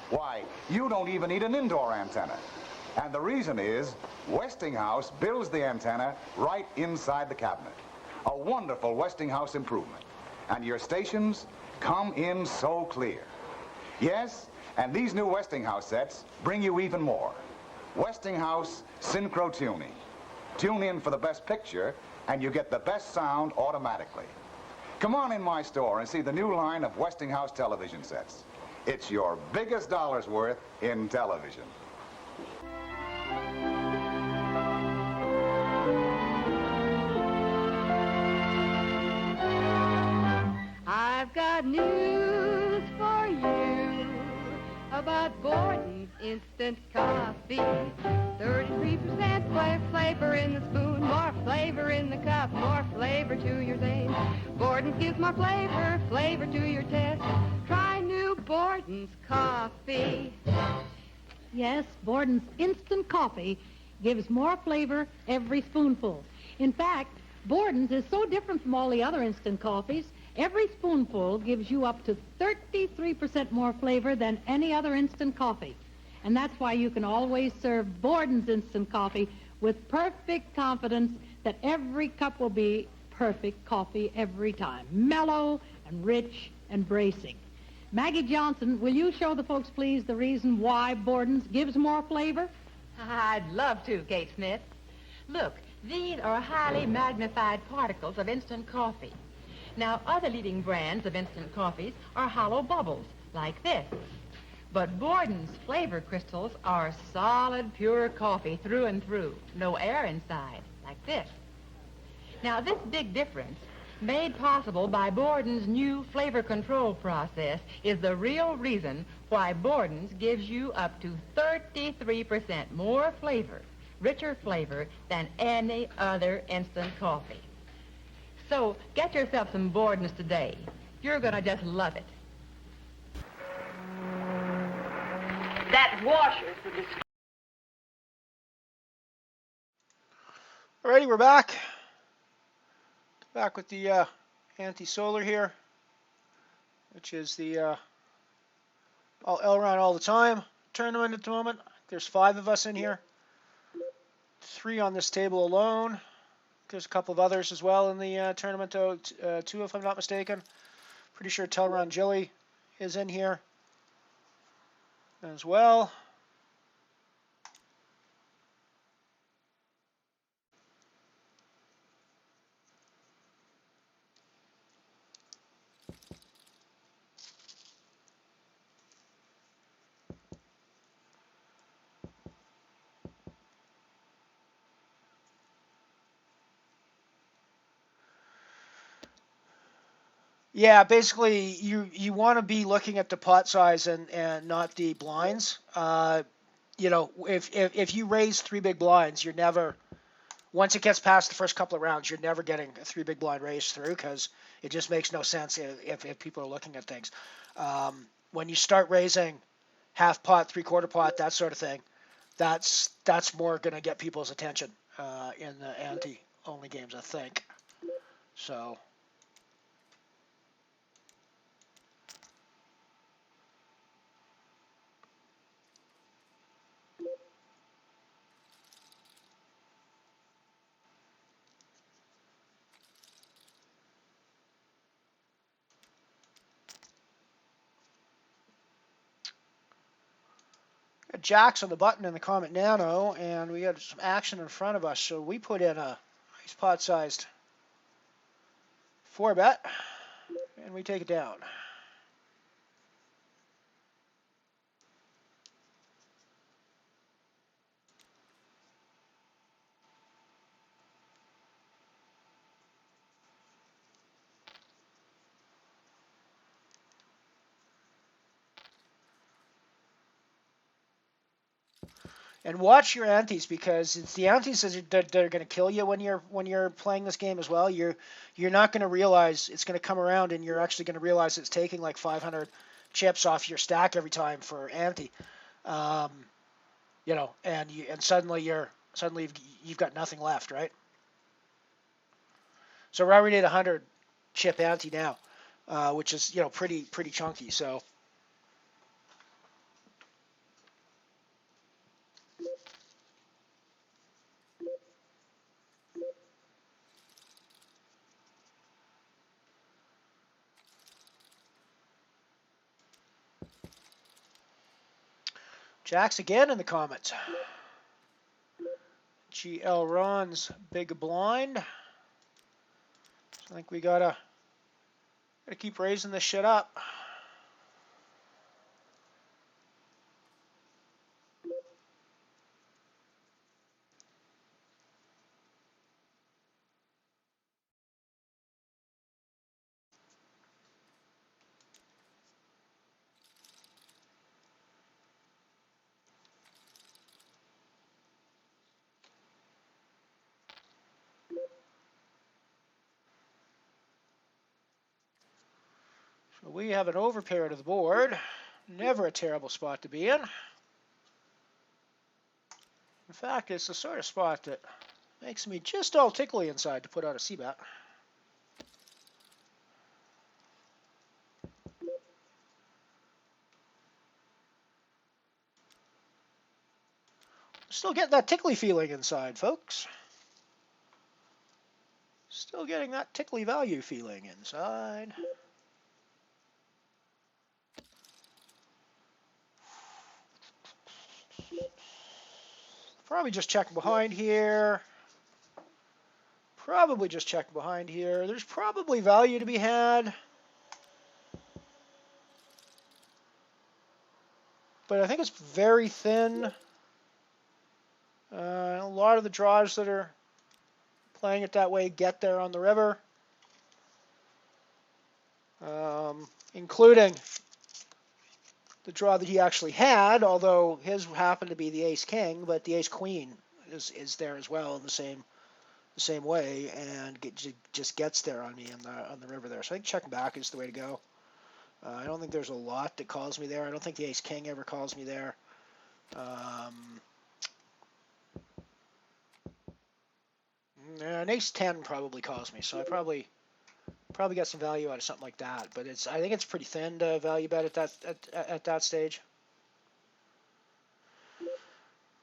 Why, you don't even need an indoor antenna. And the reason is Westinghouse builds the antenna right inside the cabinet. A wonderful Westinghouse improvement. And your stations come in so clear. Yes, and these new Westinghouse sets bring you even more. Westinghouse Synchro Tuning. Tune in for the best picture, and you get the best sound automatically. Come on in my store and see the new line of Westinghouse television sets. It's your biggest dollar's worth in television. I've got news for you about Gordon's Instant Coffee. 33% flavor in the spoon, more flavor in the cup, more flavor to your taste. Gordon's gives more flavor, flavor to your taste. Try new Borden's Coffee. Yes, Borden's Instant Coffee gives more flavor every spoonful. In fact, Borden's is so different from all the other instant coffees, every spoonful gives you up to 33% more flavor than any other instant coffee. And that's why you can always serve Borden's Instant Coffee with perfect confidence that every cup will be perfect coffee every time. Mellow and rich and bracing. Maggie Johnson, will you show the folks, please, the reason why Borden's gives more flavor? I'd love to, Kate Smith. Look, these are highly magnified particles of instant coffee. Now, other leading brands of instant coffees are hollow bubbles, like this. But Borden's flavor crystals are solid, pure coffee through and through. No air inside, like this. Now, this big difference, made possible by Borden's new flavor control process, is the real reason why Borden's gives you up to 33% more flavor, richer flavor, than any other instant coffee. So, get yourself some Borden's today. You're going to just love it. That washer's the disgrace. Alrighty, we're back. Back with the anti-solar here, which is the all around all the time tournament at the moment. There's 5 of us in here. 3 on this table alone. There's a couple of others as well in the tournament, though. 2 if I'm not mistaken. Pretty sure Telron Jilly is in here as well. Yeah, basically you want to be looking at the pot size and not the blinds. You know, if you raise 3 big blinds, you're never, once it gets past the first couple of rounds, you're never getting a 3 big blind raise through, because it just makes no sense if people are looking at things. When you start raising half pot, 3/4 pot, that sort of thing, that's more going to get people's attention in the ante-only games, I think. So. Jacks on the button in the Comet Nano, and we got some action in front of us, so we put in a nice pot-sized 4-bet, and we take it down. And watch your antes, because it's the antes that are going to kill you when you're playing this game as well. You're not going to realize it's going to come around, and you're actually going to realize it's taking like 500 chips off your stack every time for ante. You know, and suddenly you've got nothing left, right? So we're already at 100 chip ante now, which is, you know, pretty chunky. So. Jacks again in the comments. GL Ron's big blind. So I think we gotta keep raising this shit up. So we have an overpair to the board. Never a terrible spot to be in. In fact, it's the sort of spot that makes me just all tickly inside to put out a C-bet. Still getting that tickly feeling inside, folks. Still getting that tickly value feeling inside. Probably just checking behind here. Probably just checking behind here. There's probably value to be had. But I think it's very thin. A lot of the draws that are playing it that way get there on the river. Including the draw that he actually had, although his happened to be the ace-king, but the ace-queen is there as well in the same way, and just gets there on me on the river there. So I think checking back is the way to go. I don't think there's a lot that calls me there. I don't think the ace-king ever calls me there. An ace-10 probably calls me, so I probably get some value out of something like that. But I think it's pretty thin to value bet at that stage.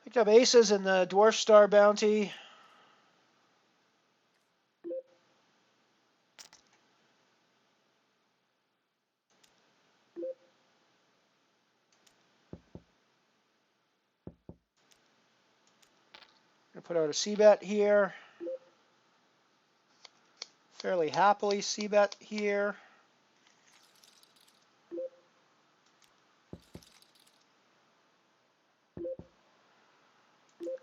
Picked up aces in the Dwarf Star Bounty. Gonna put out a c-bet here. Fairly happily c-bet here.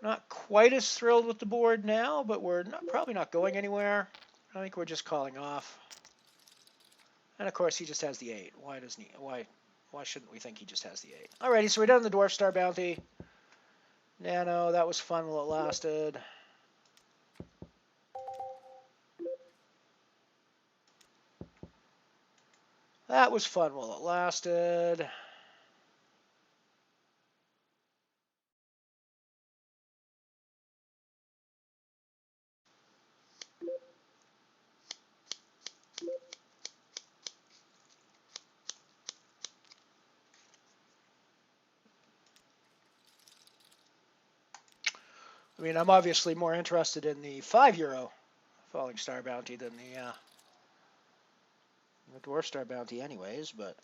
Not quite as thrilled with the board now, but we're probably not going anywhere. I think we're just calling off. And of course, he just has the 8. Why doesn't he? Why shouldn't we think he just has the 8? Alrighty, so we're done the Dwarf Star Bounty. Nano, that was fun while it lasted. That was fun while it lasted. I mean, I'm obviously more interested in the €5 Falling Star Bounty than the Dwarf Star Bounty anyways, but...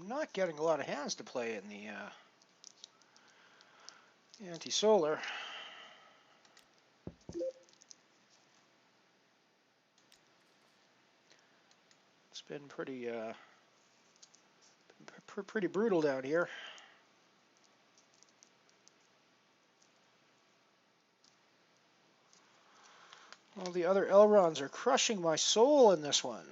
I'm not getting a lot of hands to play in the anti-solar. It's been pretty brutal down here. All the other Elrons are crushing my soul in this one.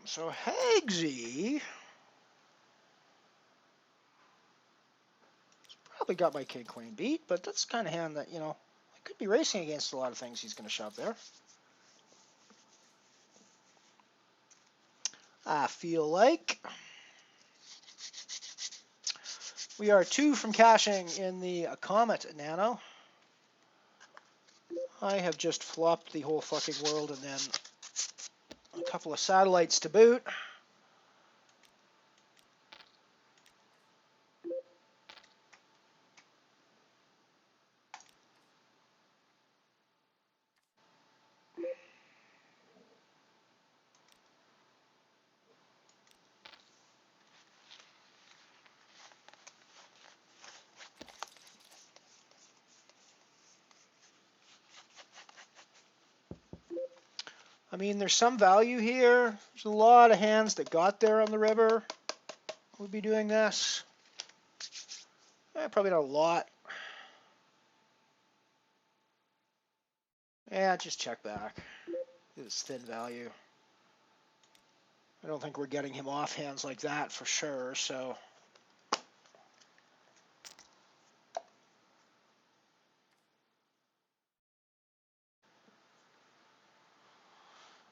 So Hagsy probably got my king queen beat, but that's the kind of hand that, I could be racing against a lot of things he's going to shove there. I feel like we are 2 from cashing in the Comet Nano. I have just flopped the whole fucking world and then a couple of satellites to boot. I mean, there's some value here. There's a lot of hands that got there on the river. We'll be doing this. Probably not a lot. Yeah, just check back. It's thin value. I don't think we're getting him off hands like that for sure, so.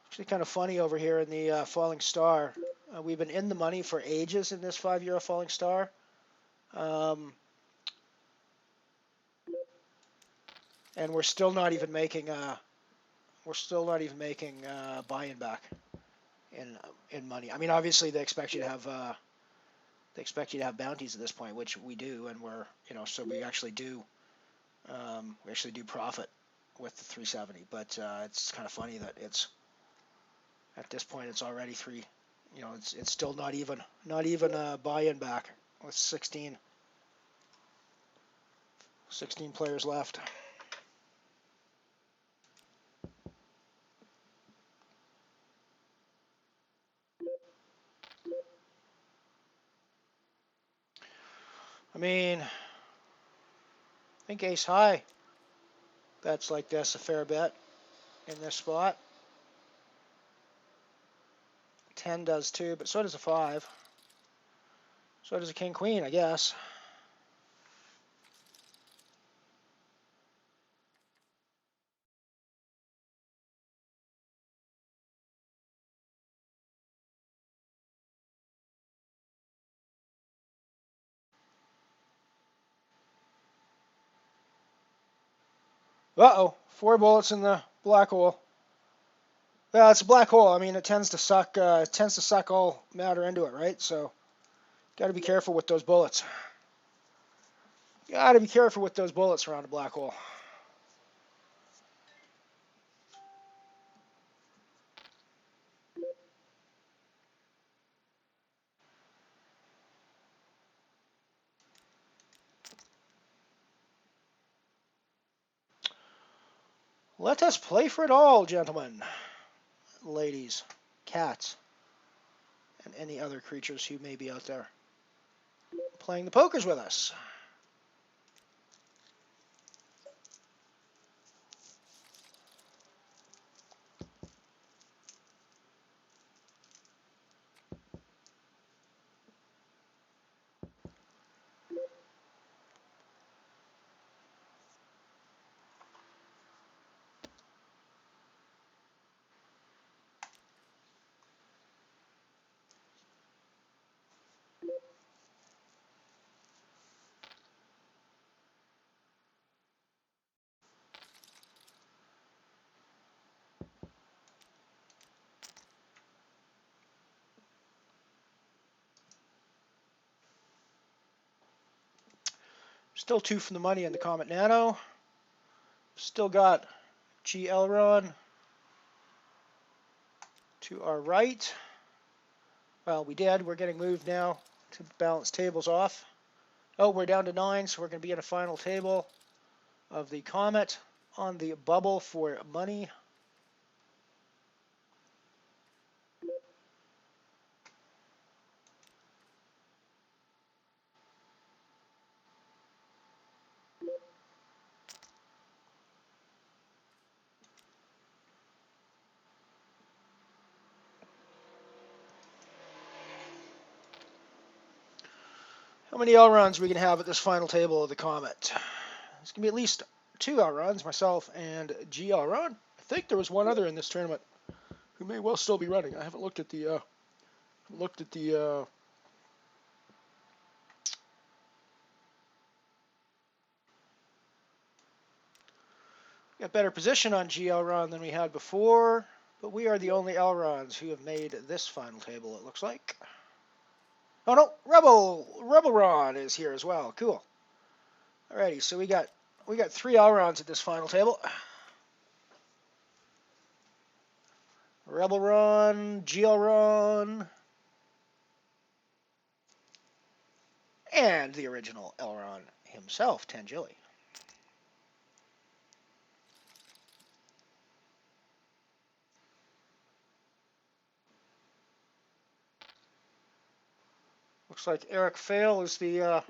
Actually kind of funny over here in the Falling Star. We've been in the money for ages in this 5-year Falling Star. And we're still not even making buy-in back in money. I mean, obviously they expect you to have bounties at this point, which we do, and we're so we actually do profit with the 370. But it's kind of funny that it's at this point it's already 3. It's still not even buy-in back with 16 players left. I mean, I think ace high bets like this a fair bet in this spot. 10 does too, but so does a 5. So does a king queen, I guess. Uh-oh, 4 bullets in the black hole. Yeah, it's a black hole. I mean, it tends to suck all matter into it, right? So, got to be careful with those bullets. Got to be careful with those bullets around a black hole. Let us play for it all, gentlemen, ladies, cats, and any other creatures who may be out there playing the pokers with us. Still 2 from the money in the Comet Nano. Still got G aileron to our right. Well, we did. We're getting moved now to balance tables off. Oh, we're down to 9, so we're going to be in a final table of the Comet on the bubble for money. How many Elrons are we going to have at this final table of the Comet? It's going to be at least 2 Elrons, myself and G Elron. I think there was one other in this tournament who may well still be running. I haven't looked at the got better position on G Elron than we had before, but we are the only Elrons who have made this final table, it looks like. Oh no, Rebel Ron is here as well. Cool. Alrighty, so we got 3 Elrons at this final table. Rebel Ron, G Ron, and the original Elron himself, Tangili. Looks like Eric Fail is the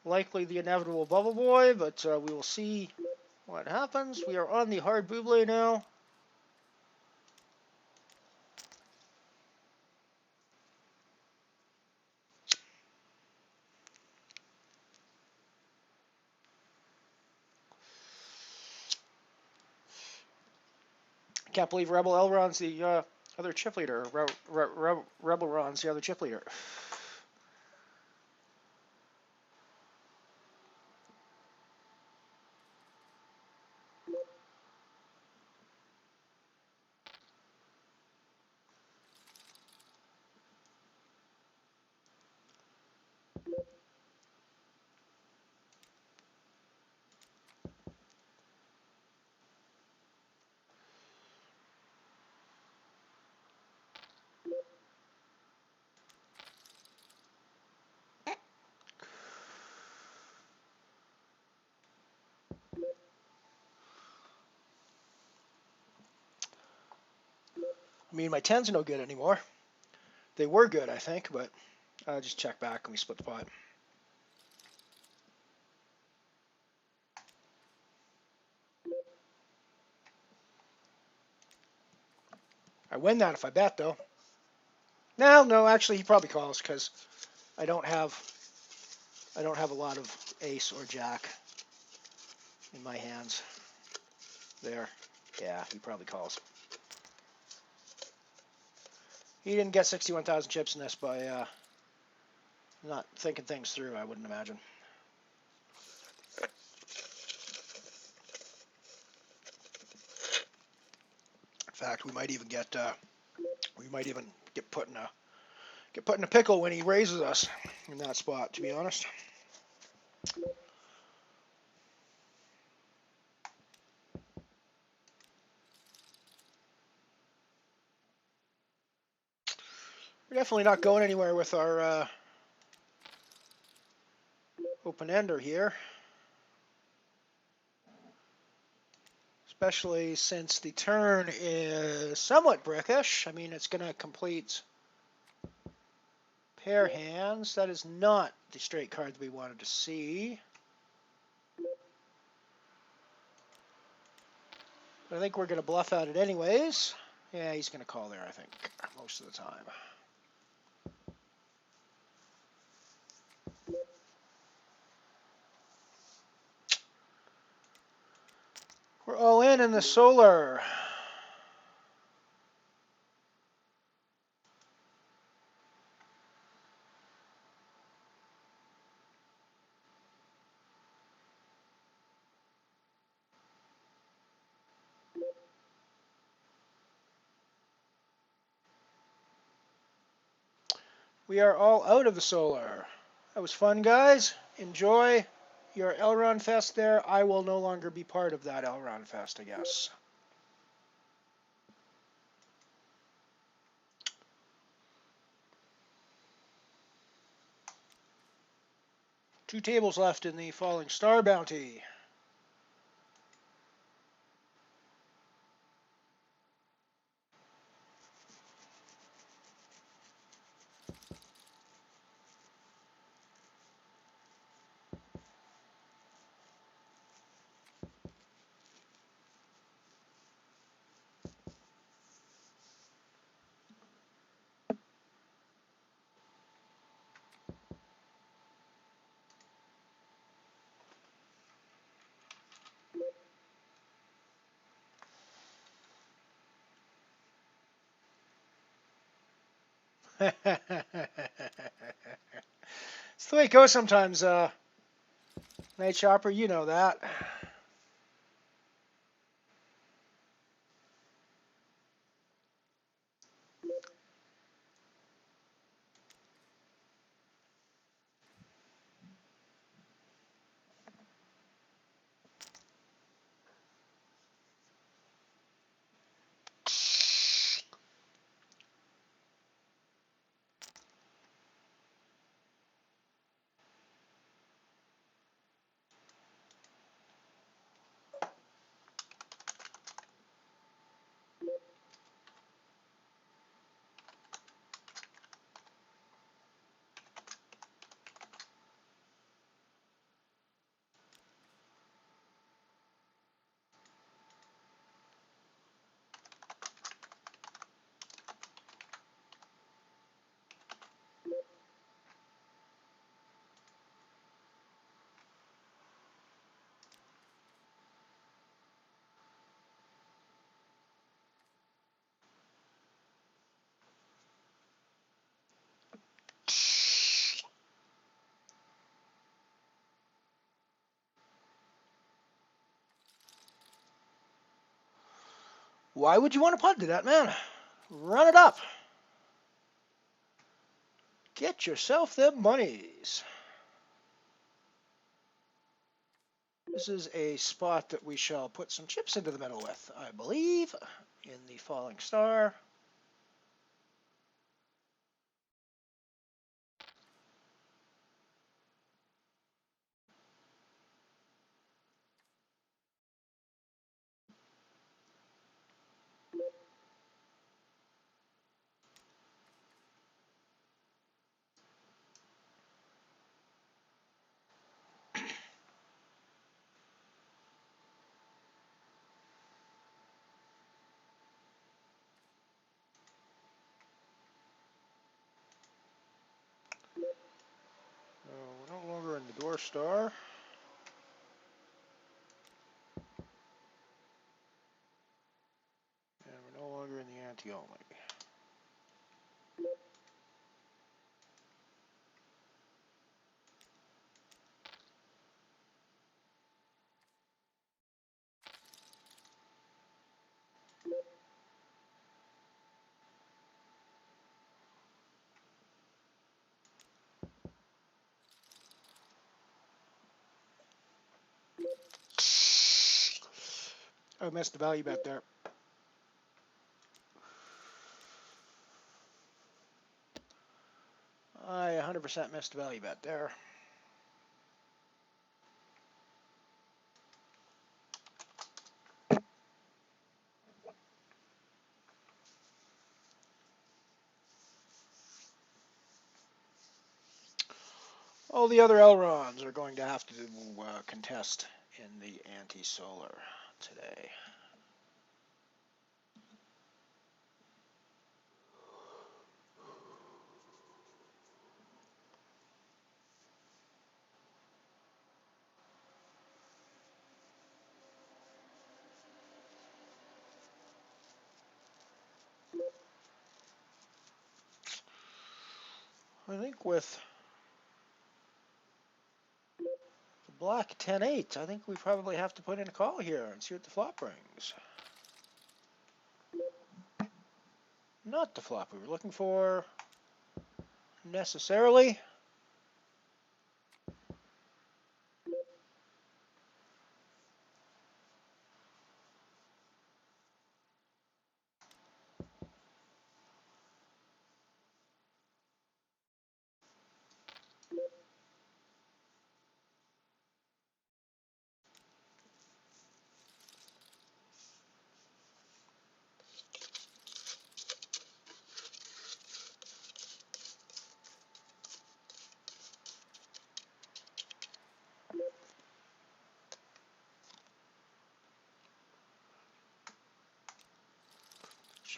likely the inevitable Bubble Boy, but we will see what happens. We are on the hard Buble now. Can't believe Rebel Elron's the other chip leader. Rebel Ron's the other chip leader. I mean, my 10's no good anymore. They were good, I think, but I just check back and we split the pot. I win that if I bet, though. No, actually, he probably calls because I don't have a lot of ace or jack in my hands. There, yeah, he probably calls. He didn't get 61,000 chips in this by not thinking things through, I wouldn't imagine. In fact, we might even get put in a pickle when he raises us in that spot, to be honest. We're definitely not going anywhere with our open-ender here. Especially since the turn is somewhat brickish. I mean, it's going to complete pair hands. That is not the straight card that we wanted to see. But I think we're going to bluff at it anyways. Yeah, he's going to call there, I think, most of the time. We're all in the solar. We are all out of the solar. That was fun, guys. Enjoy. your Elron Fest there, I will no longer be part of that Elron Fest, I guess. Two tables left in the Falling Star Bounty. It's the way it goes sometimes, Night Shopper, you know that. Why would you want to punt to that, man? Run it up. Get yourself them monies. This is a spot that we shall put some chips into the middle with, I believe, in the Falling Star. We're no longer in the Door Star. And we're no longer in the ante only. I missed the value bet there. I 100% missed the value bet there. All the other Elrons are going to have to contest in the anti-solar today. I think with the black 10-8, I think we probably have to put in a call here and see what the flop brings. Not the flop we were looking for, necessarily.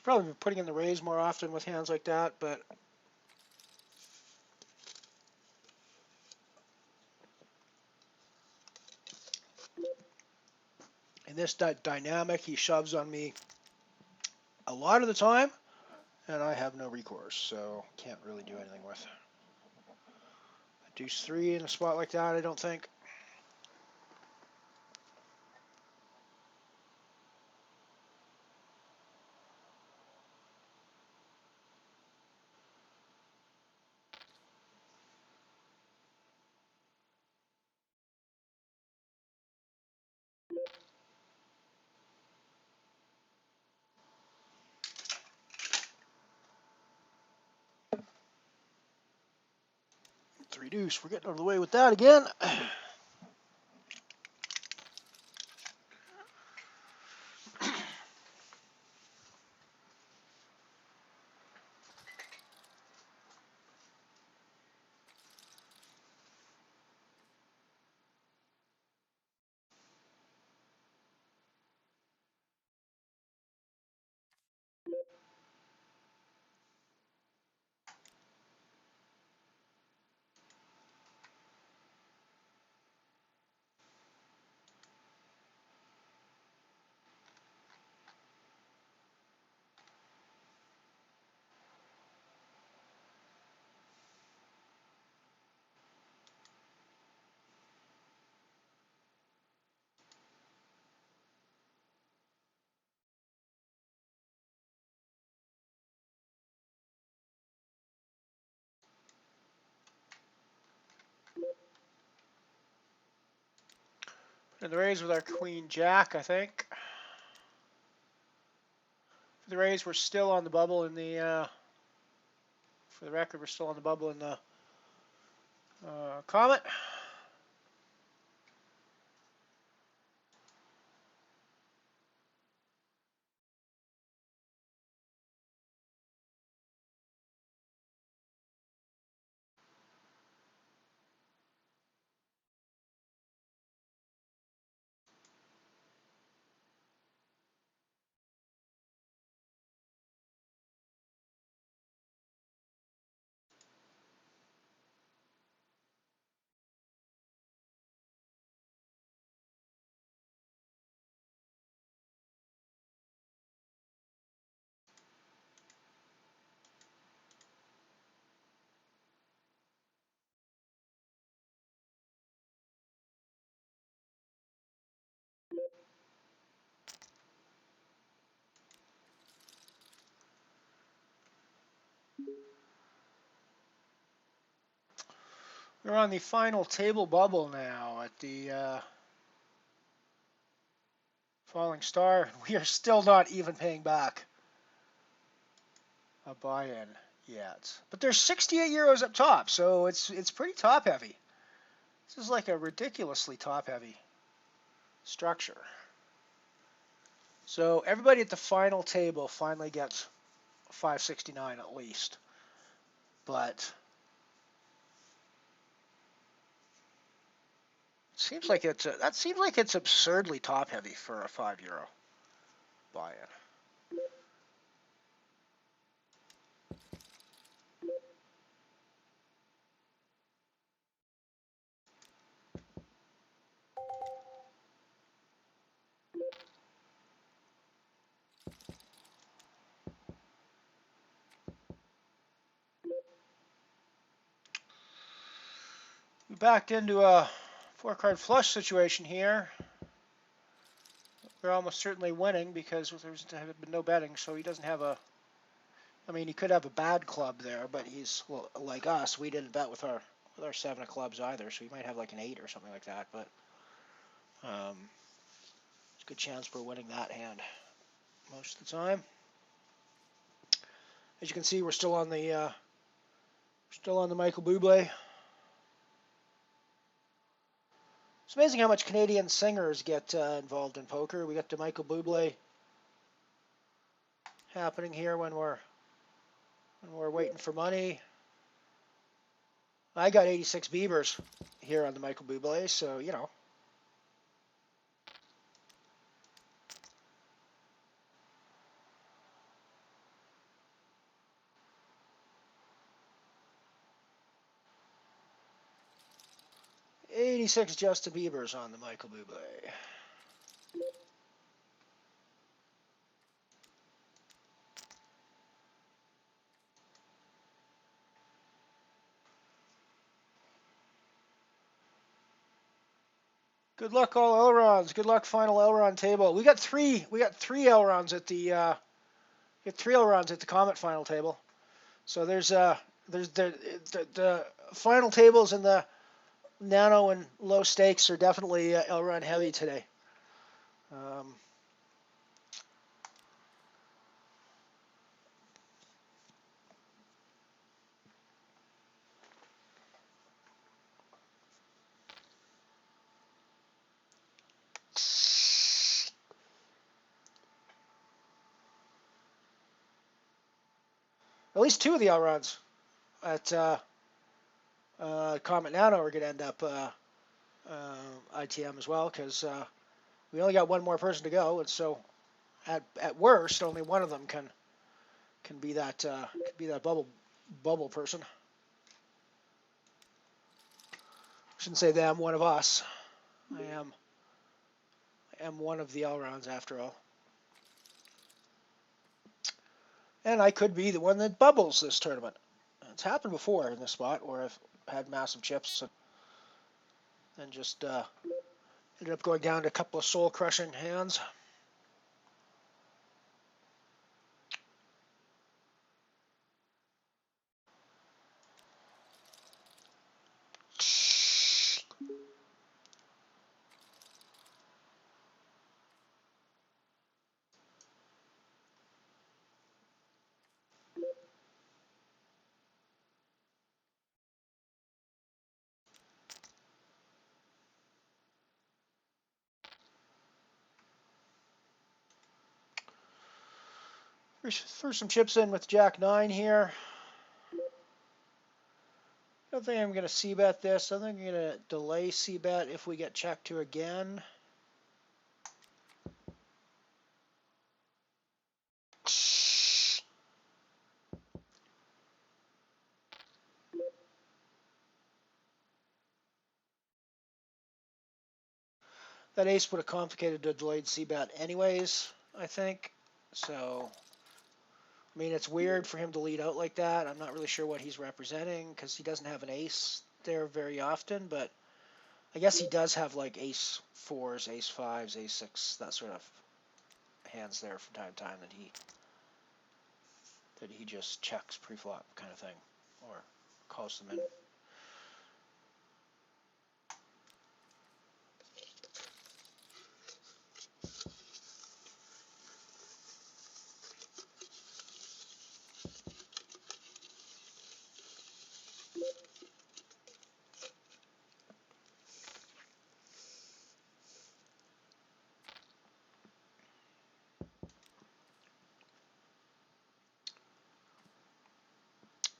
Should probably be putting in the raise more often with hands like that, but in this dynamic, he shoves on me a lot of the time, and I have no recourse, so can't really do anything with. Deuce 3 in a spot like that, I don't think. Three deuce, we're getting out of the way with that again. And the raise with our queen jack, I think. For the raise, we're still on the bubble in the, for the record, we're still on the bubble in the Comet. We're on the final table bubble now at the Falling Star. We are still not even paying back a buy-in yet. But there's 68 euros up top, so it's pretty top heavy. This is like a ridiculously top heavy structure. So everybody at the final table finally gets 569 at least. But it seems like that seems like it's absurdly top heavy for a €5 buy-in. We backed into a 4-card flush situation here. We're almost certainly winning because there's been no betting, so he doesn't have a... I mean, he could have a bad club there, but he's, well, like us, we didn't bet with our 7 of clubs either, so he might have like an 8 or something like that, but there's a good chance for winning that hand most of the time. As you can see, we're still on the Michael Bublé. It's amazing how much Canadian singers get involved in poker. We got the Michael Bublé happening here when we're waiting for money. I got 86 Beavers here on the Michael Bublé, so you know. 86 Justin Bieber's on the Michael Bublé. Good luck, all Elrons. Good luck, final Elron table. We got three Elrons at the Comet final table. So there's the final tables in the Nano and low stakes are definitely Elron heavy today. At least two of the Elrons at Comet Nano are going to end up ITM as well, because we only got one more person to go, and so at worst, only one of them can be that bubble person. Shouldn't say them, one of us. I am one of the Elrons after all. And I could be the one that bubbles this tournament. It's happened before in this spot where I've had massive chips and just ended up going down to a couple of soul-crushing hands. First some chips in with Jack 9 here. I don't think I'm going to c-bet this. I think I'm going to delay c-bet if we get checked to again. That ace would have complicated a delayed c-bet anyways, I think. So, I mean, it's weird for him to lead out like that. I'm not really sure what he's representing because he doesn't have an ace there very often, but I guess he does have like ace 4s, ace 5s, ace 6, that sort of hands there from time to time that he just checks pre-flop kind of thing, or calls them in.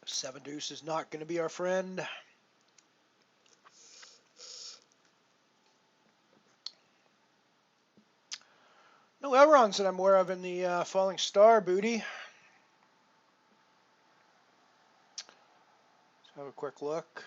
Seven deuce is not going to be our friend. No Elrons that I'm aware of in the Falling Star booty. Let's have a quick look.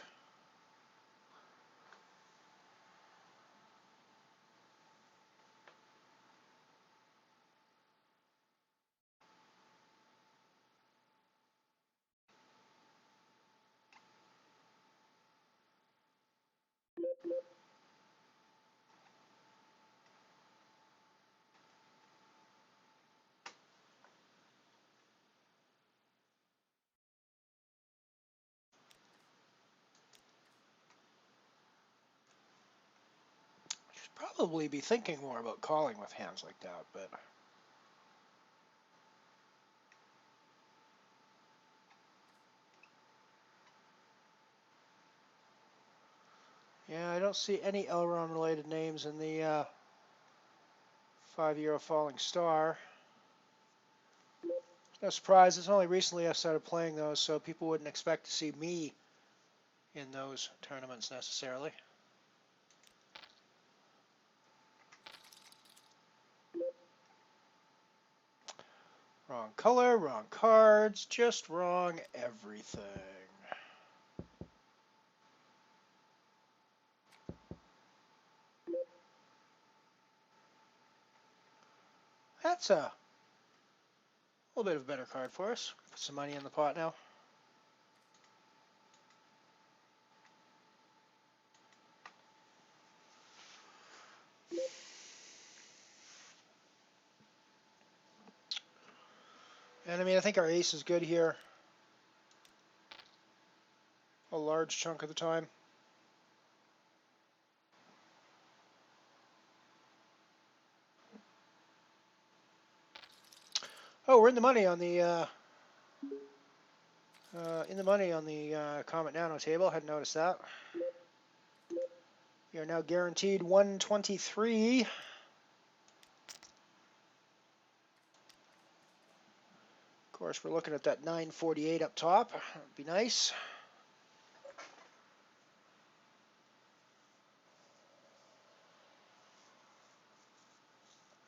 Probably be thinking more about calling with hands like that, but yeah, I don't see any Elron related names in the 5 Euro Falling Star. No surprise, it's only recently I started playing those, so people wouldn't expect to see me in those tournaments necessarily. Wrong color, wrong cards, just wrong everything. That's a little bit of a better card for us. Put some money in the pot now. And I mean, I think our ace is good here. A large chunk of the time. Oh, we're in the money on the Comet Nano table. Hadn't noticed that. We are now guaranteed 123. Of course, we're looking at that 948 up top. That'd be nice.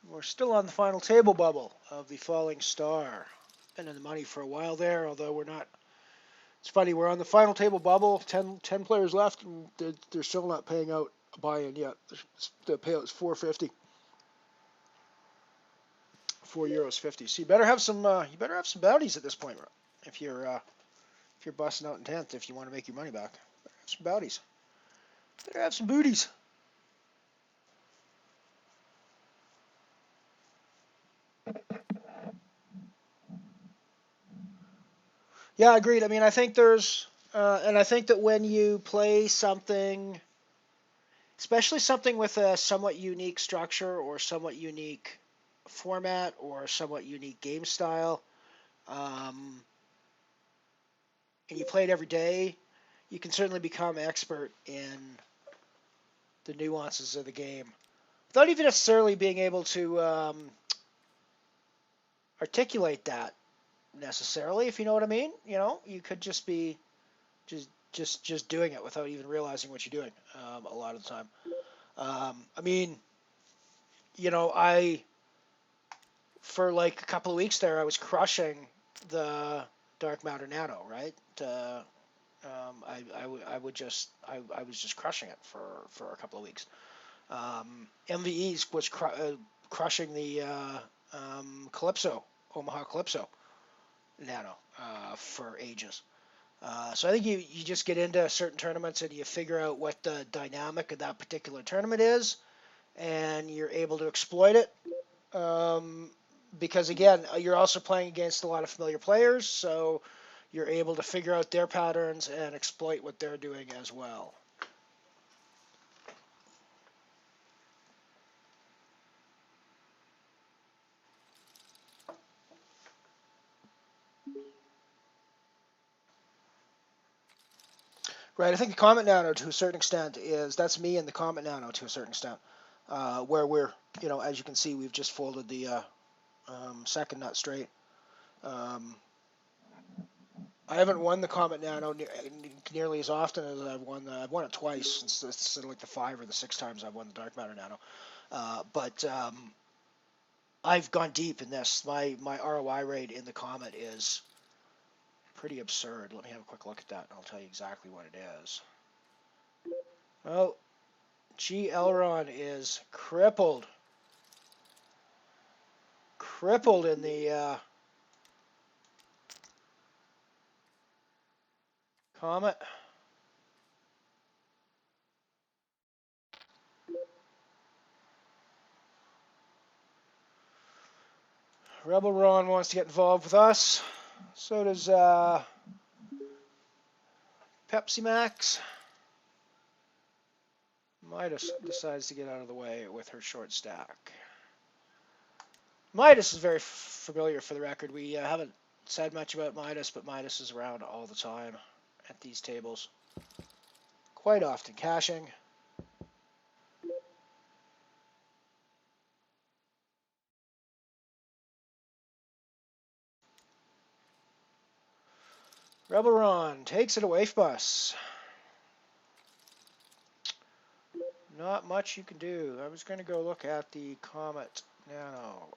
We're still on the final table bubble of the Falling Star. Been in the money for a while there, although we're not. It's funny, we're on the final table bubble, 10 players left, and they're still not paying out a buy-in yet. The payout is $4.50. €4.50. So you better have some bounties at this point if you're busting out in 10th if you want to make your money back. Better have some bounties. Better have some booties. Yeah, agreed. I mean, I think there's, and I think that when you play something, especially something with a somewhat unique structure or somewhat unique format or somewhat unique game style, and you play it every day, you can certainly become expert in the nuances of the game without even necessarily being able to articulate that necessarily, if you know what I mean. You know, you could just be just doing it without even realizing what you're doing a lot of the time. I mean, you know, for like a couple of weeks there, I was crushing the Dark Matter Nano, right? I was just crushing it for a couple of weeks. MVEs was crushing the Omaha Calypso Nano for ages. So I think you just get into certain tournaments and you figure out what the dynamic of that particular tournament is, and you're able to exploit it. Because again, you're also playing against a lot of familiar players, so you're able to figure out their patterns and exploit what they're doing as well. Right, I think the Comet Nano to a certain extent that's me and the Comet Nano to a certain extent, where we're, you know, as you can see, we've just folded the second nut straight. I haven't won the Comet Nano nearly as often as I've won. I've won it twice. It's sort of like the 5 or the 6 times I've won the Dark Matter Nano. But I've gone deep in this. My ROI rate in the Comet is pretty absurd. Let me have a quick look at that, and I'll tell you exactly what it is. Oh, G. Elron is crippled. Crippled in the Comet. Rebel Ron wants to get involved with us. So does Pepsi Max. Midas decides to get out of the way with her short stack. Midas is very familiar, for the record. We haven't said much about Midas, but Midas is around all the time at these tables. Quite often cashing. Rebel Ron takes it away from us. Not much you can do. I was going to go look at the Comet Nano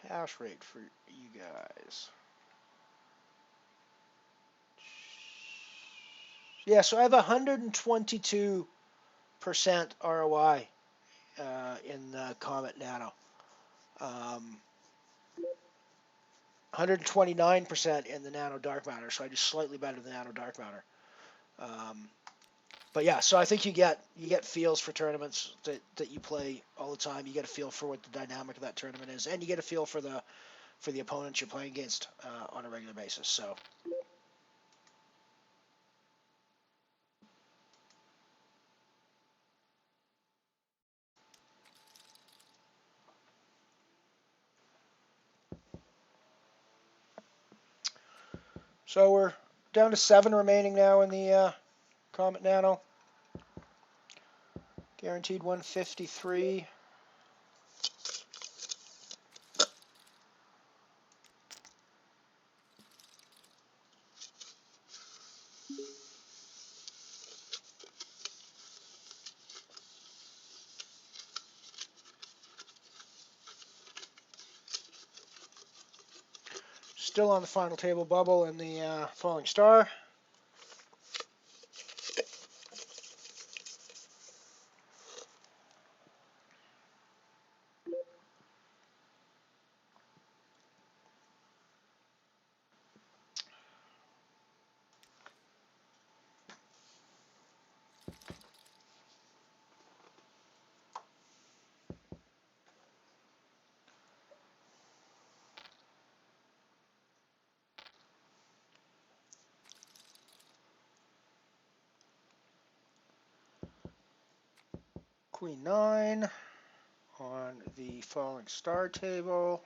cash rate for you guys. Yeah, so I have 122% ROI in Comet Nano. 129% in the Nano Dark Matter, so I do slightly better than the Nano Dark Matter. But yeah, so I think you get feels for tournaments that you play all the time. You get a feel for what the dynamic of that tournament is, and you get a feel for the opponents you're playing against on a regular basis. So we're down to 7 remaining now in the Comet Nano. Guaranteed 153. Still on the final table bubble in the Falling Star. Queen 9 on the Falling Star table.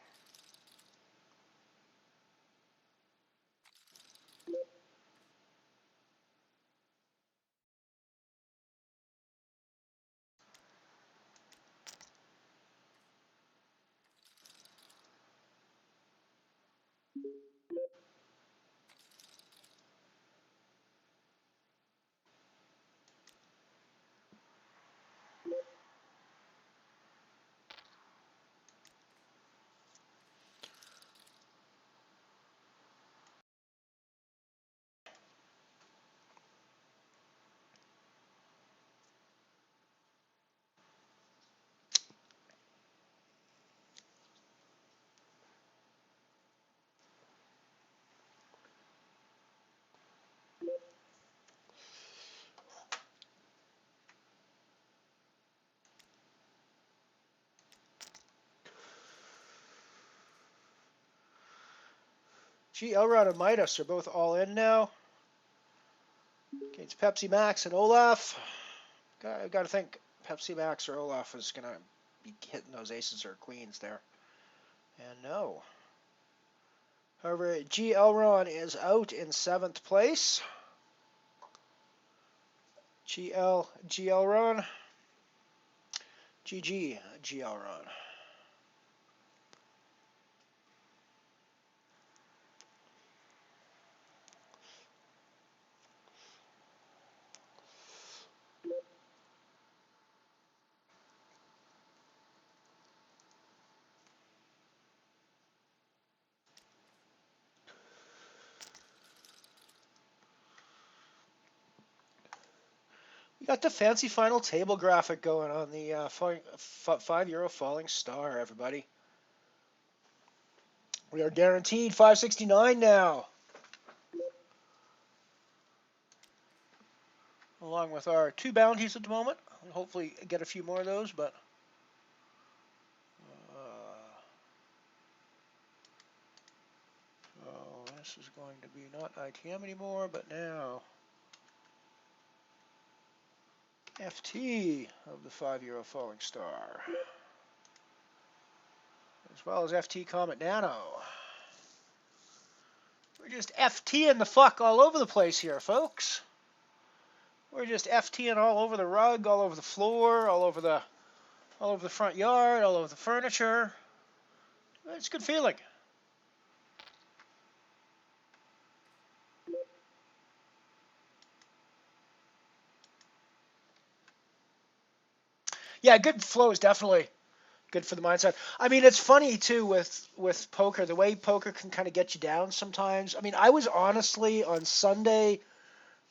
Elrod and Midas are both all in now. Against Pepsi Max and Olaf. I've got to think Pepsi Max or Olaf is going to be hitting those aces or queens there. And no. However, G. Elron is out in 7th place. Elron. GG, G. Elron. We got the fancy final table graphic going on the €5 Falling Star, everybody. We are guaranteed 569 now. Along with our 2 bounties at the moment. We'll hopefully get a few more of those, but so this is going to be not ITM anymore, but now FT of the €5 Falling Star, as well as FT Comet Nano. We're just FTing the fuck all over the place here, folks. We're just FTing all over the rug, all over the floor, all over the front yard, all over the furniture. It's a good feeling. Yeah, good flow is definitely good for the mindset. I mean, it's funny too with poker, the way poker can kind of get you down sometimes. I mean, I was honestly on Sunday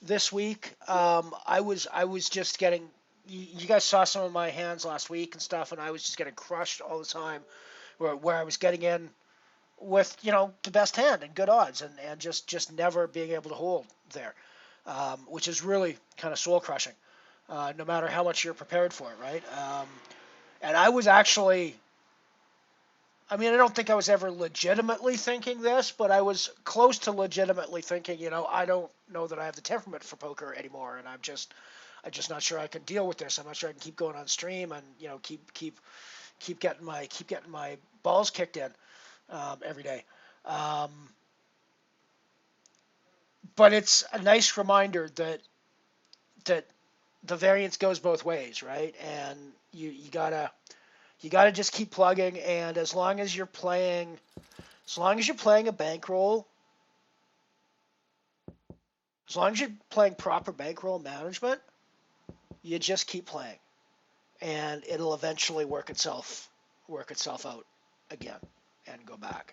this week, I was just getting you guys saw some of my hands last week and stuff, and I was just getting crushed all the time, where I was getting in with the best hand and good odds, and just never being able to hold there, which is really kind of soul crushing, no matter how much you're prepared for it, right? And I was actually, I mean, I don't think I was ever legitimately thinking this, but I was close to legitimately thinking, I don't know that I have the temperament for poker anymore, and I'm just not sure I can deal with this. I'm not sure I can keep going on stream and keep getting my balls kicked in every day. But it's a nice reminder that the variance goes both ways, right? And you gotta just keep plugging. And as long as you're playing a bankroll, as long as you're playing proper bankroll management, you just keep playing, and it'll eventually work itself out again and go back.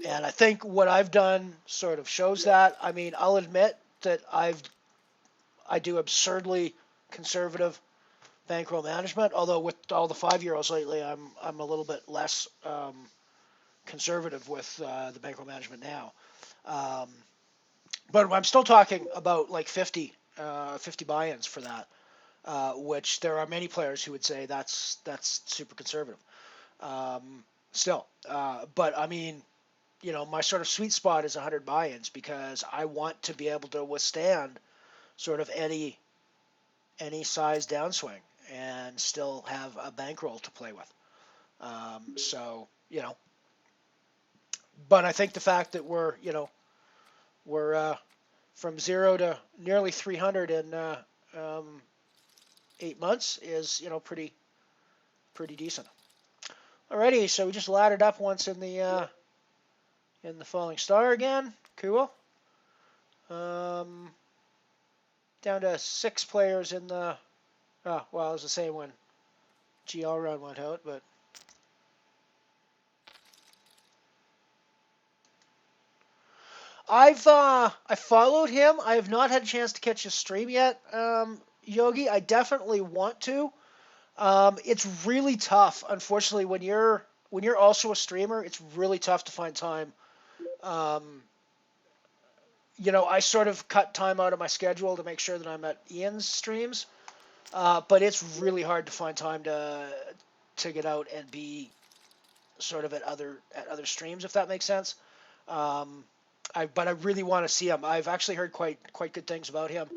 And I think what I've done sort of shows that. I mean, I'll admit that I do absurdly conservative bankroll management, although with all the 5-year-olds lately, I'm a little bit less conservative with the bankroll management now. But I'm still talking about like 50 buy-ins for that, which there are many players who would say that's super conservative. Still, but I mean, my sort of sweet spot is 100 buy-ins because I want to be able to withstand sort of any size downswing and still have a bankroll to play with. So, but I think the fact that we're from 0 to nearly 300 in 8 months is, pretty decent. Alrighty, so we just laddered up once in the Falling Star again. Cool. Down to 6 players in the. Oh, well, it was the same when GL run went out, but. I followed him. I have not had a chance to catch his stream yet, Yogi. I definitely want to. It's really tough, unfortunately, when you're also a streamer. It's really tough to find time. I sort of cut time out of my schedule to make sure that I'm at Ian's streams, but it's really hard to find time to get out and be sort of at other streams, if that makes sense. But I really want to see him. I've actually heard quite good things about him,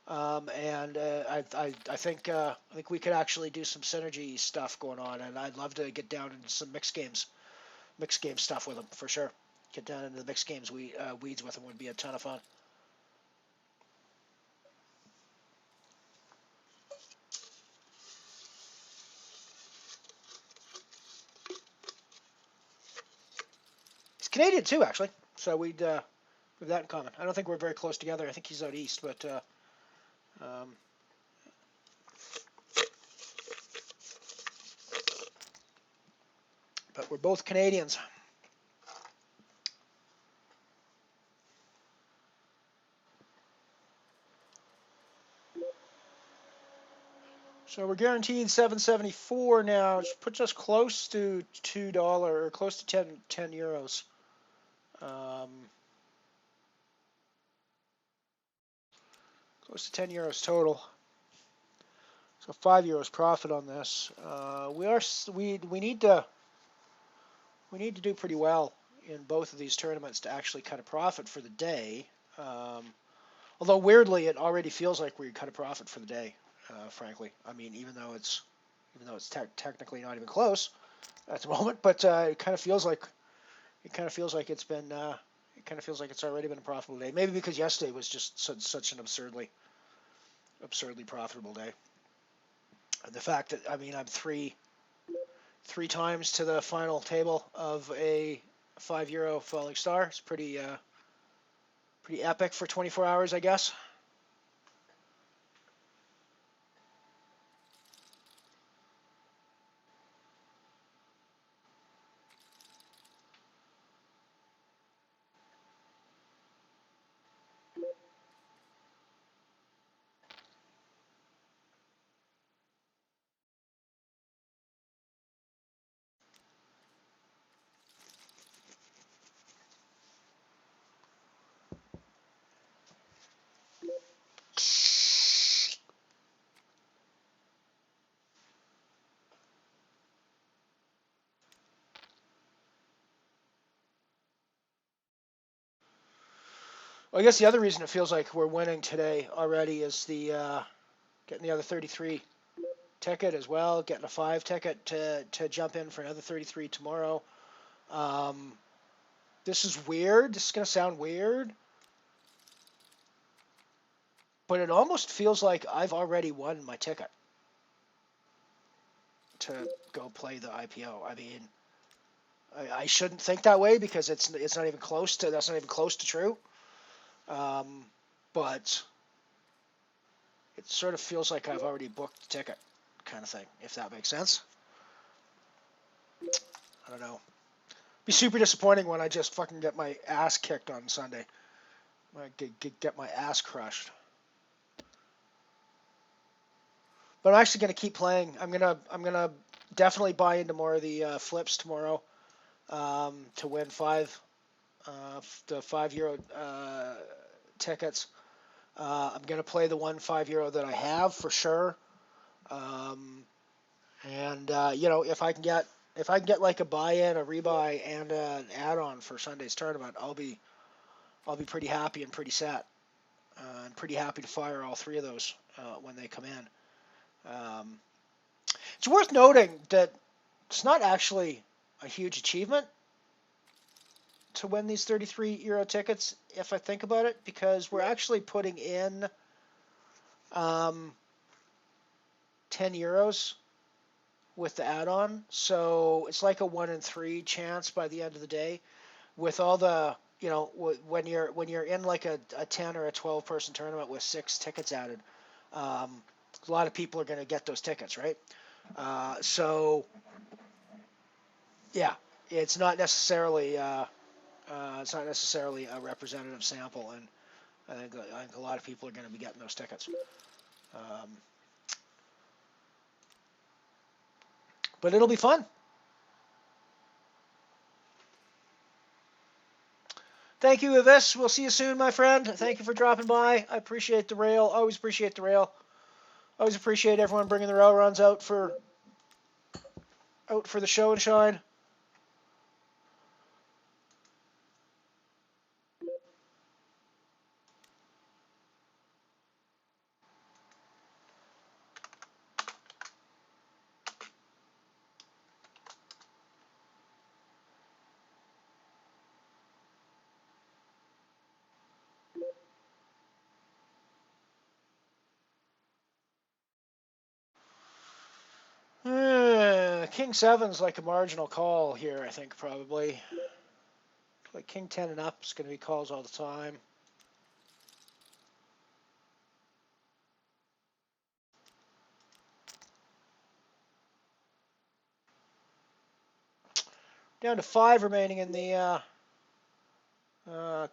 and I think we could actually do some synergy stuff going on, and I'd love to get down into some mixed game stuff with him for sure. Get down into the mixed games weeds with him would be a ton of fun. He's Canadian too, actually, so we'd have that in common. I don't think we're very close together. I think he's out east, but we're both Canadians. So we're guaranteed 774 now, which puts us close to $2 or close to 10 euros. Close to 10 euros total. So 5 euros profit on this. We need to do pretty well in both of these tournaments to actually cut a profit for the day. Although weirdly, it already feels like we cut a profit for the day. Frankly, I mean, even though it's technically not even close at the moment, but it kind of feels like it's been. It kind of feels like it's already been a profitable day. Maybe because yesterday was just such an absurdly profitable day. And the fact that I'm three times to the final table of a €5 Falling Star. It's pretty epic for 24 hours, I guess. Well, I guess the other reason it feels like we're winning today already is the getting the other 33 ticket as well, getting a 5 ticket to jump in for another 33 tomorrow. This is weird. This is going to sound weird. But it almost feels like I've already won my ticket to go play the IPO. I mean, I shouldn't think that way because it's not even close to, that's not even close to true. But it sort of feels like I've already booked the ticket kind of thing, if that makes sense. I don't know. Be super disappointing when I just fucking get my ass kicked on Sunday. I get my ass crushed. But I'm actually going to keep playing. I'm gonna definitely buy into more of the flips tomorrow to win the €5 tickets. I'm going to play the 1 €5 that I have for sure. You know, if I can get like a buy-in, a rebuy, and an add-on for Sunday's tournament, I'll be pretty happy and pretty set. I'm pretty happy to fire all 3 of those when they come in. It's worth noting that it's not actually a huge achievement to win these €33 tickets, if I think about it, because we're actually putting in €10 with the add-on, so it's like a 1 in 3 chance by the end of the day. With all the, you know, when you're in like a 10 or a 12 person tournament with 6 tickets added, a lot of people are going to get those tickets, right? So yeah, it's not necessarily a representative sample, and I think a lot of people are going to be getting those tickets. But it'll be fun. Thank you, Avis. We'll see you soon, my friend. Thank you for dropping by. I appreciate the rail. Always appreciate the rail. Always appreciate everyone bringing the rail runs out for the show and shine. King 7's like a marginal call here, I think, probably. Like King 10 and up is going to be calls all the time. Down to 5 remaining in the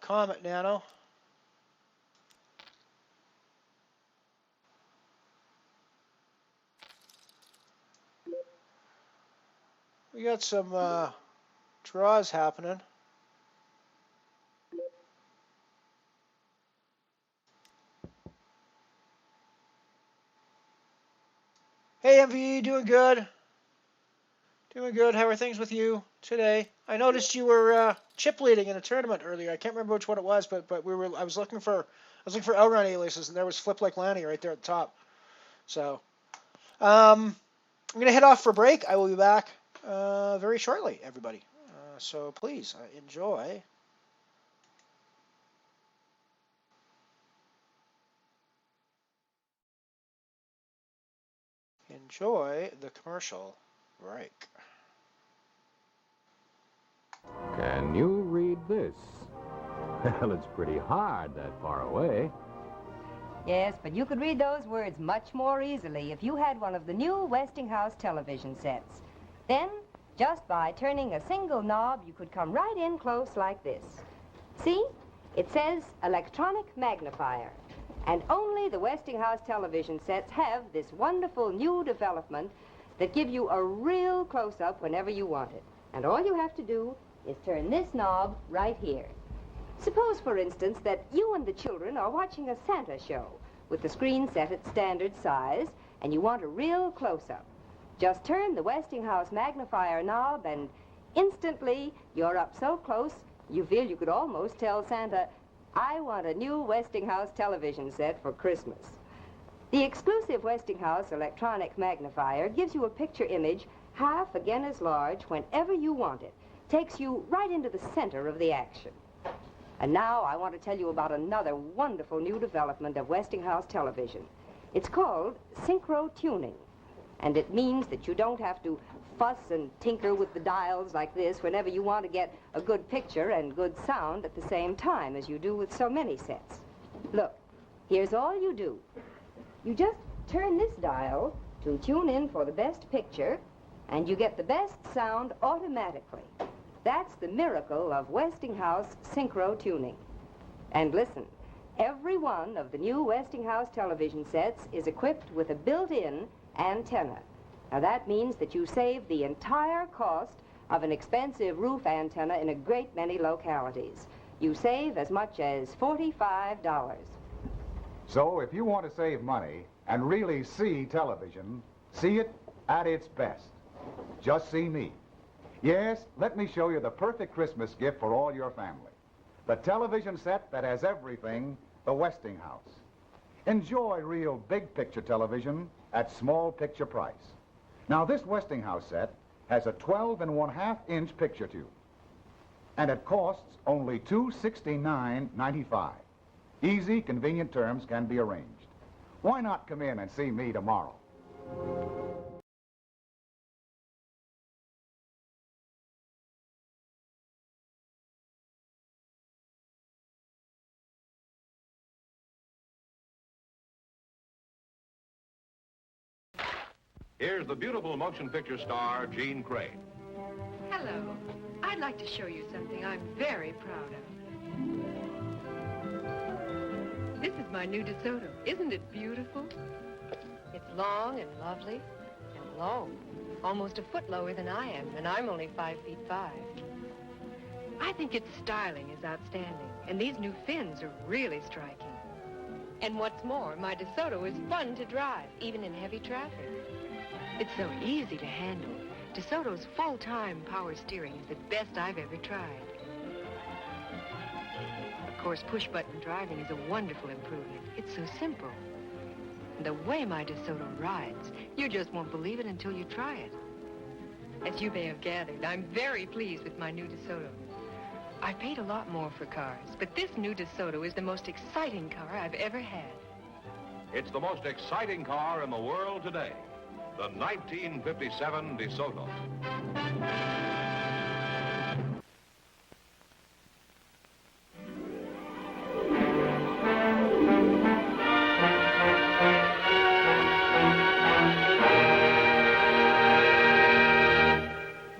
Comet Nano. We got some draws happening. Hey, MVE, doing good. Doing good. How are things with you today? I noticed you were chip leading in a tournament earlier. I can't remember which one it was, but I was looking for Outrun aliases, and there was Flip Like Lanny right there at the top. So I'm gonna head off for a break. I will be back very shortly, everybody. So please enjoy. Enjoy the commercial break. Can you read this? Well, it's pretty hard that far away. Yes, but you could read those words much more easily if you had one of the new Westinghouse television sets. Then, just by turning a single knob, you could come right in close like this. See? It says electronic magnifier. And only the Westinghouse television sets have this wonderful new development that give you a real close-up whenever you want it. And all you have to do is turn this knob right here. Suppose, for instance, that you and the children are watching a Santa show with the screen set at standard size, and you want a real close-up. Just turn the Westinghouse magnifier knob, and instantly you're up so close you feel you could almost tell Santa, I want a new Westinghouse television set for Christmas. The exclusive Westinghouse electronic magnifier gives you a picture image half again as large whenever you want it. Takes you right into the center of the action. And now I want to tell you about another wonderful new development of Westinghouse television. It's called synchro tuning. And it means that you don't have to fuss and tinker with the dials like this whenever you want to get a good picture and good sound at the same time as you do with so many sets. Look, here's all you do. You just turn this dial to tune in for the best picture, and you get the best sound automatically. That's the miracle of Westinghouse synchro tuning. And listen, every one of the new Westinghouse television sets is equipped with a built-in antenna. Now that means that you save the entire cost of an expensive roof antenna in a great many localities. You save as much as $45. So if you want to save money and really see television, see it at its best. Just see me. Yes, let me show you the perfect Christmas gift for all your family. The television set that has everything, the Westinghouse. Enjoy real big picture television at small picture price. Now this Westinghouse set has a 12.5-inch picture tube. And it costs only $269.95. Easy, convenient terms can be arranged. Why not come in and see me tomorrow? Here's the beautiful motion picture star, Jean Craig. Hello. I'd like to show you something I'm very proud of. This is my new DeSoto. Isn't it beautiful? It's long and lovely and low. Almost a foot lower than I am, and I'm only 5 feet 5. I think its styling is outstanding, and these new fins are really striking. And what's more, my DeSoto is fun to drive, even in heavy traffic. It's so easy to handle. DeSoto's full-time power steering is the best I've ever tried. Of course, push-button driving is a wonderful improvement. It's so simple. And the way my DeSoto rides, you just won't believe it until you try it. As you may have gathered, I'm very pleased with my new DeSoto. I paid a lot more for cars, but this new DeSoto is the most exciting car I've ever had. It's the most exciting car in the world today. The 1957 DeSoto.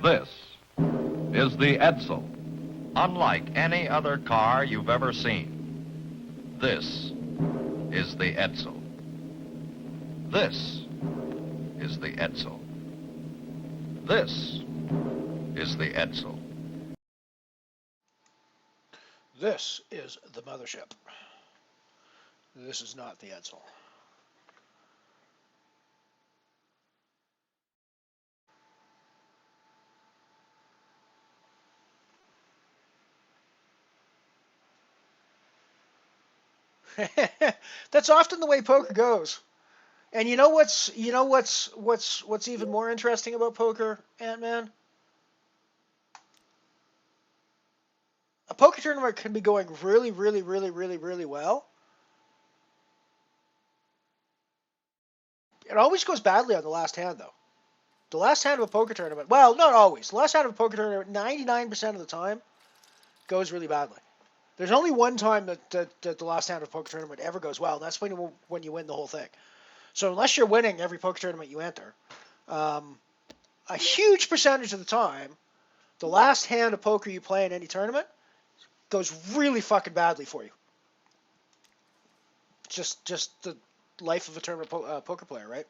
This is the Edsel, unlike any other car you've ever seen. This is the Edsel. This is the Edsel. This is the Edsel. This is the Mothership. This is not the Edsel. That's often the way poker goes. And you know what's even more interesting about poker, Ant-Man? A poker tournament can be going really, really, really, really, really well. It always goes badly on the last hand, though. The last hand of a poker tournament, well, not always. The last hand of a poker tournament, 99% of the time, goes really badly. There's only one time that the last hand of a poker tournament ever goes well, and that's when you win the whole thing. So unless you're winning every poker tournament you enter, a huge percentage of the time, the last hand of poker you play in any tournament goes really fucking badly for you. Just the life of a tournament poker player, right?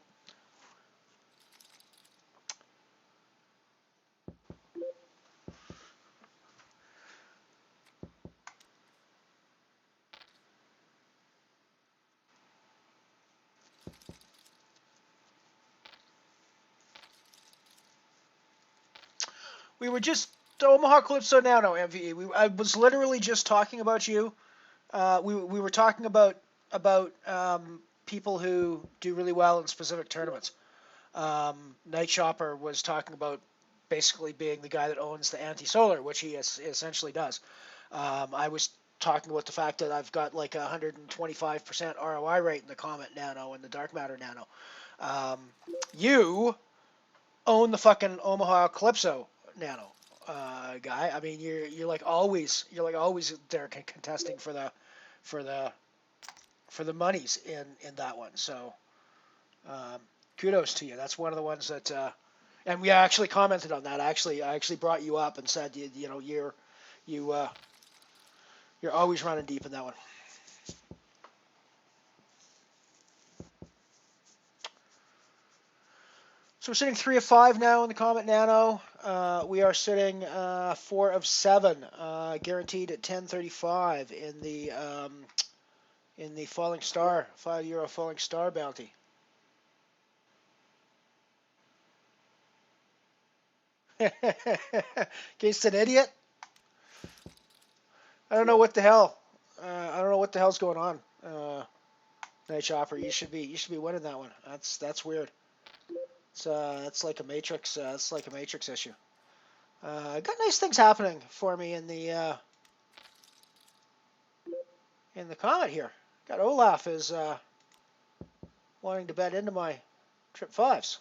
We were just Omaha Calypso Nano, MVE. I was literally just talking about you we were talking about people who do really well in specific tournaments. Night Shopper was talking about basically being the guy that owns the anti-solar, which he essentially does. I was talking about the fact that I've got like 125% ROI rate in the Comet Nano and the Dark Matter Nano. You own the fucking Omaha Calypso Nano, guy. I mean, you're like always there contesting for the monies in that one. So kudos to you. That's one of the ones that. And we actually commented on that. I actually brought you up and said you know you're always running deep in that one. So we're sitting 3 of 5 now in the Comet Nano. We are sitting 4 of 7, guaranteed at 10.35 in the Falling Star, €5 Falling Star bounty. Against an idiot? I don't know what the hell. I don't know what the hell's going on. Night Shopper, you should be winning that one. That's weird. It's like a Matrix. It's like a Matrix issue. Got nice things happening for me in the Comet here. Got Olaf is wanting to bet into my trip 5s.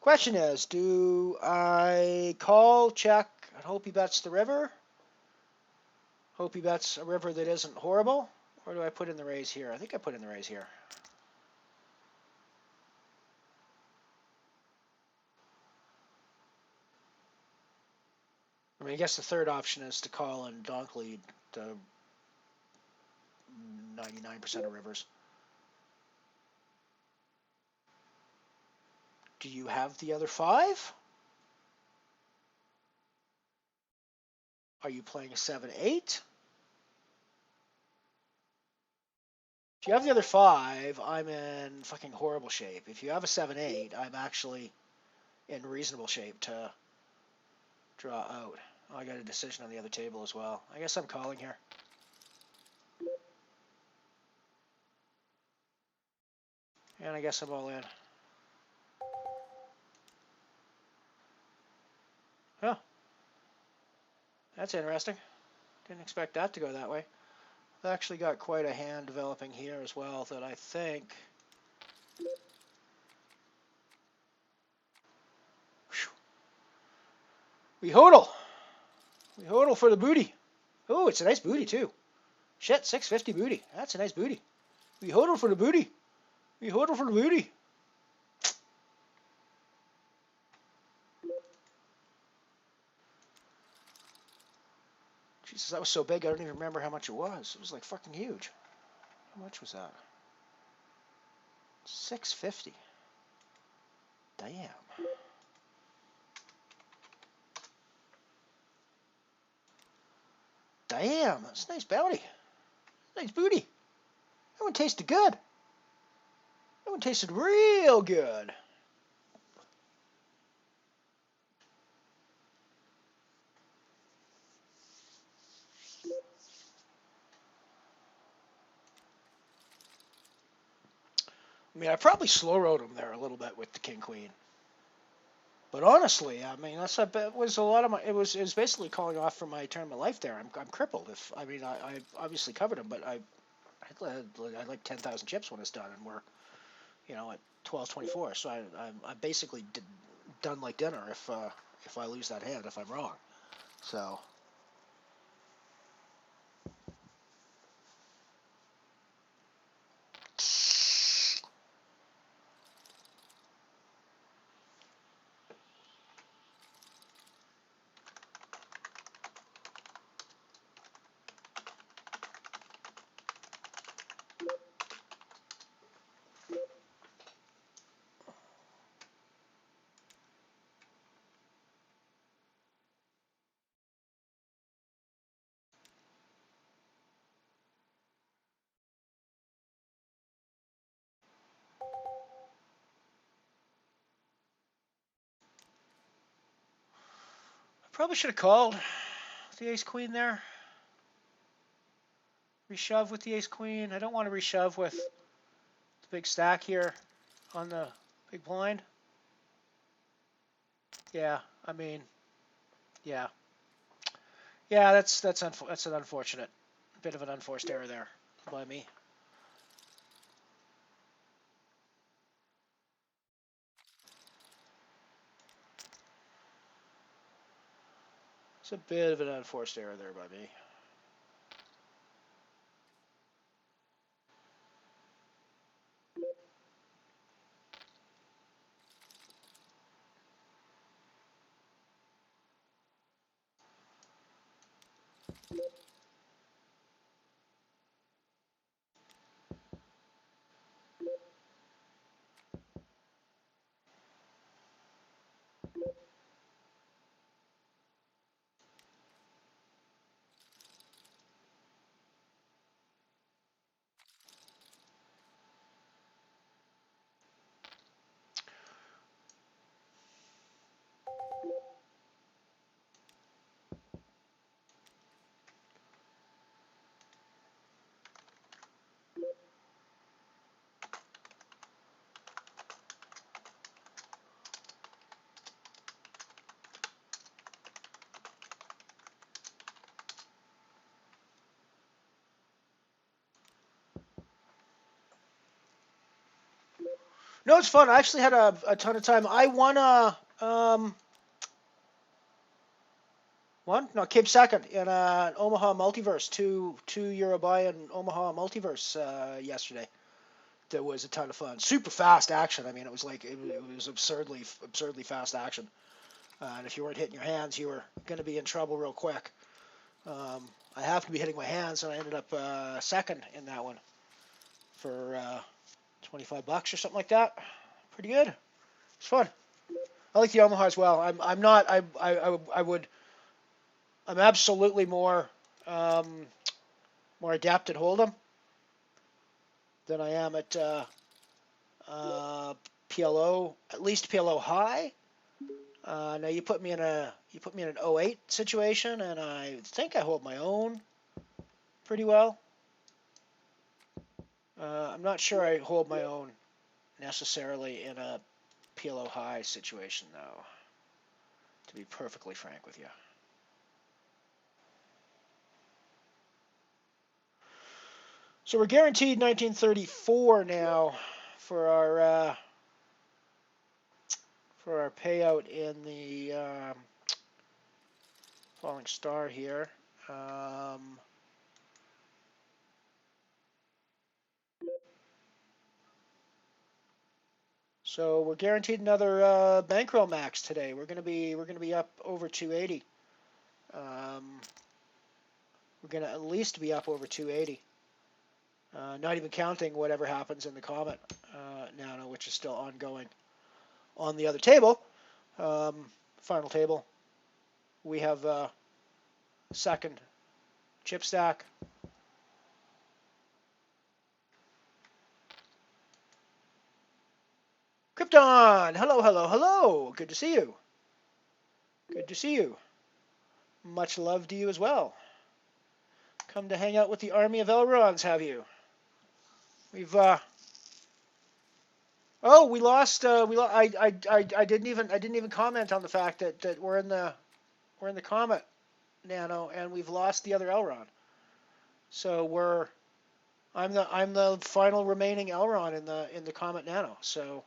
Question is, do I call, check, and hope he bets the river? Hope he bets a river that isn't horrible? Or do I put in the raise here? I think I put in the raise here. I mean, I guess the third option is to call and donk lead to 99% of rivers. Do you have the other 5? Are you playing a 7-8? If you have the other 5, I'm in fucking horrible shape. If you have a 7-8, I'm actually in reasonable shape to draw out. Oh, I got a decision on the other table as well. I guess I'm calling here. And I guess I'm all in. Huh. That's interesting. Didn't expect that to go that way. I've actually got quite a hand developing here as well that I think... We hodl! We hodl for the booty. Oh, it's a nice booty too. Shit, 650 booty. That's a nice booty. We hodl for the booty. We hodl for the booty. Jesus, that was so big I don't even remember how much it was. It was like fucking huge. How much was that? 650. Damn. Damn, that's a nice bounty. Nice booty. That one tasted good. That one tasted real good. I mean, I probably slow rode him there a little bit with the King Queen. But honestly, I mean, it was a lot of my. It was basically calling off for my tournament life there. I'm crippled. I obviously covered him, but I had like 10,000 chips when it's done, and we're at 12.24. So I'm basically done like dinner if I lose that hand if I'm wrong. So. Probably should have called. with the ace-queen there? Reshove with the ace-queen. I don't want to reshove with the big stack here on the big blind. Yeah, I mean, yeah. Yeah, that's an unfortunate, bit of an unforced error there by me. It's a bit of an unforced error there by me. No, it's fun. I actually had a ton of time. I won came second in an Omaha Multiverse, two Euro buy in Omaha Multiverse yesterday. That was a ton of fun. Super fast action. I mean, it was like it was absurdly fast action. And if you weren't hitting your hands, you were going to be in trouble real quick. I happened to be hitting my hands, and I ended up second in that one for $25 or something like that. Pretty good. It's fun. I like the Omaha as well. I'm absolutely more adept at Hold'em than I am at PLO. At least PLO high. Now you put me in an 08 situation, and I think I hold my own pretty well. I'm not sure I hold my own necessarily in a PLO high situation, though, to be perfectly frank with you. So we're guaranteed 1934 now for our payout in the Falling Star here. So we're guaranteed another bankroll max today. We're gonna be up over 280. We're gonna at least be up over 280. Not even counting whatever happens in the Comet Nano, which is still ongoing. On the other table, final table, we have second chip stack. Krypton! Hello, hello, hello! Good to see you. Good to see you. Much love to you as well. Come to hang out with the army of Elrons, have you? We've oh, we lost. I didn't even comment on the fact that we're in the Comet Nano and we've lost the other Elron. So I'm the final remaining Elron in the Comet Nano. So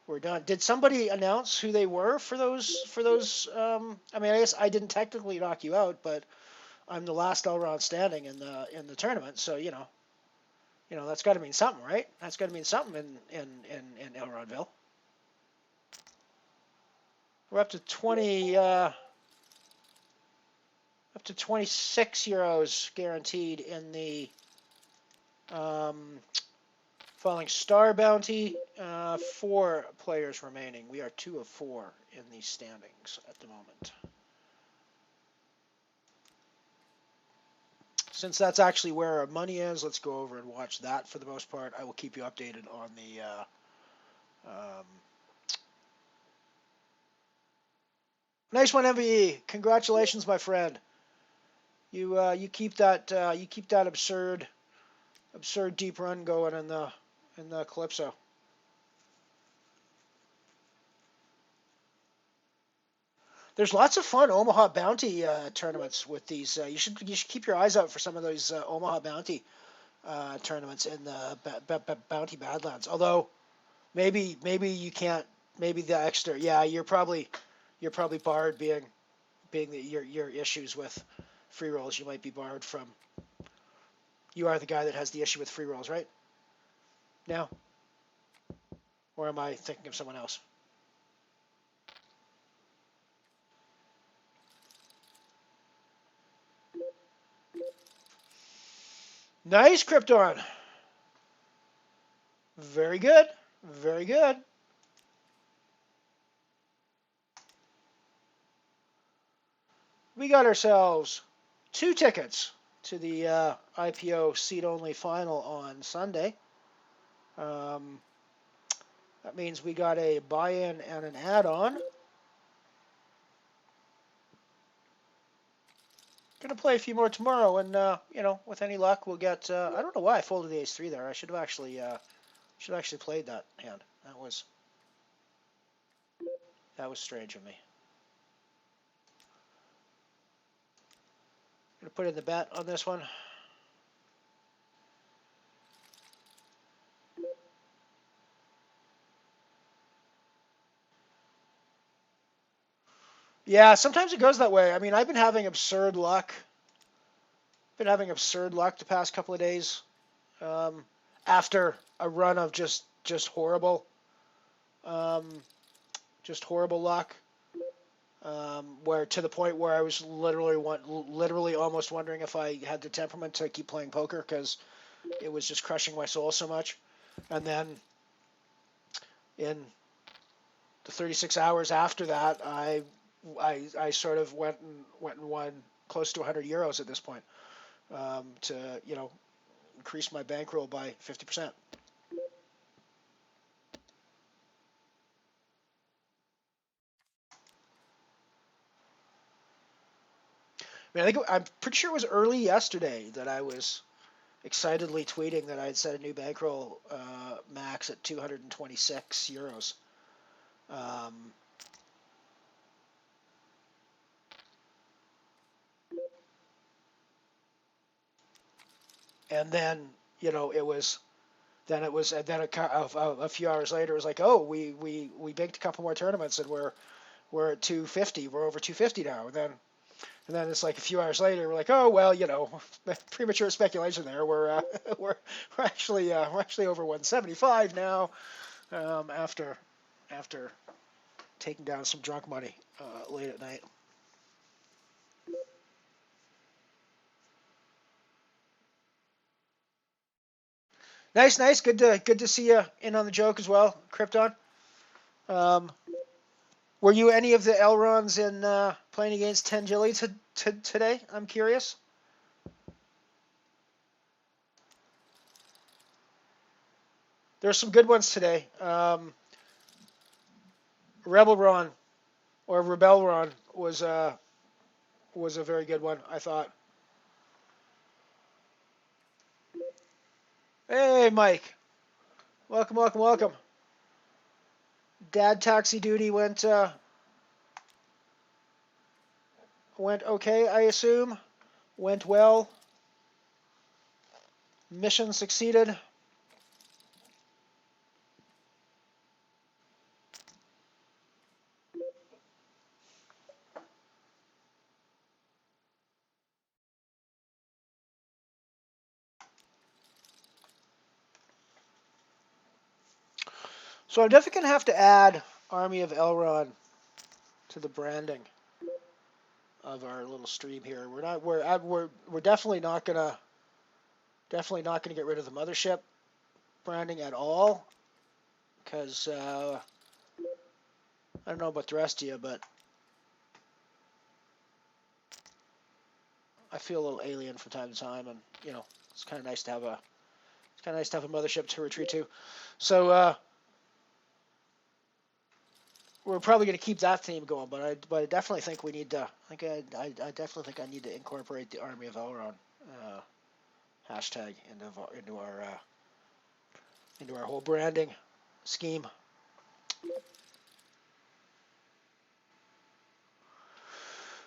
we're done. Did somebody announce who they were for those? I mean, I guess I didn't technically knock you out, but I'm the last Elron standing in the tournament. So you know that's got to mean something, right? That's got to mean something in Elronville. We're up to 26 euros guaranteed in the Falling Star bounty. 4 players remaining. We are 2 of 4 in these standings at the moment. Since that's actually where our money is, let's go over and watch that for the most part. I will keep you updated on the nice one, MVE. Congratulations, my friend. You keep that absurd deep run going in the Calypso. There's lots of fun Omaha Bounty tournaments with these. You should keep your eyes out for some of those Omaha Bounty tournaments in the Bounty Badlands. Although maybe you can't. Maybe the extra. Yeah, you're probably barred being your issues with free rolls. You might be barred from. You are the guy that has the issue with free rolls, right? Now, or am I thinking of someone else? Nice, Krypton. Very good. Very good. We got ourselves 2 tickets to the IPO seat-only final on Sunday. That means we got a buy-in and an add-on. Gonna play a few more tomorrow, and with any luck, we'll get. I don't know why I folded the ace-3 there. I should have actually played that hand. That was strange of me. Gonna put in the bet on this one. Yeah, sometimes it goes that way. I mean, I've been having absurd luck. The past couple of days. After a run of just horrible luck. Where to the point where I was literally almost wondering if I had the temperament to keep playing poker because it was just crushing my soul so much. And then in the 36 hours after that, I sort of went and won close to 100 euros at this point to increase my bankroll by 50%. I mean, I'm pretty sure it was early yesterday that I was excitedly tweeting that I had set a new bankroll max at 226 euros. And then a few hours later it was like, oh, we banked a couple more tournaments and we're at 250. We're over 250 now. And then it's like a few hours later, we're like, oh well, premature speculation there. We're actually over 175 now, after taking down some drunk money late at night. Nice. Good to see you in on the joke as well, Krypton. Were you any of the Elrons in playing against Tangeli today? I'm curious. There's some good ones today. Rebelron or Rebelron was a very good one, I thought. Hey, Mike. Welcome. Dad taxi duty went okay, I assume. Went well. Mission succeeded. So I'm definitely gonna have to add Army of Elrond to the branding of our little stream here. We're definitely not gonna get rid of the Mothership branding at all, because I don't know about the rest of you, but I feel a little alien from time to time, and it's kind of nice to have a Mothership to retreat to. So we're probably going to keep that theme going, but I definitely think we need to. I definitely think I need to incorporate the Army of Elron hashtag into our whole branding scheme.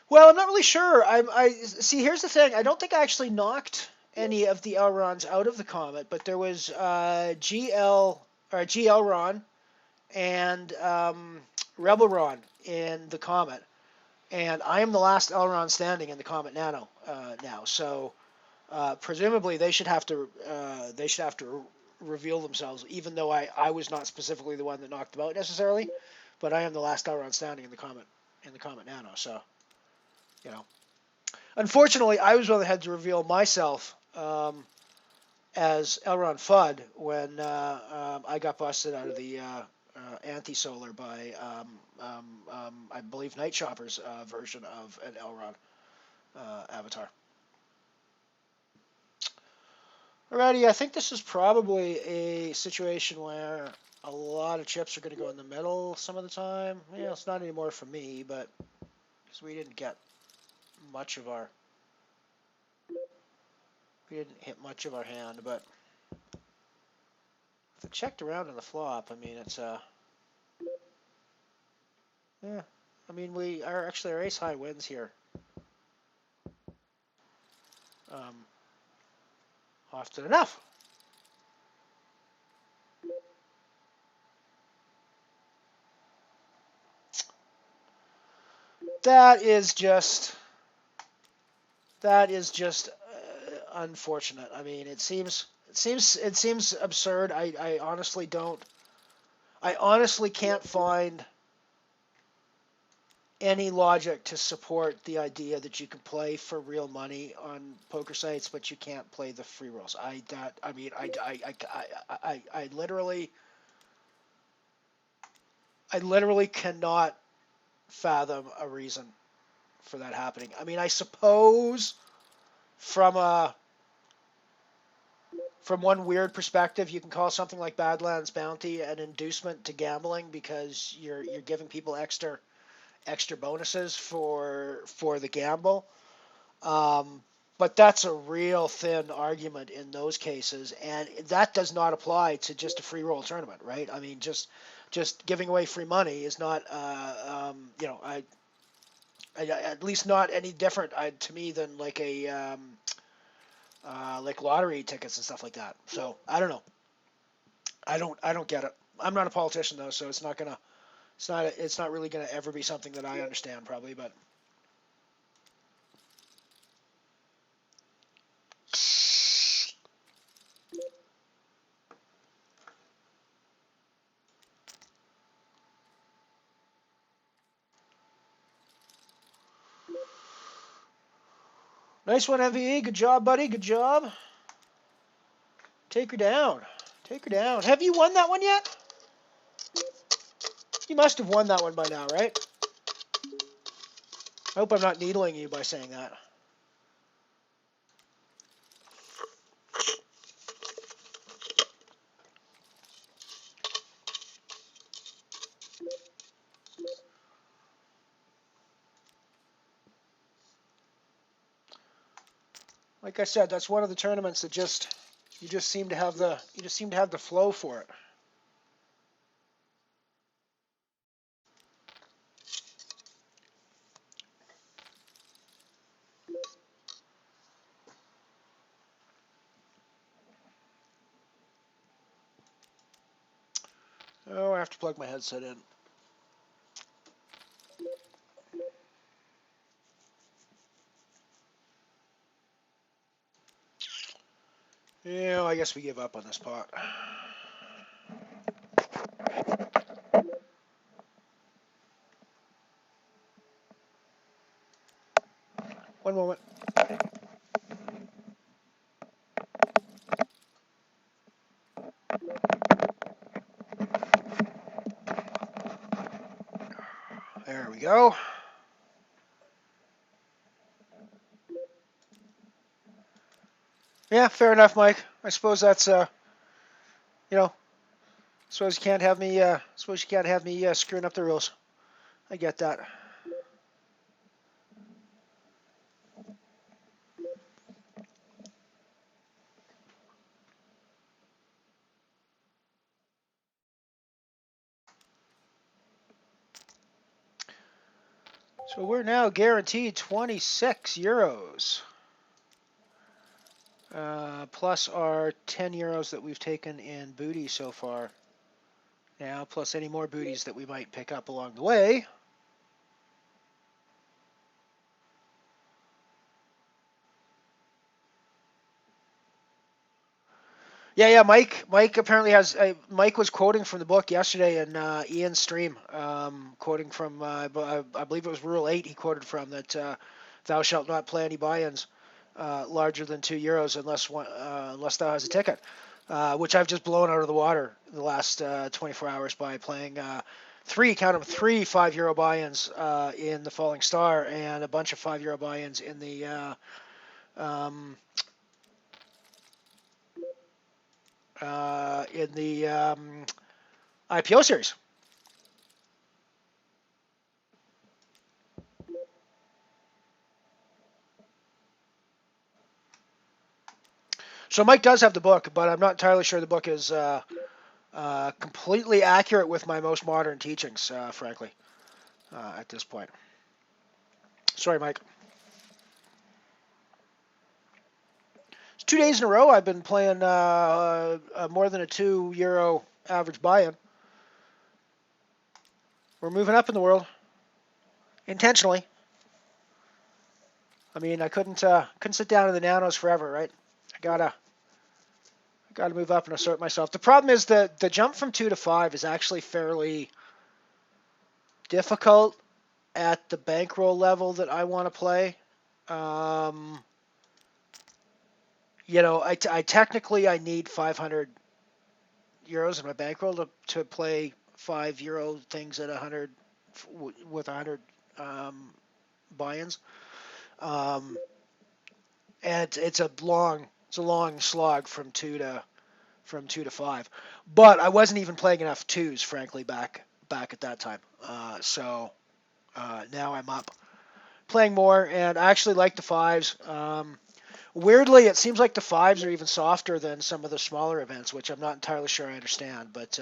Well, I'm not really sure. I see. Here's the thing. I don't think I actually knocked any of the Elrons out of the comet, but there was GLron and Rebelron in the comet, and I am the last Elron standing in the comet Nano now. So presumably they should have to reveal themselves, even though I was not specifically the one that knocked them out necessarily, but I am the last Elron standing in the comet Nano. So. Unfortunately, I was one that had to reveal myself as Elron Fudd when I got busted out of the anti-solar by, I believe, Night Shopper's version of an Elron avatar. Alrighty, I think this is probably a situation where a lot of chips are going to go in the middle some of the time. Yeah, it's not anymore for me, but because we didn't hit much of our hand, but if it checked around on the flop, I mean, it's yeah, I mean, our ace high wins here. Often enough. That is just unfortunate. I mean, it seems absurd. I honestly can't find any logic to support the idea that you can play for real money on poker sites, but you can't play the free rolls. I literally cannot fathom a reason for that happening. I mean, I suppose from one weird perspective, you can call something like Badlands Bounty an inducement to gambling because you're giving people extra bonuses for the gamble. But that's a real thin argument in those cases, and that does not apply to just a free roll tournament, right? I mean, just giving away free money is not, at least not any different to me than like like lottery tickets and stuff like that. So I don't know. I don't get it. I'm not a politician though, so it's not really gonna ever be something that I understand probably, but. Nice one, MVE. Good job, buddy. Good job. Take her down. Take her down. Have you won that one yet? You must have won that one by now, right? I hope I'm not needling you by saying that. Like I said, that's one of the tournaments that you just seem to have the flow for it. Oh, I have to plug my headset in. Yeah, I guess we give up on this pot. One moment. There we go. Yeah, fair enough, Mike. I suppose that's suppose you can't have me screwing up the rules. I get that. So we're now guaranteed 26 euros. Plus our 10 euros that we've taken in booty so far. Now, plus any more booties that we might pick up along the way. Yeah. Mike apparently has. Mike was quoting from the book yesterday in Ian's stream, quoting from I believe it was Rule 8. He quoted from that thou shalt not play any buy-ins larger than €2 unless thou has a ticket, which I've just blown out of the water the last 24 hours by playing three 5 euro buy-ins in the Falling Star and a bunch of 5 euro buy-ins in the IPO series. So Mike does have the book, but I'm not entirely sure the book is completely accurate with my most modern teachings, frankly, at this point. Sorry, Mike. It's 2 days in a row I've been playing more than a €2 average buy-in. We're moving up in the world, intentionally. I mean, I couldn't sit down in the nanos forever, right? I gotta move up and assert myself. The problem is that the jump from 2 to 5 is actually fairly difficult at the bankroll level that I want to play. I technically I need 500 euros in my bankroll to play 5 euro things at 100 with 100 buy-ins. And it's a long slog from 2 to 5. But I wasn't even playing enough 2s, frankly, back at that time. So now I'm up playing more, and I actually like the 5s. Weirdly, it seems like the 5s are even softer than some of the smaller events, which I'm not entirely sure I understand. But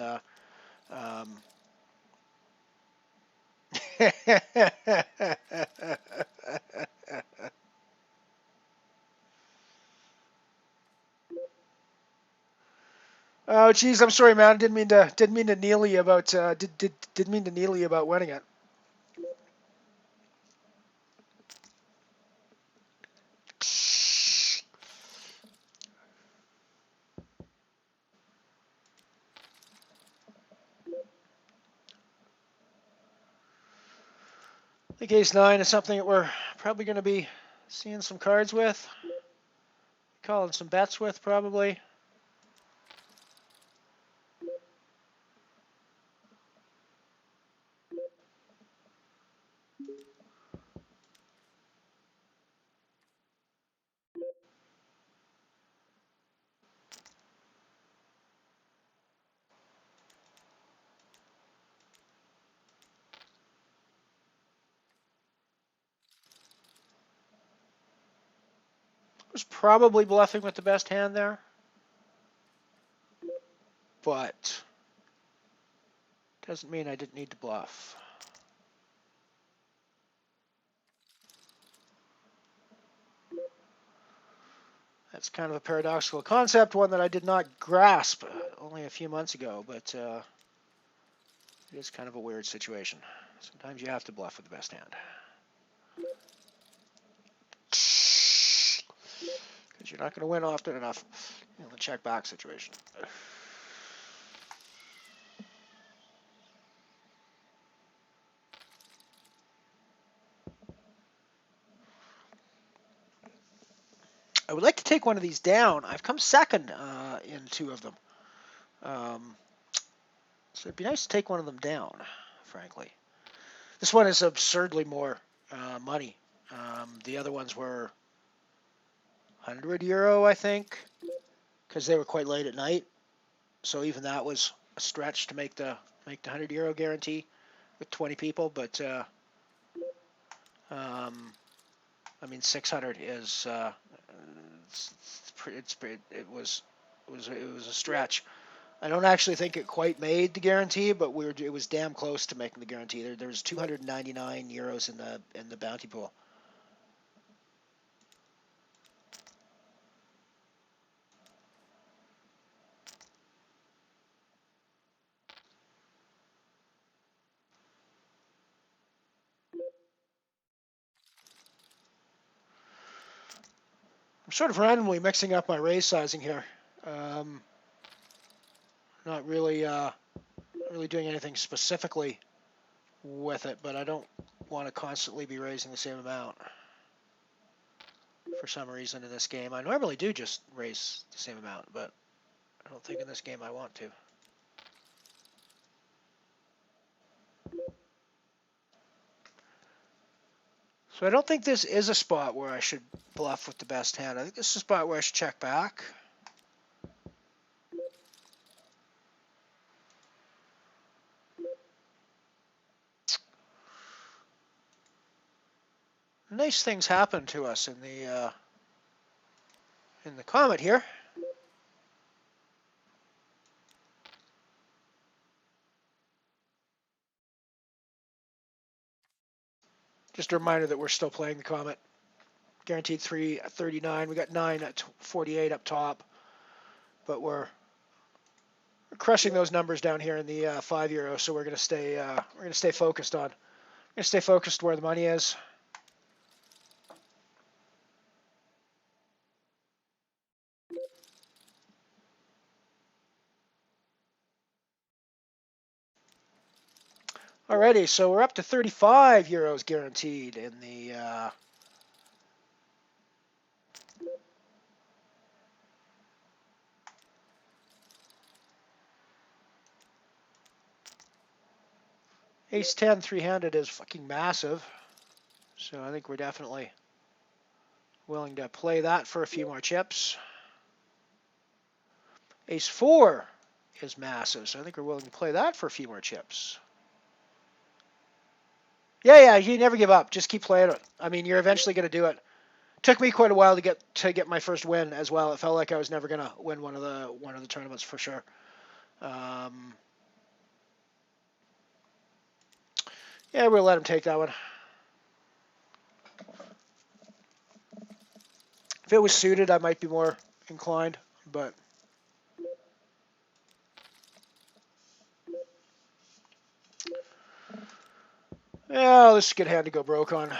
oh, geez, I'm sorry, man. Didn't mean to needle you about didn't mean to needle you about winning it. I think Ace-9 is something that we're probably going to be seeing some cards with, calling some bets with, probably. Was probably bluffing with the best hand there, but doesn't mean I didn't need to bluff. That's kind of a paradoxical concept, one that I did not grasp only a few months ago, but it is kind of a weird situation. Sometimes you have to bluff with the best hand. Because you're not going to win often enough in the check back situation. I would like to take one of these down. I've come second in 2 of them. So it'd be nice to take one of them down, frankly. This one is absurdly more money. The other ones were 100 euro, I think, because they were quite late at night. So even that was a stretch to make the 100 euro guarantee. with 20 people, but I mean 600 is it was a stretch. I don't actually think it quite made the guarantee, but it was damn close to making the guarantee. There was 299 euros in the bounty pool. I'm sort of randomly mixing up my raise sizing here. Not really doing anything specifically with it, but I don't want to constantly be raising the same amount for some reason in this game. I normally do just raise the same amount, but I don't think in this game I want to. So I don't think this is a spot where I should bluff with the best hand. I think this is a spot where I should check back. Nice things happen to us in the Comet here. Just a reminder that we're still playing the Comet. Guaranteed 3 at 39. We got 9 at 48 up top, but we're crushing those numbers down here in the €5. So we're gonna stay focused on. We're gonna stay focused where the money is. Alrighty, so we're up to €35 guaranteed in the Ace-10 three-handed is fucking massive. So I think we're definitely willing to play that for a few more chips. Ace-4 is massive, so I think we're willing to play that for a few more chips. Yeah, you never give up. Just keep playing it. I mean, you're eventually going to do it. Took me quite a while to get my first win as well. It felt like I was never going to win one of the tournaments for sure. Yeah, we'll let him take that one. If it was suited, I might be more inclined, but yeah, this is a good hand to go broke on.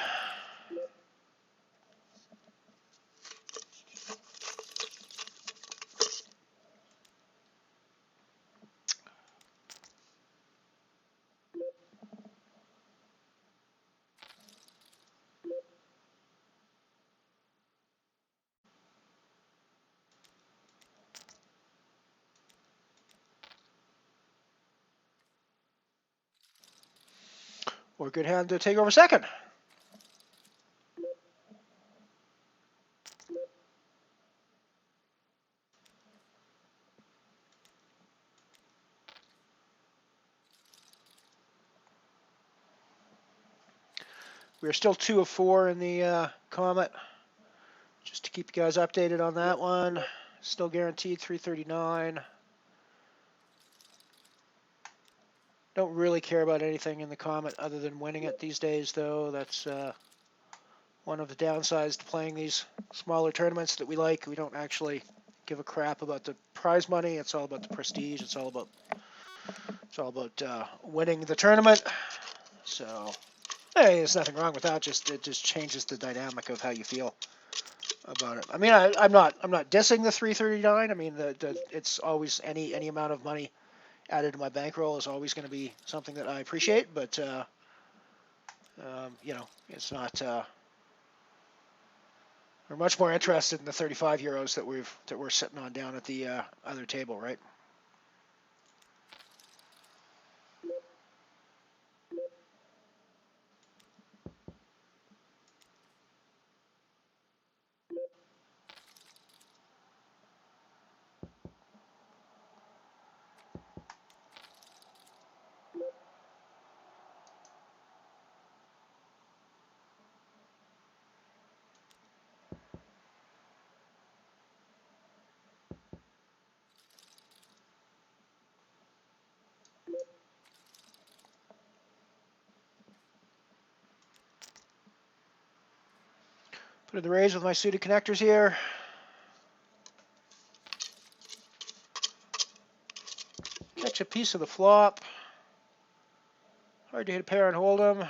Or a good hand to take over second. We're still 2 of 4 in the Comet. Just to keep you guys updated on that one. Still guaranteed 339. Don't really care about anything in the Comet other than winning it these days, though. That's one of the downsides to playing these smaller tournaments that we like. We don't actually give a crap about the prize money. It's all about the prestige. It's all about winning the tournament. So, hey, there's nothing wrong with that. It just changes the dynamic of how you feel about it. I mean, I'm not dissing the 339. I mean, it's always any amount of money added to my bankroll is always going to be something that I appreciate, but you know, it's not. We're much more interested in the €35 that we're sitting on down at the other table, right? Put in the rays with my suited connectors here. Catch a piece of the flop. Hard to hit a pair and hold them.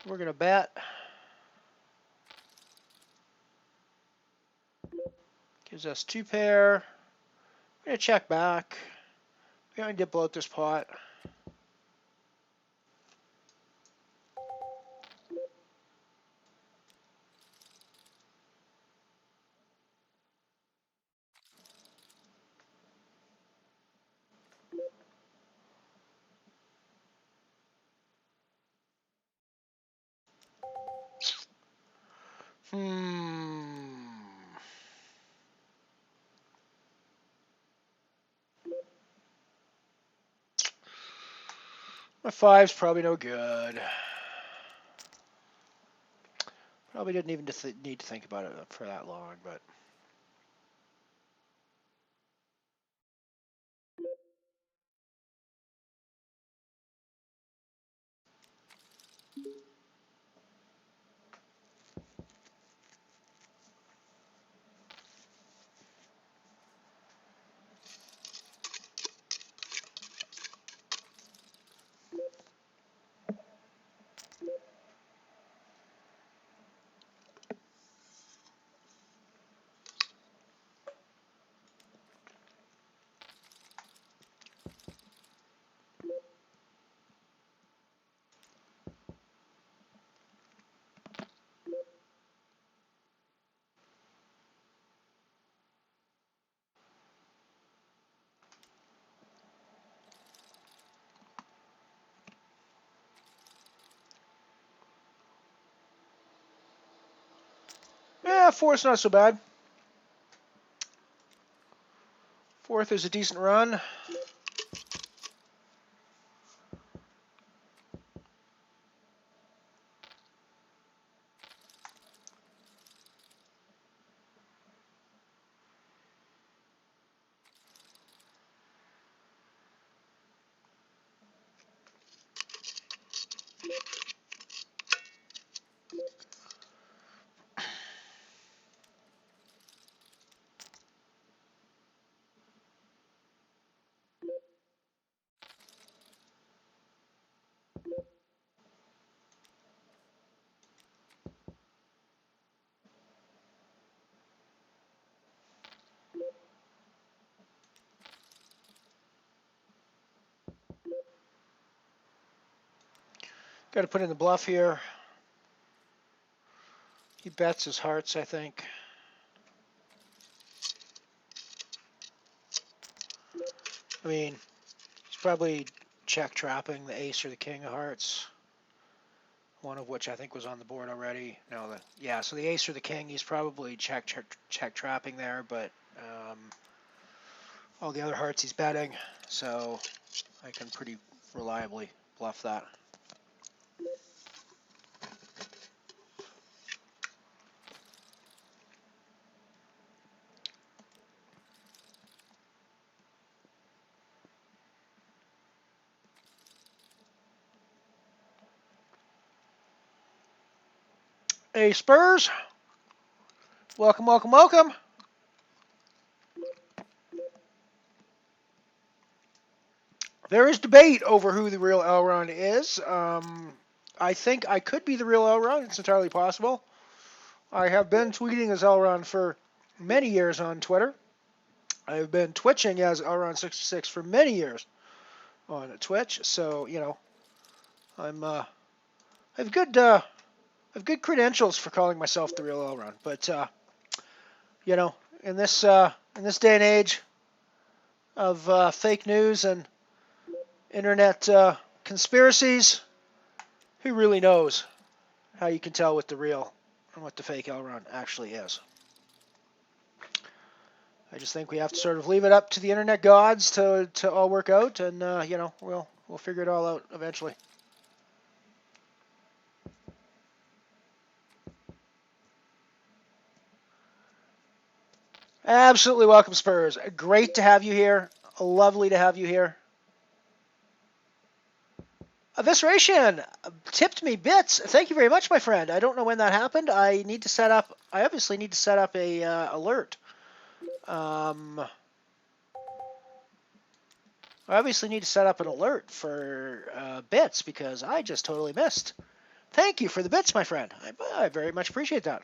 We're going to bet. Gives us 2 pair. We're going to check back. We're going to dip below this pot. My 5's probably no good. Probably didn't even need to think about it for that long, but. Yeah, 4th's not so bad. 4th is a decent run. Got to put in the bluff here. He bets his hearts, I think. I mean, he's probably check trapping the ace or the king of hearts. One of which I think was on the board already. No, yeah, so the ace or the king, he's probably check trapping there, but all the other hearts he's betting, so I can pretty reliably bluff that. Hey, Spurs. Welcome, welcome, welcome. There is debate over who the real Elrond is. I think I could be the real Elrond. It's entirely possible. I have been tweeting as Elrond for many years on Twitter. I've been twitching as Elrond66 for many years on Twitch. So, you know, I have good credentials for calling myself the real Elrond. But you know, in this day and age of fake news and internet conspiracies, who really knows how you can tell what the real and what the fake Elrond actually is? I just think we have to sort of leave it up to the internet gods to all work out, and you know, we'll figure it all out eventually. Absolutely welcome, Spurs. Great to have you here. Lovely to have you here. Evisceration tipped me bits. Thank you very much, my friend. I don't know when that happened. I obviously need to set up a alert. I obviously need to set up an alert for bits because I just totally missed. Thank you for the bits, my friend. I very much appreciate that.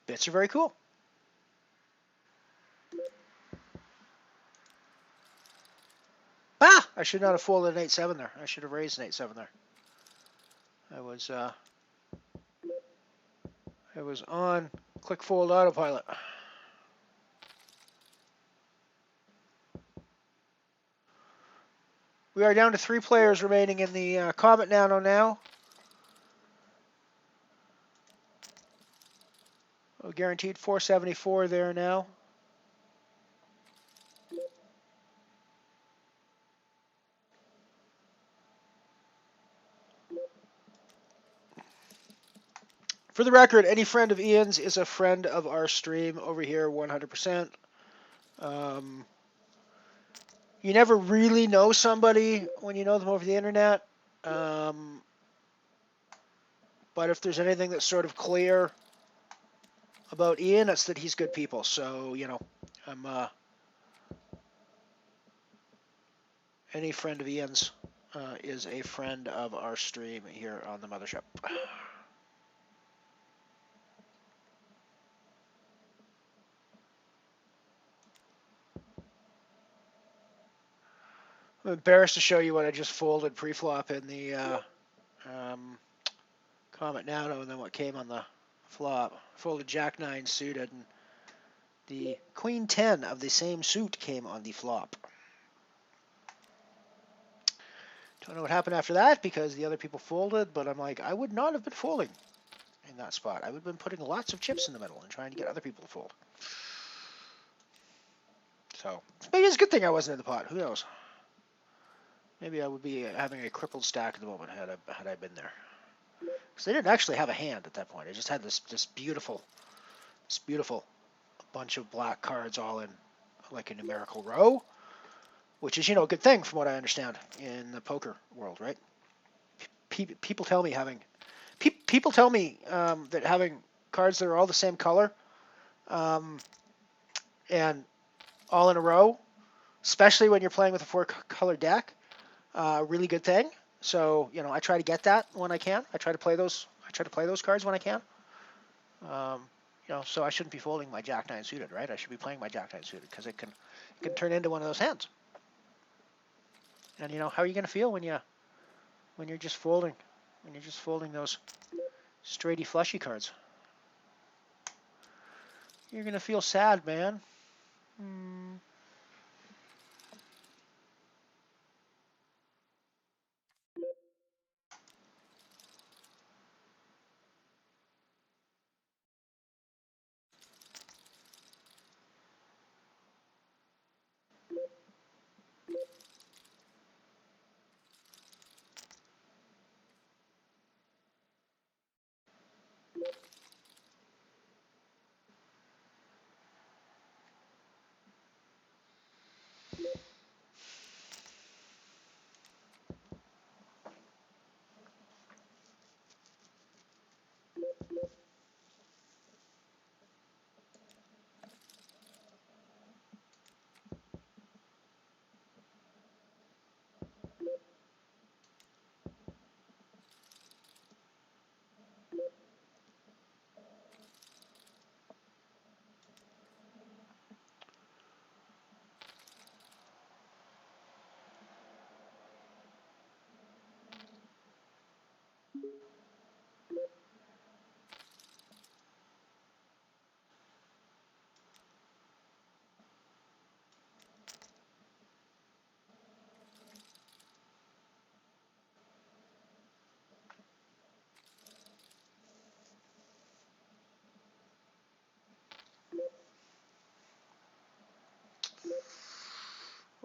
Bits are very cool. Ah! I should not have folded an 8-7 there. I should have raised an 8-7 there. I was on click fold autopilot. We are down to 3 players remaining in the Comet Nano now. Guaranteed 474 there now. For the record, any friend of Ian's is a friend of our stream over here 100%. You never really know somebody when you know them over the internet. But if there's anything that's sort of clear about Ian, it's that he's good people. So, you know, any friend of Ian's is a friend of our stream here on the Mothership. I'm embarrassed to show you what I just folded pre-flop in the Comet Nano and then what came on the flop. Folded Jack-9 suited and the Queen-10 of the same suit came on the flop. Don't know what happened after that because the other people folded, but I'm like, I would not have been folding in that spot. I would have been putting lots of chips in the middle and trying to get other people to fold. So maybe it's a good thing I wasn't in the pot. Who knows? Maybe I would be having a crippled stack at the moment had I been there. Because they didn't actually have a hand at that point. I just had this beautiful bunch of black cards all in like a numerical row, which is, you know, a good thing from what I understand in the poker world, right? People tell me that having cards that are all the same color and all in a row, especially when you're playing with a 4-color deck, really good thing. So, you know, I try to get that when I can. I try to play those cards when I can. You know, so I shouldn't be folding my Jack-9 suited, right? I should be playing my Jack-9 suited because it can turn into one of those hands. And you know, how are you going to feel when you're just folding those straighty flushy cards? You're going to feel sad, man.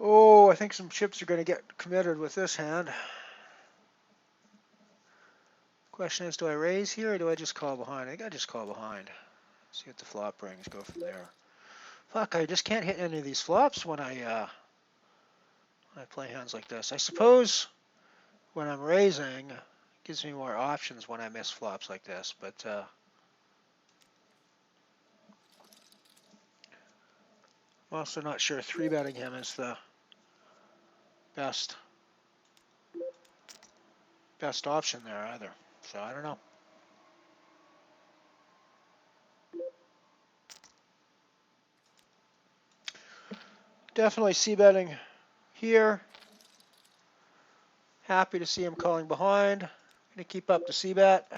Oh, I think some chips are going to get committed with this hand. Question is, do I raise here or do I just call behind? I think I just call behind. See what the flop brings. Go from there. Fuck, I just can't hit any of these flops when I play hands like this. I suppose when I'm raising, it gives me more options when I miss flops like this, but I'm also not sure 3-betting him is the best option there either. So I don't know. Definitely c-betting here. Happy to see him calling behind. Gonna keep up the c-bet.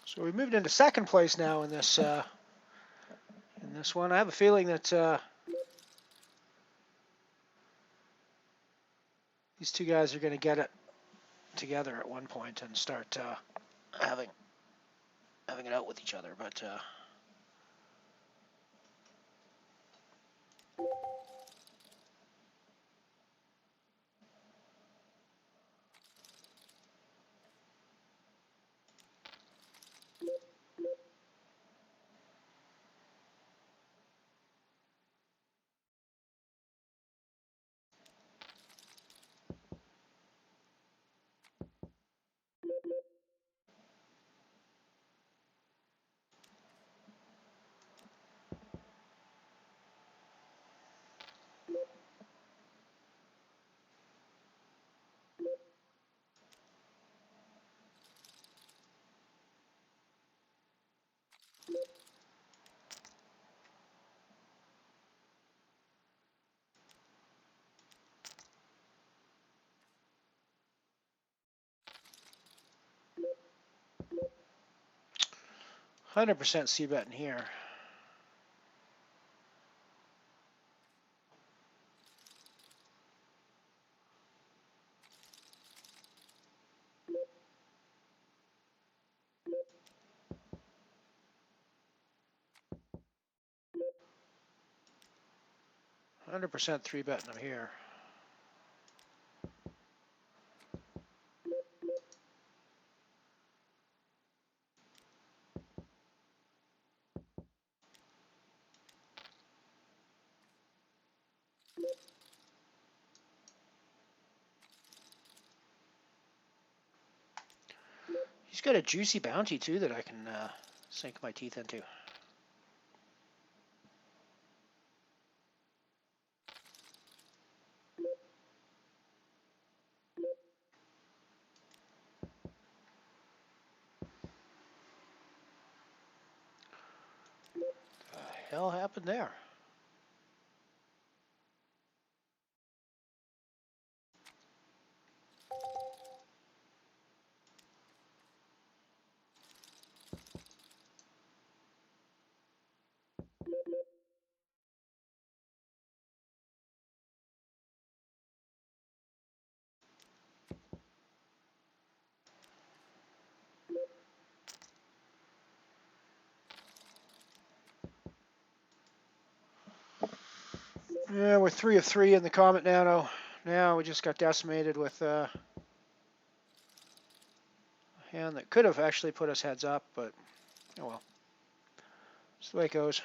So we moved into second place now in this one. I have a feeling that these two guys are going to get it together at one point and start having it out with each other. But 100% c-bet in here. %3 betting him here. He's got a juicy bounty too that I can sink my teeth into. What the hell happened there? Yeah, we're 3 of 3 in the Comet Nano. Now we just got decimated with a hand that could have actually put us heads up, but oh well. That's the way it goes.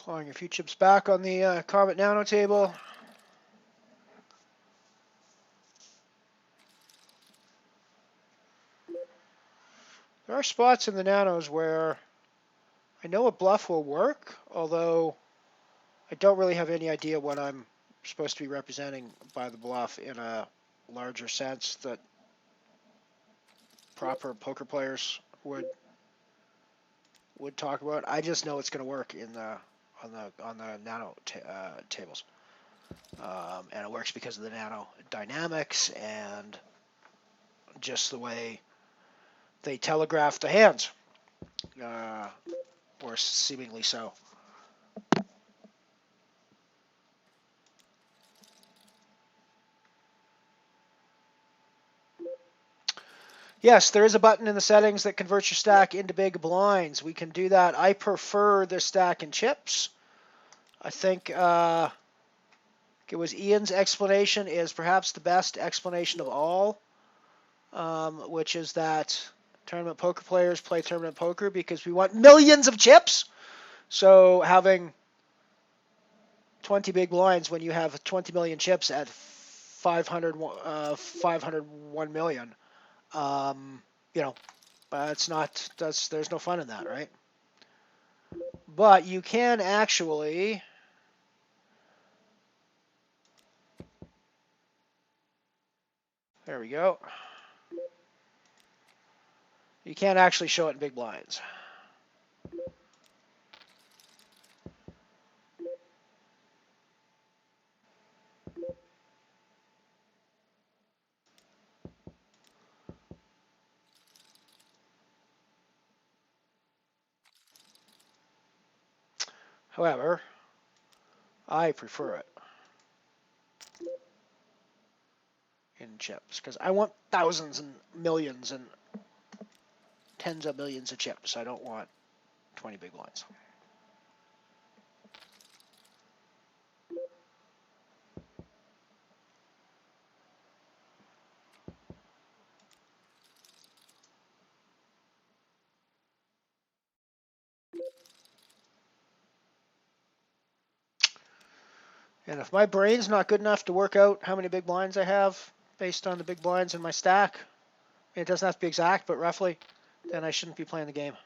Clawing a few chips back on the Comet Nano table. There are spots in the Nanos where I know a bluff will work, although I don't really have any idea what I'm supposed to be representing by the bluff in a larger sense that proper poker players would talk about. I just know it's going to work in the on the Nano tables, and it works because of the Nano dynamics and just the way they telegraph the hands, or seemingly so. Yes, there is a button in the settings that converts your stack into big blinds. We can do that. I prefer the stack in chips. I think it was Ian's explanation is perhaps the best explanation of all, which is that tournament poker players play tournament poker because we want millions of chips. So having 20 big blinds when you have 20 million chips at 501 million, there's no fun in that, right? But you can actually there we go. You can't actually show it in big blinds. However, I prefer it in chips because I want thousands and millions and tens of millions of chips. I don't want 20 big blinds. And if my brain's not good enough to work out how many big blinds I have based on the big blinds in my stack, it doesn't have to be exact, but roughly, then I shouldn't be playing the game.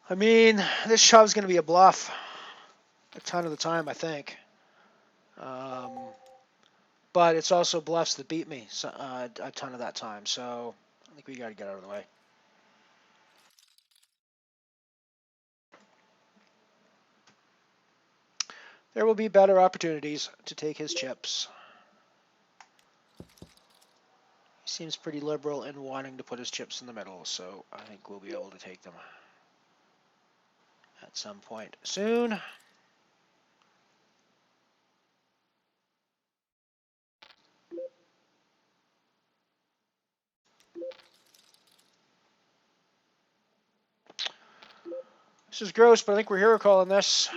I mean, this shov's going to be a bluff a ton of the time, I think. But it's also bluffs that beat me a ton of that time, so I think we got to get out of the way. There will be better opportunities to take his chips. He seems pretty liberal in wanting to put his chips in the middle, so I think we'll be able to take them at some point soon. This is gross, but I think we're hero calling this.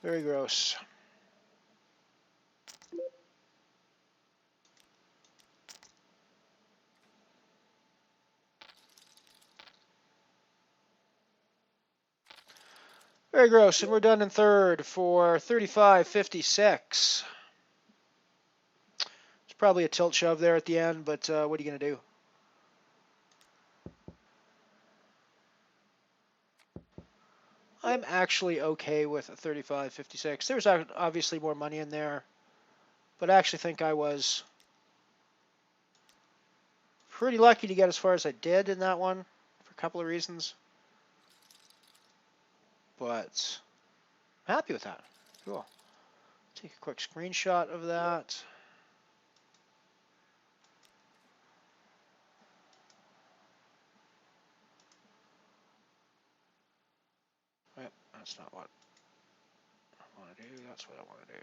Very gross. Very gross, and we're done in third for 35.56. It's probably a tilt shove there at the end, but what are you going to do? I'm actually okay with 35.56. There's obviously more money in there, but I actually think I was pretty lucky to get as far as I did in that one for a couple of reasons. But I'm happy with that. Cool. Take a quick screenshot of that. Wait, that's not what I want to do. That's what I want to do.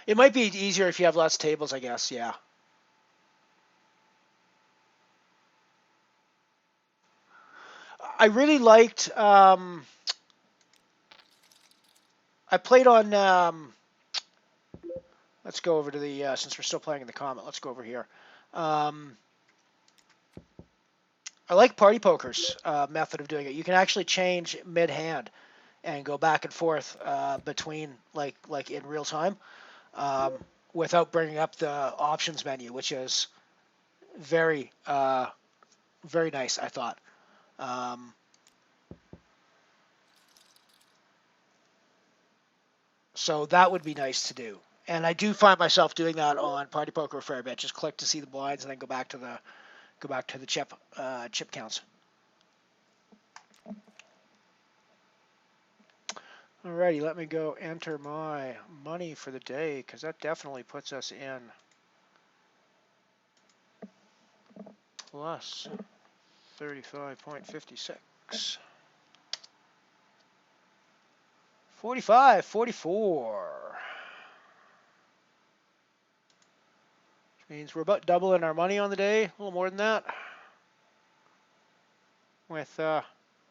It might be easier if you have less tables, I guess, yeah. I really liked, I played on, let's go over to the, since we're still playing in the comment, let's go over here. I like Party Poker's method of doing it. You can actually change mid-hand and go back and forth between, like in real time, without bringing up the options menu, which is very, very nice, I thought. So that would be nice to do. And I do find myself doing that on Party Poker a fair bit. Just click to see the blinds and then go back to the chip counts. Alrighty, let me go enter my money for the day, because that definitely puts us in plus 35.56. 45, 44. Which means we're about doubling our money on the day, a little more than that. With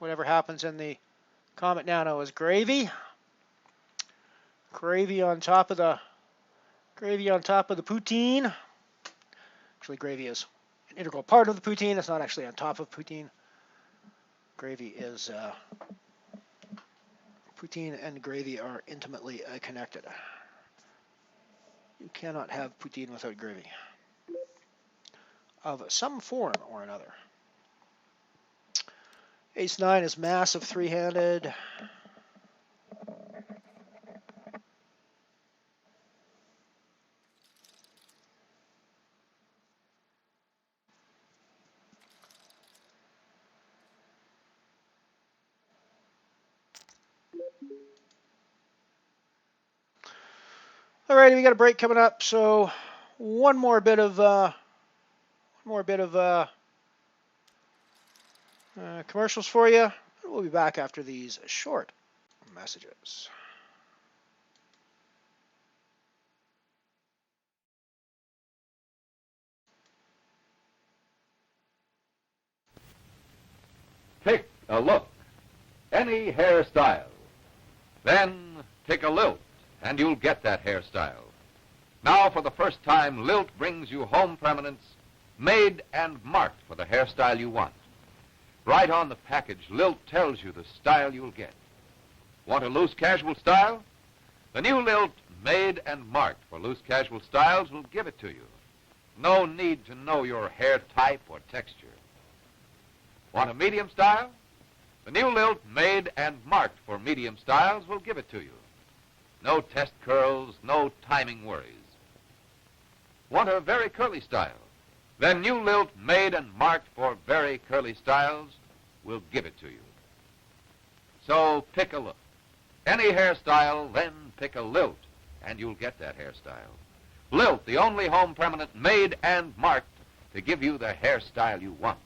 whatever happens in the Comet Nano is gravy. Gravy on top of the poutine. Actually, gravy is an integral part of the poutine. It's not actually on top of poutine. Gravy is poutine and gravy are intimately connected. You cannot have poutine without gravy of some form or another. Ace-9 is massive three-handed. Alrighty, we got a break coming up, so one more bit of commercials for you. We'll be back after these short messages. Take a look. Any hairstyle. Then take a lilt, and you'll get that hairstyle. Now, for the first time, Lilt brings you home permanents made and marked for the hairstyle you want. Right on the package, Lilt tells you the style you'll get. Want a loose casual style? The new Lilt, made and marked for loose casual styles, will give it to you. No need to know your hair type or texture. Want a medium style? The new Lilt, made and marked for medium styles, will give it to you. No test curls, no timing worries. Want a very curly style? Then new Lilt, made and marked for very curly styles, will give it to you. So pick a look. Any hairstyle, then pick a Lilt, and you'll get that hairstyle. Lilt, the only home permanent made and marked to give you the hairstyle you want.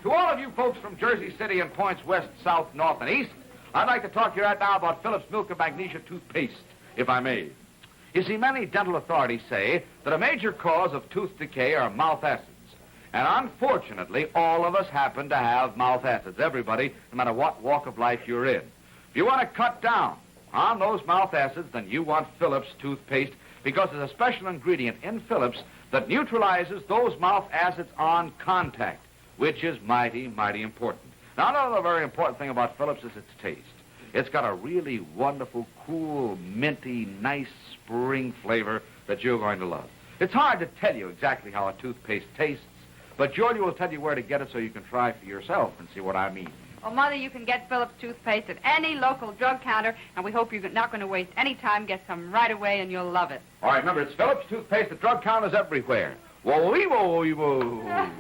To all of you folks from Jersey City and points west, south, north, and east, I'd like to talk to you right now about Phillips Milk of Magnesia toothpaste, if I may. You see, many dental authorities say that a major cause of tooth decay are mouth acids. And unfortunately, all of us happen to have mouth acids. Everybody, no matter what walk of life you're in. If you want to cut down on those mouth acids, then you want Phillips toothpaste, because there's a special ingredient in Phillips that neutralizes those mouth acids on contact, which is mighty, mighty important. Now, another very important thing about Phillips is its taste. It's got a really wonderful, cool, minty, nice spring flavor that you're going to love. It's hard to tell you exactly how a toothpaste tastes, but Georgia will tell you where to get it so you can try for yourself and see what I mean. Well, Mother, you can get Phillips toothpaste at any local drug counter, and we hope you're not going to waste any time. Get some right away, and you'll love it. All right, remember, it's Phillips toothpaste at drug counters everywhere. Whoa-wee-whoa-wee-whoa.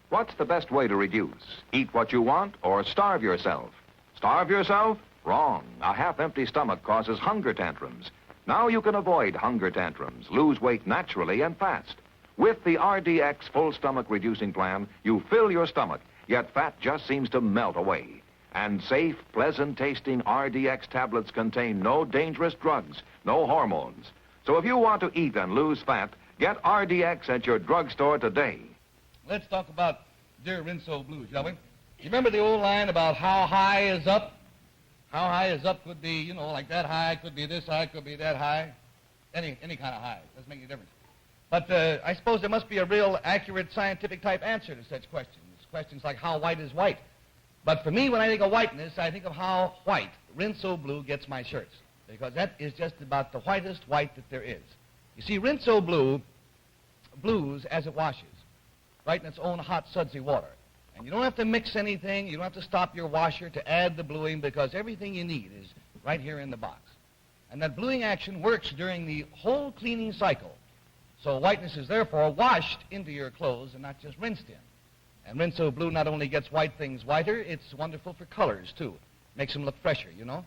What's the best way to reduce? Eat what you want or starve yourself? Starve yourself? Wrong. A half-empty stomach causes hunger tantrums. Now you can avoid hunger tantrums, lose weight naturally and fast. With the RDX full stomach reducing plan, you fill your stomach, yet fat just seems to melt away. And safe, pleasant-tasting RDX tablets contain no dangerous drugs, no hormones. So if you want to eat and lose fat, get RDX at your drugstore today. Let's talk about Dear Rinso Blue, shall we? You remember the old line about how high is up? How high is up could be, like that high, could be this high, could be that high. Any kind of high. Doesn't make any difference. But I suppose there must be a real accurate scientific type answer to such questions. Questions like how white is white. But for me, when I think of whiteness, I think of how white Rinso Blue gets my shirts. Because that is just about the whitest white that there is. You see, Rinso Blue blues as it washes, right in its own hot, sudsy water. And you don't have to mix anything. You don't have to stop your washer to add the bluing because everything you need is right here in the box. And that bluing action works during the whole cleaning cycle. So whiteness is therefore washed into your clothes and not just rinsed in. And Rinso Blue not only gets white things whiter, it's wonderful for colors, too. Makes them look fresher, Now,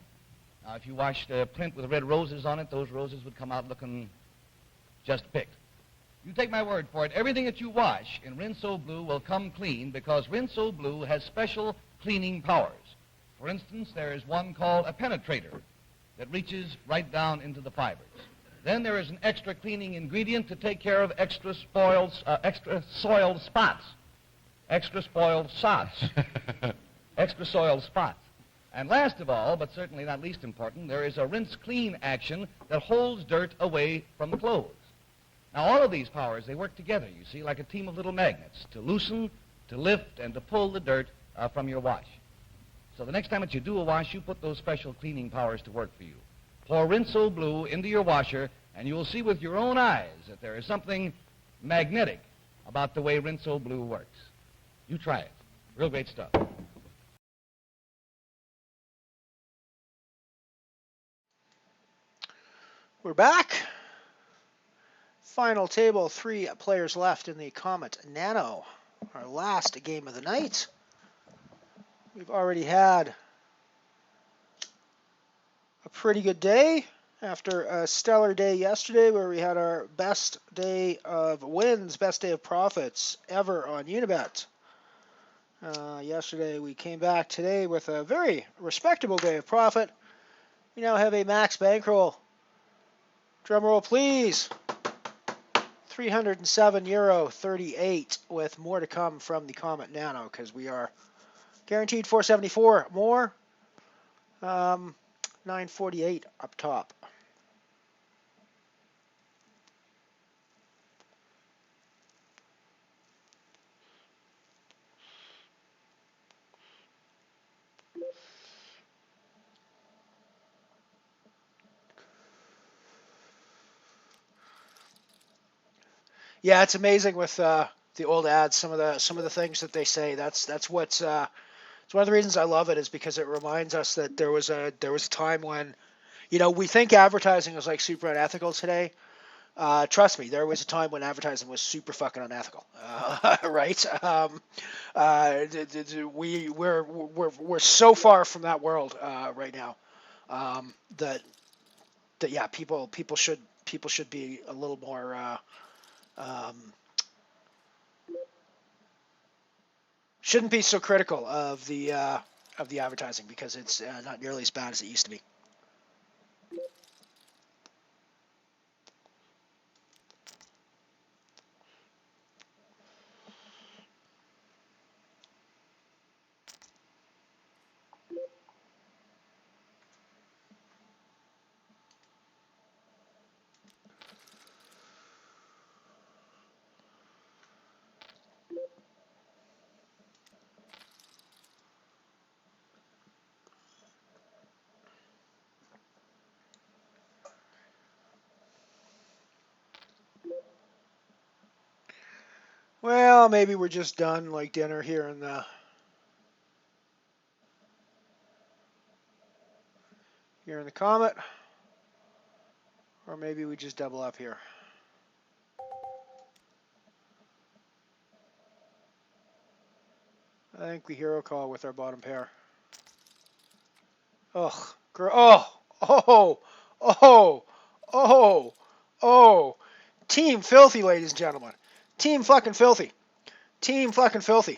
if you washed a print with red roses on it, those roses would come out looking just picked. You take my word for it, everything that you wash in Rinso Blue will come clean because Rinso Blue has special cleaning powers. For instance, there is one called a penetrator that reaches right down into the fibers. Then there is an extra cleaning ingredient to take care of extra soiled spots. Extra spoiled sots. Extra soiled spots. And last of all, but certainly not least important, there is a rinse-clean action that holds dirt away from the clothes. Now, all of these powers, they work together, you see, like a team of little magnets to loosen, to lift, and to pull the dirt from your wash. So the next time that you do a wash, you put those special cleaning powers to work for you. Pour Rinso Blue into your washer, and you will see with your own eyes that there is something magnetic about the way Rinso Blue works. You try it. Real great stuff. We're back. Final table, 3 players left in the Comet Nano. Our last game of the night. We've already had a pretty good day after a stellar day yesterday where we had our best day of wins, best day of profits ever on Unibet. Yesterday we came back today with a very respectable day of profit. We now have a max bankroll. Drum roll, please. €307.38 with more to come from the Comet Nano because we are guaranteed 474 more. 948 up top. Yeah, it's amazing with the old ads. Some of the things that they say. That's what's it's one of the reasons I love it is because it reminds us that there was a time when, we think advertising is like super unethical today. Trust me, there was a time when advertising was super fucking unethical, right? We're so far from that world right now that yeah, people should be a little more. Shouldn't be so critical of the advertising because it's not nearly as bad as it used to be. Well, maybe we're just done like dinner here in the Comet, or maybe we just double up here. I think we hero call with our bottom pair. Oh, oh. Team filthy, ladies and gentlemen. Team fucking filthy. Team fucking filthy.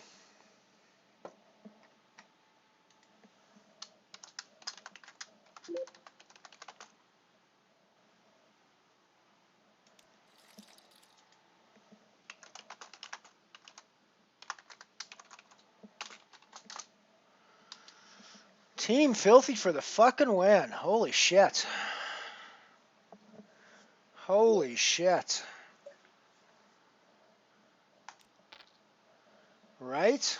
Team Filthy for the fucking win. Holy shit. Holy shit. Right?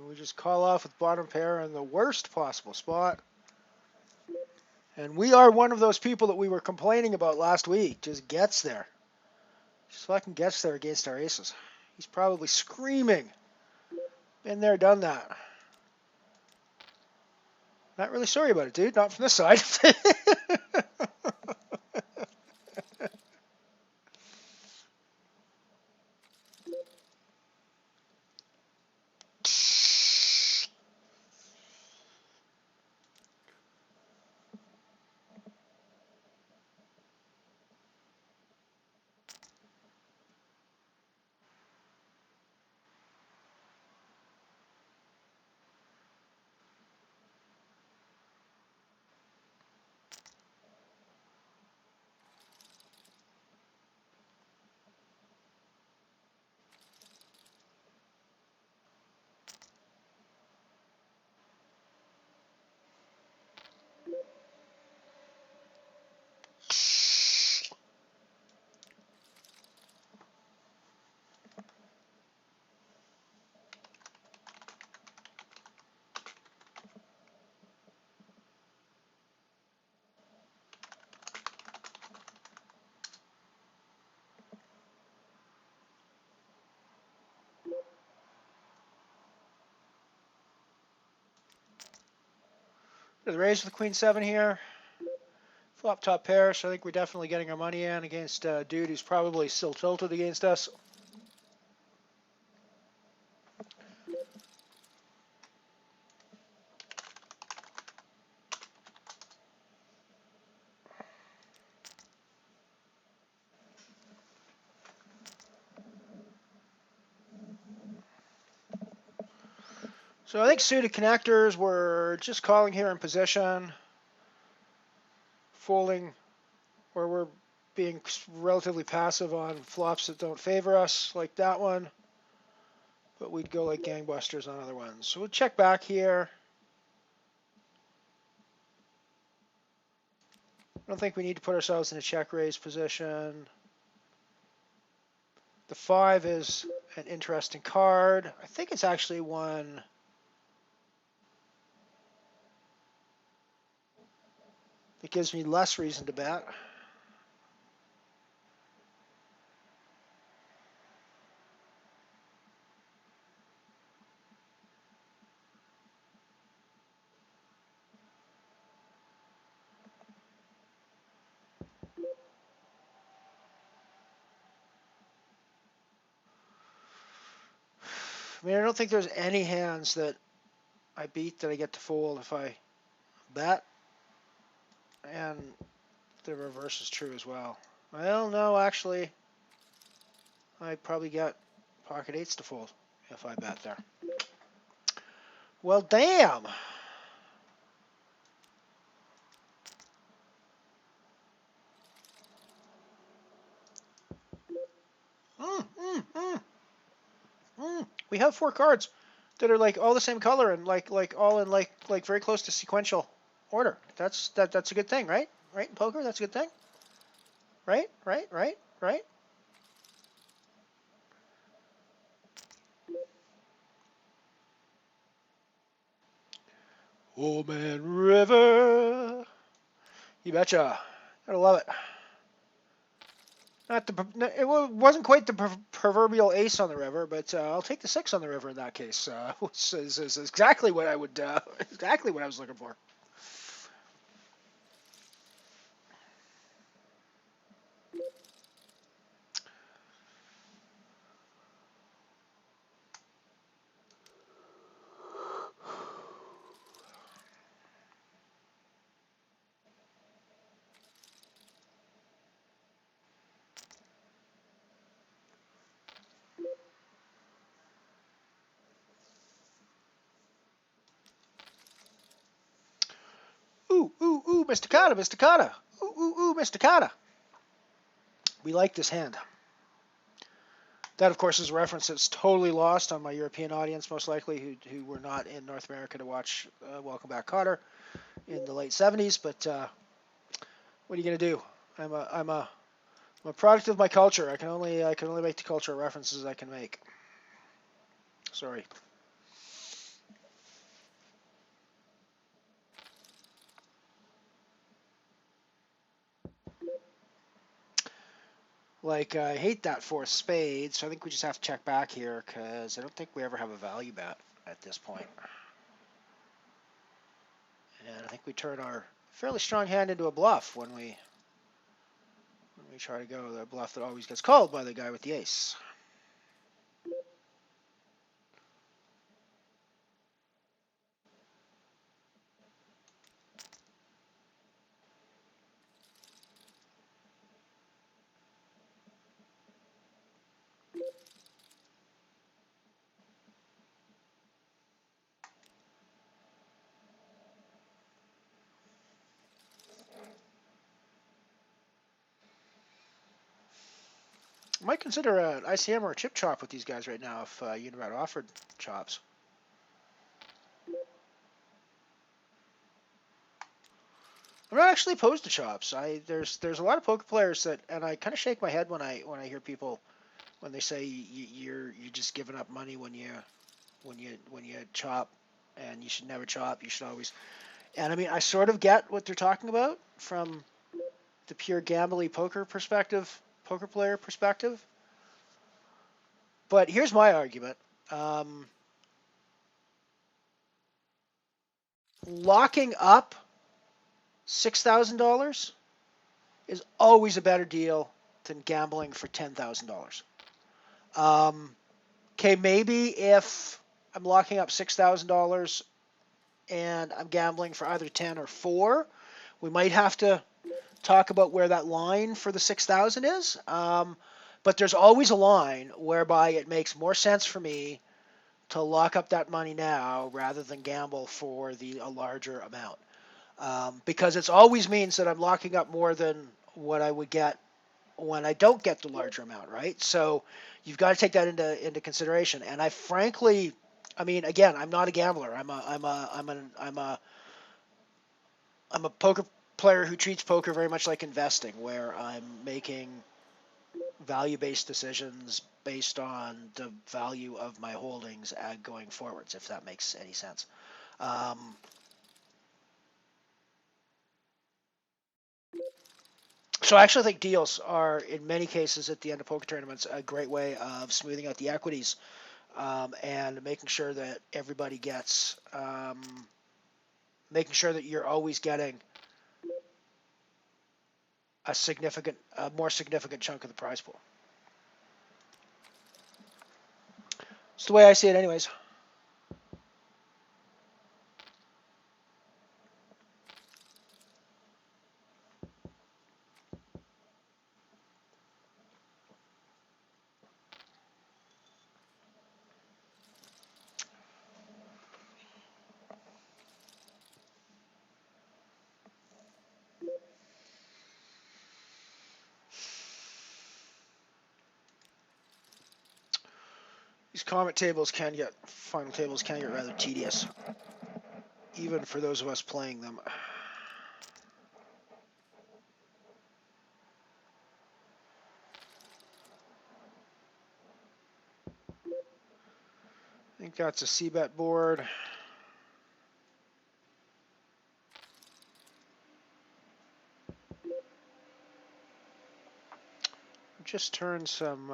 We just call off with bottom pair in the worst possible spot. And we are one of those people that we were complaining about last week. Just gets there. Just fucking gets there against our aces. He's probably screaming. Been there, done that. Not really sorry about it, dude. Not from this side. The raise with the queen 7 here. Flop top pair, so I think we're definitely getting our money in against a dude who's probably still tilted against us. So I think suited connectors, we're just calling here in position, folding, where we're being relatively passive on flops that don't favor us, like that one. But we'd go like gangbusters on other ones. So we'll check back here. I don't think we need to put ourselves in a check raise position. The 5 is an interesting card. I think it's actually one that gives me less reason to bet. I mean, I don't think there's any hands that I beat that I get to fold if I bet. And the reverse is true as well. Well, no, actually, I probably get pocket 8s to fold if I bet there. Well, damn. We have 4 cards that are like all the same color and like all in like very close to sequential order. That's a good thing, right? Right in poker, that's a good thing. Right. Oh man, river. You betcha. Gotta love it. It wasn't quite the proverbial ace on the river, but I'll take the 6 on the river in that case. Is exactly what I would, exactly what I was looking for. Ooh, Mr. Carter. Ooh, Mr. Carter. We like this hand. That, of course, is a reference that's totally lost on my European audience, most likely, who were not in North America to watch Welcome Back, Kotter in the late 70s. But what are you going to do? I'm a product of my culture. I can only make the cultural references I can make. Sorry. Like, I hate that fourth spade, so I think we just have to check back here, because I don't think we ever have a value bet at this point. And I think we turn our fairly strong hand into a bluff when we try to go the bluff that always gets called by the guy with the ace. I might consider an ICM or a chip chop with these guys right now if Unibet offered chops. I'm not actually opposed to chops. There's a lot of poker players that, and I kind of shake my head when I hear people when they say you're just giving up money when you chop, and you should never chop. You should always. And I mean, I sort of get what they're talking about from the pure gambly poker player perspective. But here's my argument. Locking up $6,000 is always a better deal than gambling for $10,000. Okay, maybe if I'm locking up $6,000 and I'm gambling for either 10 or 4, we might have to talk about where that line for the 6,000 is. But there's always a line whereby it makes more sense for me to lock up that money now rather than gamble for a larger amount. Because it always means that I'm locking up more than what I would get when I don't get the larger amount, right? So you've got to take that into consideration. And I frankly, I mean, again, I'm not a gambler. I'm a poker player who treats poker very much like investing, where I'm making value-based decisions based on the value of my holdings going forwards, if that makes any sense. So I actually think deals are, in many cases at the end of poker tournaments, a great way of smoothing out the equities and making sure that everybody gets, making sure that you're always getting a more significant chunk of the prize pool. It's the way I see it anyways. These final tables can get rather tedious, even for those of us playing them. I think that's a C-bet board. Just turned some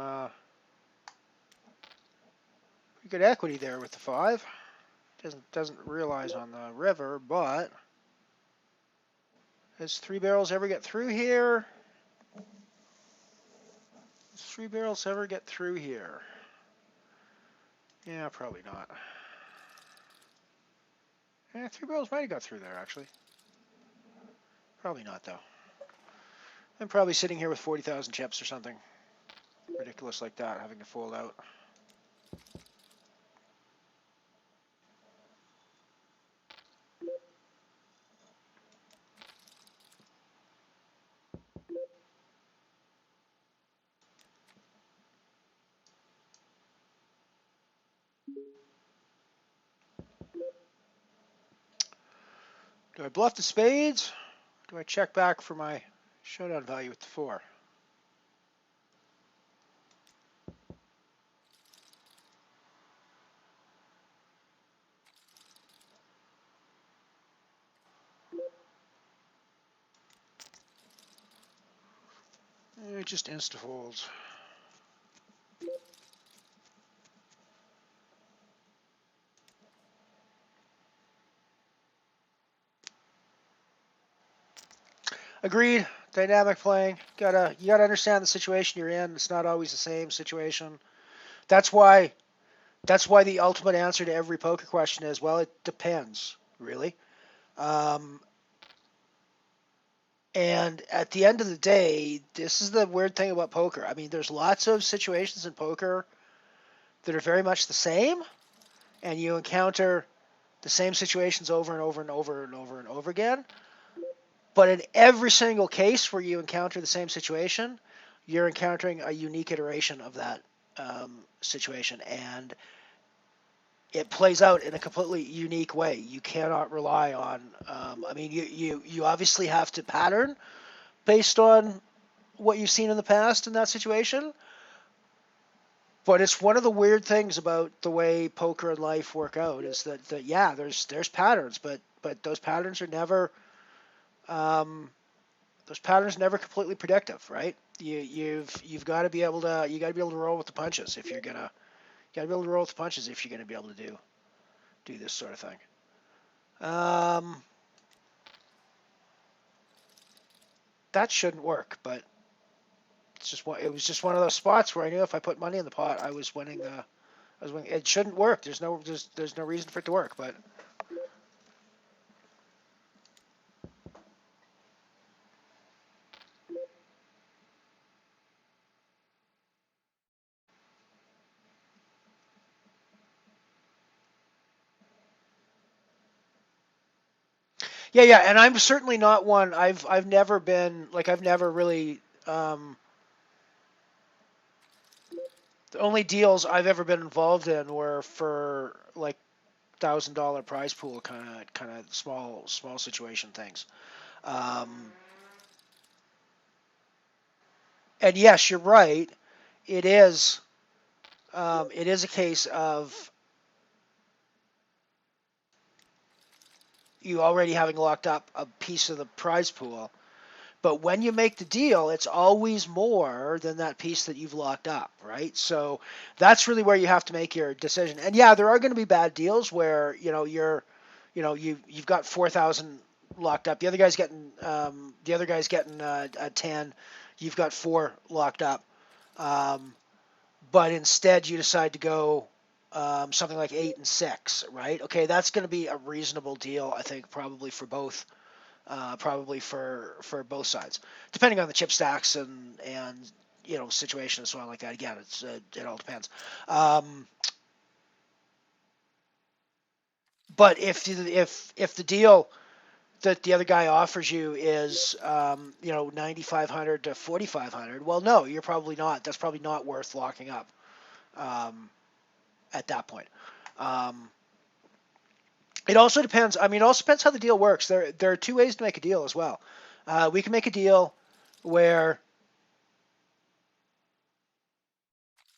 pretty good equity there with the 5. Doesn't realize on the river, but does 3 barrels ever get through here? Does 3 barrels ever get through here? Yeah, probably not. Yeah, 3 barrels might have got through there, actually. Probably not, though. I'm probably sitting here with 40,000 chips or something ridiculous like that, having to fold out. Do I bluff the spades? Do I check back for my showdown value with the 4? Just insta-folds. Agreed. Dynamic playing. You gotta understand the situation you're in. It's not always the same situation. That's why the ultimate answer to every poker question is, well, it depends, really. And at the end of the day, this is the weird thing about poker. I mean, there's lots of situations in poker that are very much the same, and you encounter the same situations over and over and over and over and over again. But in every single case where you encounter the same situation, you're encountering a unique iteration of that situation, and it plays out in a completely unique way. You cannot rely on. I mean, you obviously have to pattern based on what you've seen in the past in that situation. But it's one of the weird things about the way poker and life work out is that yeah, there's patterns, but those patterns are never completely predictive, right? You've got to be able to roll with the punches if you're gonna be able to do this sort of thing. That shouldn't work, but it was just one of those spots where I knew if I put money in the pot, I was winning. It shouldn't work. There's no reason for it to work, but. Yeah, and I'm certainly not one. I've never been like I've never really. The only deals I've ever been involved in were for like $1,000 prize pool kind of small situation things. And yes, you're right. It is a case of you already having locked up a piece of the prize pool. But when you make the deal, it's always more than that piece that you've locked up, right? So that's really where you have to make your decision. And yeah, there are going to be bad deals where you've got 4,000 locked up. The other guy's getting a 10. You've got 4 locked up. But instead you decide to go something like 8 and 6, right? Okay, that's going to be a reasonable deal, I think, probably for both. Probably for both sides, depending on the chip stacks and situation and so on like that. Again, it all depends. But if the deal that the other guy offers you is 9,500 to 4,500, well, no, you're probably not. That's probably not worth locking up at that point. It also depends. I mean, it also depends how the deal works. There are 2 ways to make a deal as well. We can make a deal where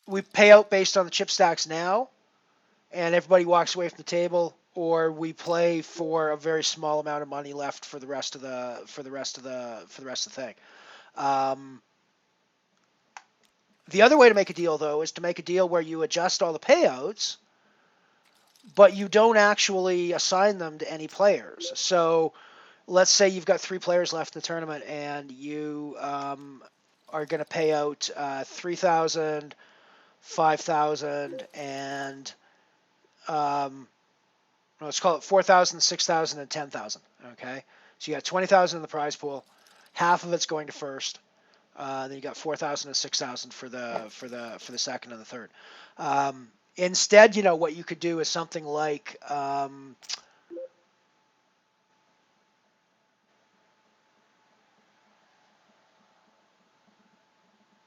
we pay out based on the chip stacks now, and everybody walks away from the table, or we play for a very small amount of money left for the rest of the thing. The other way to make a deal, though, is to make a deal where you adjust all the payouts, but you don't actually assign them to any players. So let's say you've got 3 players left in the tournament, and you are going to pay out 3,000, 5,000, and let's call it 4,000, 6,000, and 10,000. Okay, so you got 20,000 in the prize pool. Half of it's going to first. Then you got 4,000 and 6,000 for the second and the third. Instead, what you could do is something like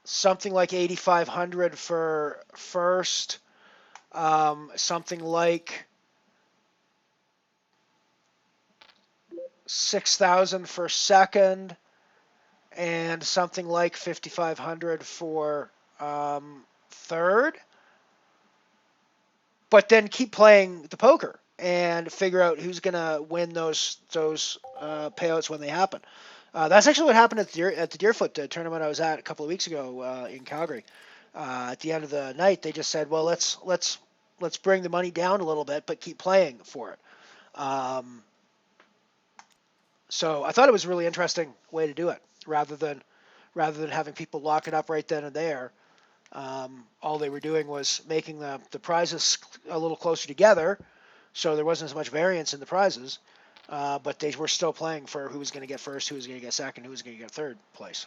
something like 8,500 for first, something like 6,000 for second, and something like 5,500 for third. But then keep playing the poker and figure out who's going to win those payouts when they happen. That's actually what happened at the Deerfoot tournament I was at a couple of weeks ago in Calgary. At the end of the night, they just said, "Well, let's bring the money down a little bit, but keep playing for it." So I thought it was a really interesting way to do it, rather than having people lock it up right then and there. All they were doing was making the prizes a little closer together, so there wasn't as much variance in the prizes, but they were still playing for who was going to get first, who was going to get second, who was going to get third place.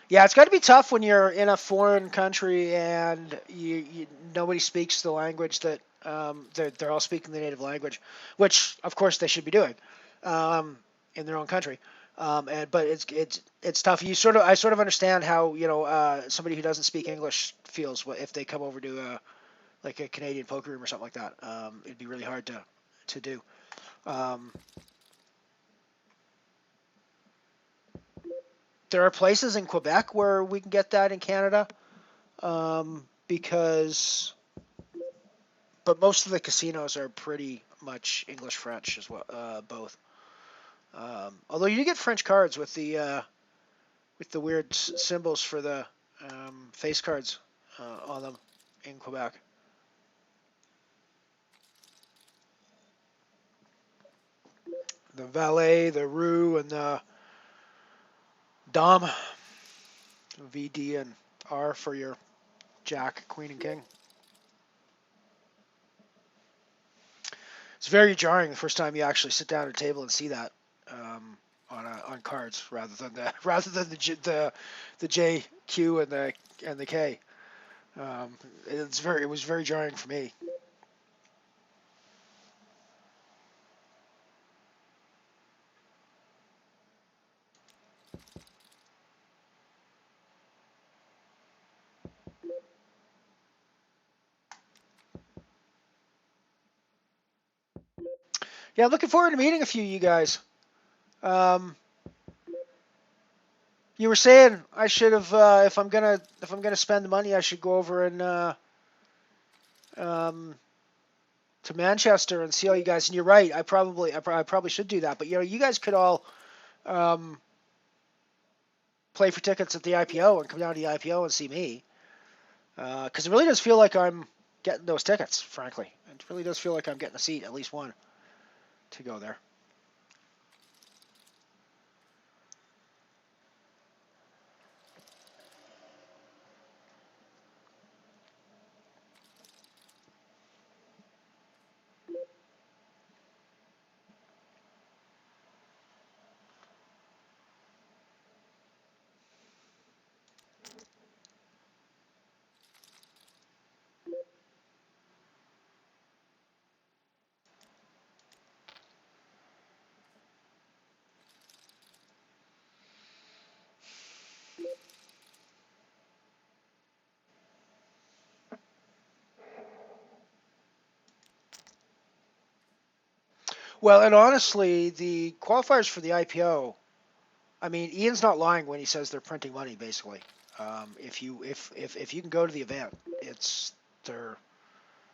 Yeah, it's got to be tough when you're in a foreign country and nobody speaks the language that they're all speaking the native language, which of course they should be doing in their own country. But it's tough. I sort of understand how somebody who doesn't speak English feels if they come over to like a Canadian poker room or something like that. It'd be really hard to do. There are places in Quebec where we can get that in Canada, but most of the casinos are pretty much English French as well, both. Although you do get French cards with the weird symbols for the face cards on them in Quebec. The valet, the roux, and the dame. V, D, and R for your Jack, Queen, and King. It's very jarring the first time you actually sit down at a table and see that on cards rather than the J, Q, and the K. It was very jarring for me. Yeah, looking forward to meeting a few of you guys. You were saying I should have, if I'm gonna spend the money, I should go over and to Manchester and see all you guys. And you're right, I probably should do that. But you guys could all play for tickets at the IPO and come down to the IPO and see me, because it really does feel like I'm getting those tickets. Frankly, it really does feel like I'm getting a seat, at least one, to go there. Well, and honestly, the qualifiers for the IPO, I mean, Ian's not lying when he says they're printing money. Basically, if you can go to the event, they're,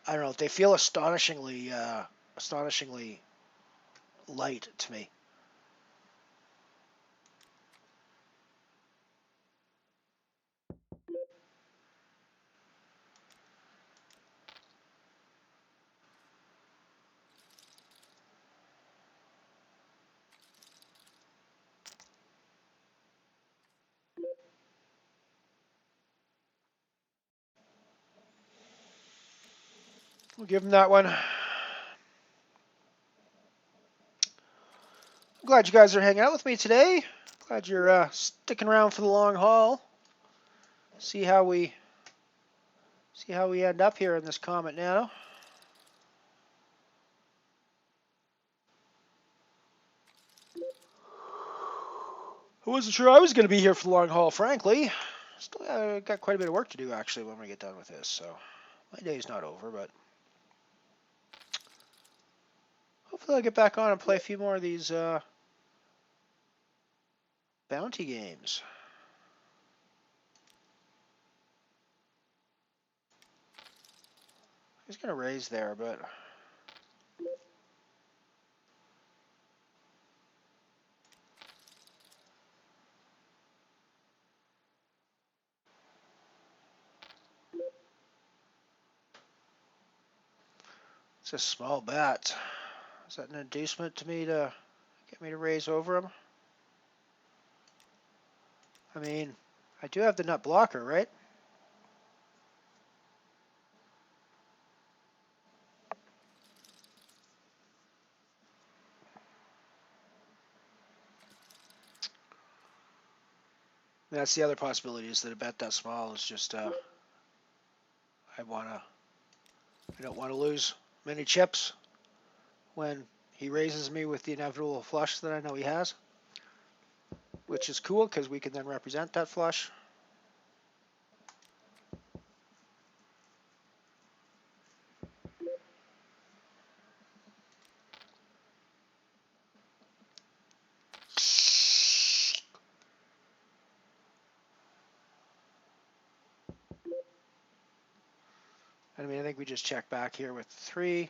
I don't know, they feel astonishingly light to me. We'll give him that one. I'm glad you guys are hanging out with me today. Glad you're sticking around for the long haul. See how we See how we end up here in this Comet Nano. I wasn't sure I was going to be here for the long haul, frankly. Still got quite a bit of work to do, actually, when we get done with this. So my day's not over, but hopefully I'll get back on and play a few more of these bounty games. He's going to raise there, but it's a small bet. Is that an inducement to me to get me to raise over him? I mean, I do have the nut blocker, right? That's the other possibility, is that a bet that small is just I don't want to lose many chips when he raises me with the inevitable flush that I know he has, which is cool because we can then represent that flush. I mean, I think we just check back here with 3.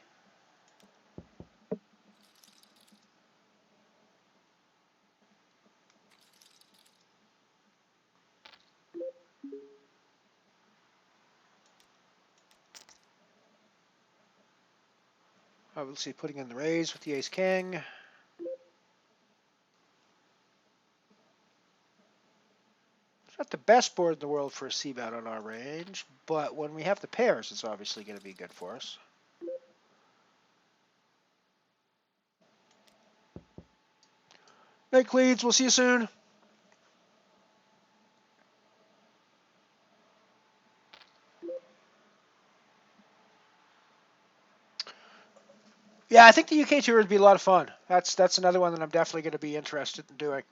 Obviously putting in the raise with the ace-king. It's not the best board in the world for a c-bet on our range, but when we have the pairs, it's obviously going to be good for us. Night, Cleeds. We'll see you soon. Yeah, I think the UK tour would be a lot of fun. That's another one that I'm definitely going to be interested in doing.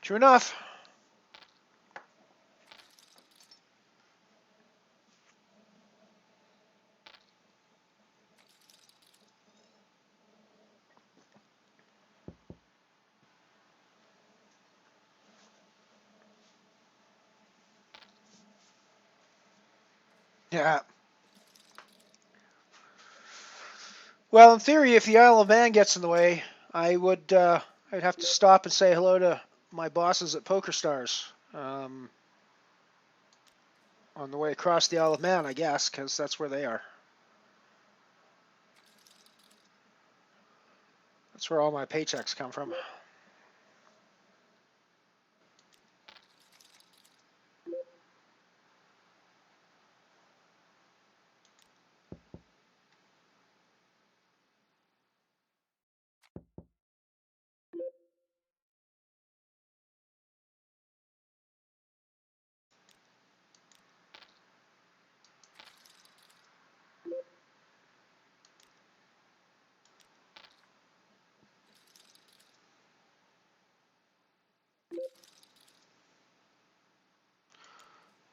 True enough. Yeah. Well, in theory, if the Isle of Man gets in the way, I'd have to stop and say hello to my bosses at PokerStars on the way across the Isle of Man, I guess, because that's where they are. That's where all my paychecks come from.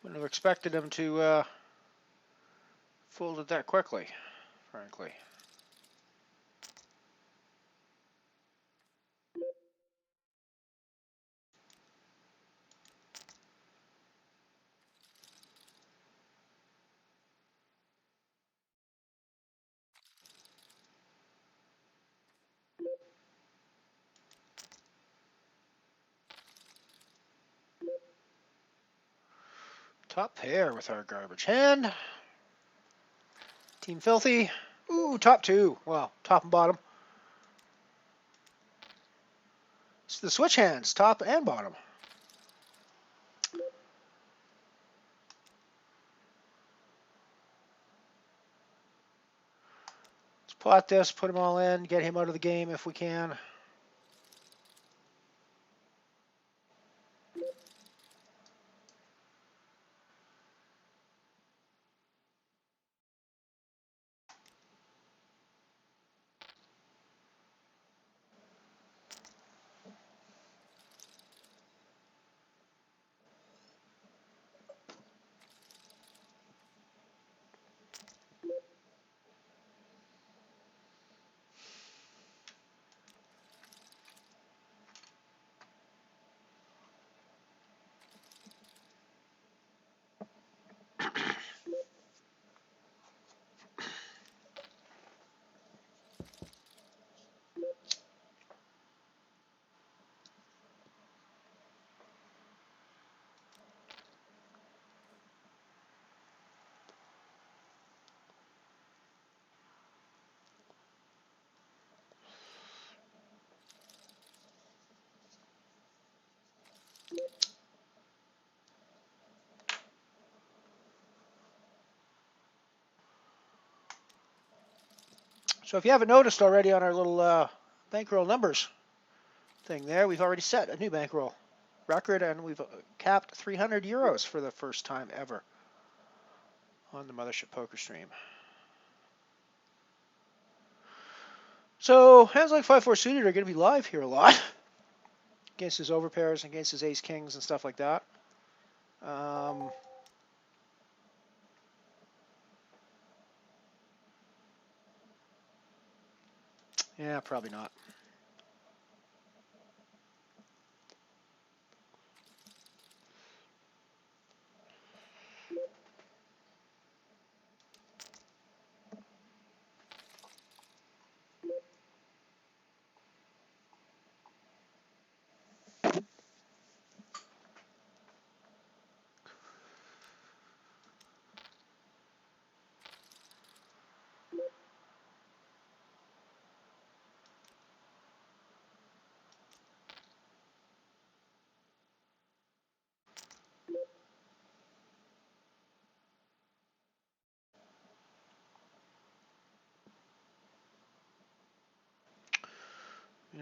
Wouldn't have expected him to fold it that quickly, frankly. Top pair with our garbage hand. Team Filthy. Ooh, top 2. Well, top and bottom. the switch hands, top and bottom. Let's plot this, put him all in, get him out of the game if we can. So if you haven't noticed already on our little bankroll numbers thing there, we've already set a new bankroll record, and we've capped 300 euros for the first time ever on the Mothership poker stream. So hands like 5-4 suited are going to be live here a lot against his overpairs, against his ace kings and stuff like that. Yeah, probably not.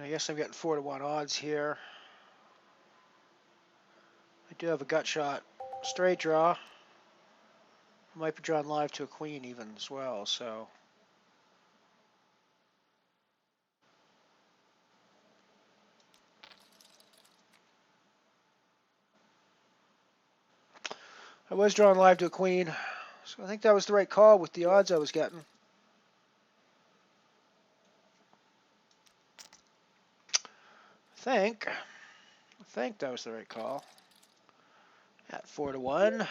I guess I'm getting 4-1 odds here. I do have a gut shot. Straight draw. I might be drawn live to a queen even as well, so. I was drawn live to a queen, so I think that was the right call with the odds I was getting. I think that was the right call. At 4-1.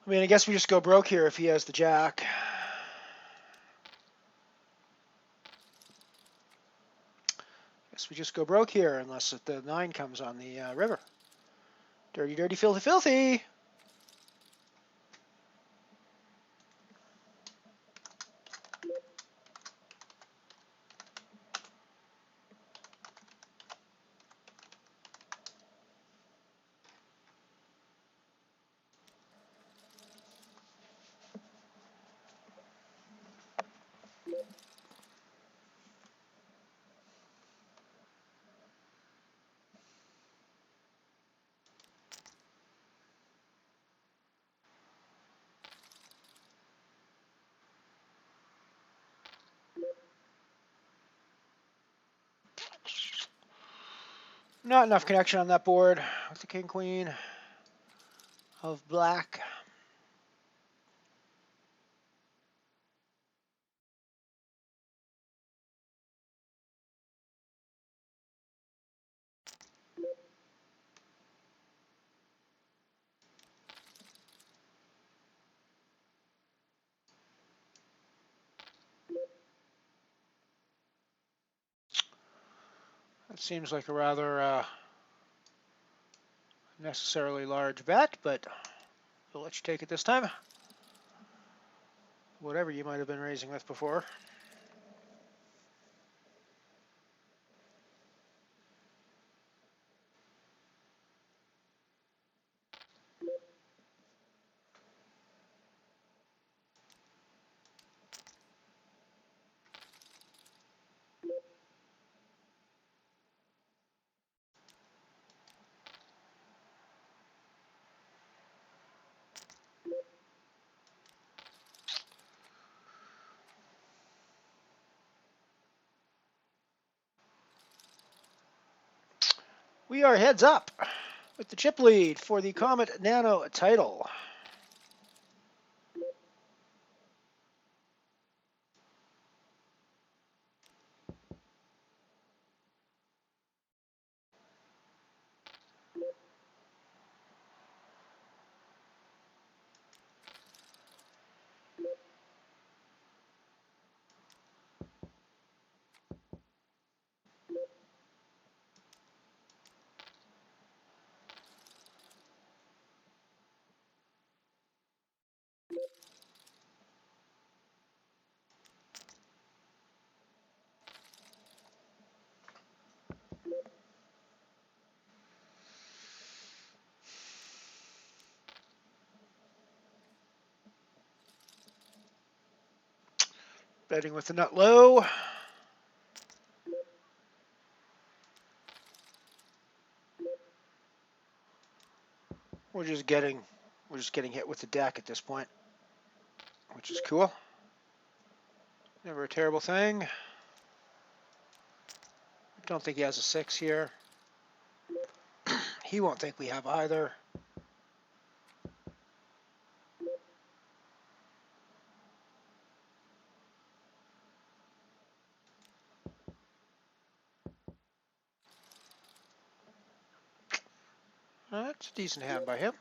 I mean, I guess we just go broke here if he has the jack. Guess we just go broke here unless the 9 comes on the river. Dirty, dirty, filthy, filthy. Not enough connection on that board with the king queen. of black. That seems like a rather necessarily large bet, but we'll let you take it this time. Whatever you might have been raising with before. We are heads up with the chip lead for the Comet Nano title. Betting with the nut low. We're just getting hit with the deck at this point, which is cool. Never a terrible thing. I don't think he has a 6 here. He won't think we have either. That's a decent hand by him.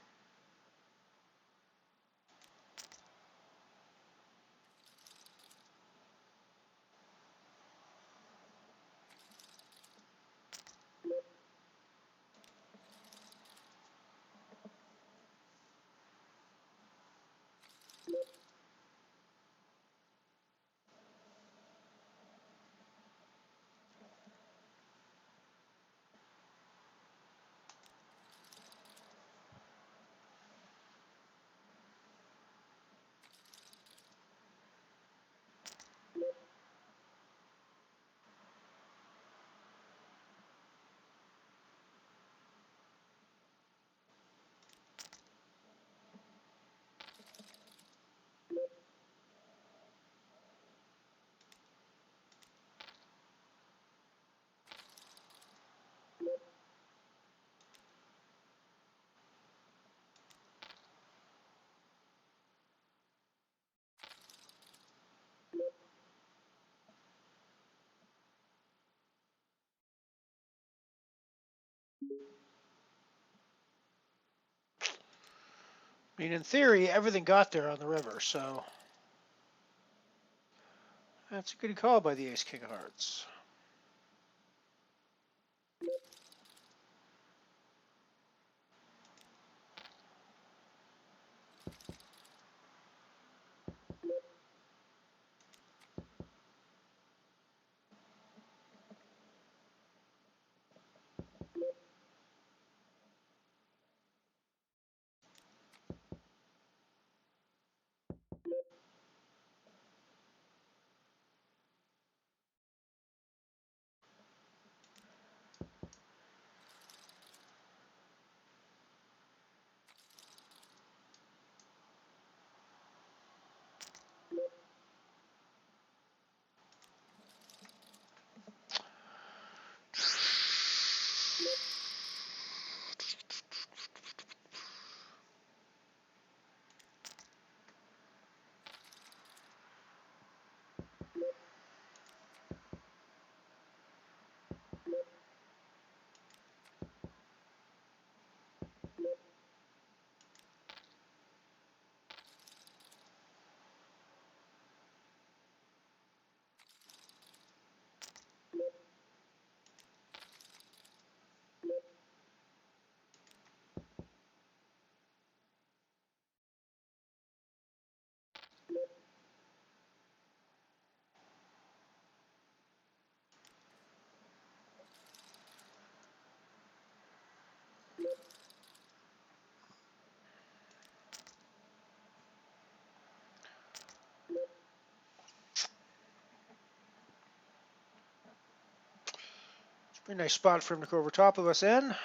I mean, in theory, everything got there on the river, so that's a good call by the Ace-King of Hearts. Very nice spot for him to go over top of us in.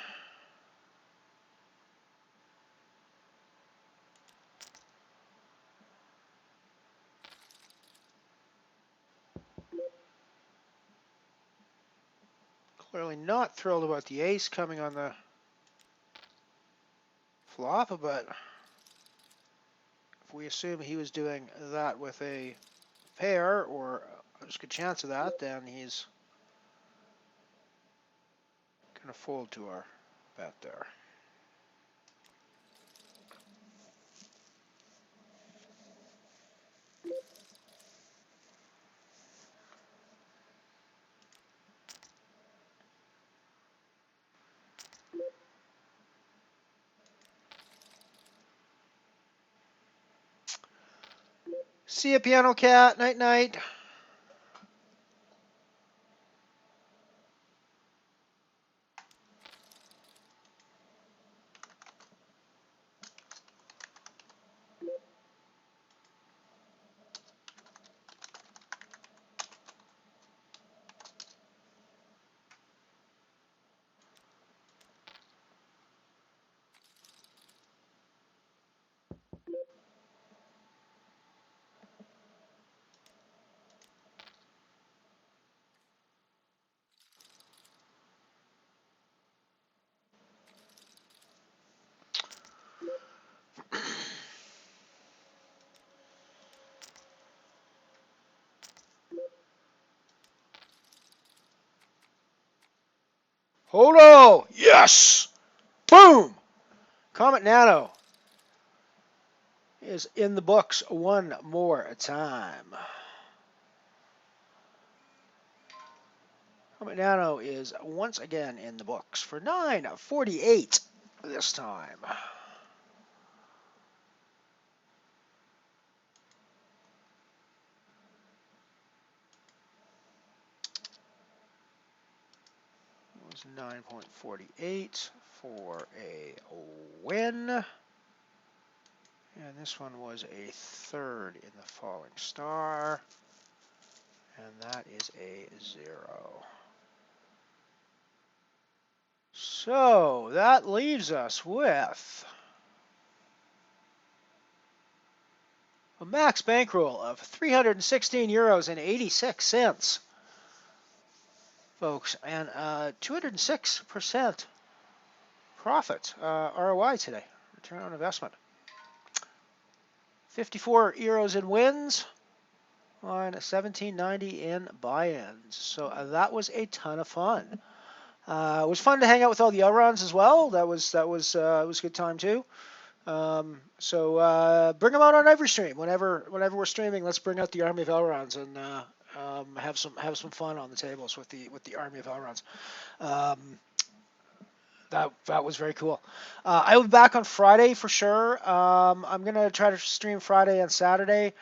Clearly not thrilled about the ace coming on the flop, but if we assume he was doing that with a pair, or there's a good chance of that, then he's going to fold to our bet there. See ya, Piano Cat. Night, night. Hodo! Yes! Boom! Comet Nano is in the books one more time. Comet Nano is once again in the books for 948 this time. It was 9.48 for a win. And this one was a third in the falling star. And that is a 0. So that leaves us with a max bankroll of €316.86, folks, and 206% profit, ROI today, return on investment. 54 euros in wins on 17.90 in buy-ins. So that was a ton of fun. It was fun to hang out with all the Elrons as well. That was a good time too. So bring them out on every stream. Whenever we're streaming, let's bring out the army of Elrons and have some fun on the tables with the army of Elrons. That was very cool. I will be back on Friday for sure. I'm gonna try to stream Friday and Saturday.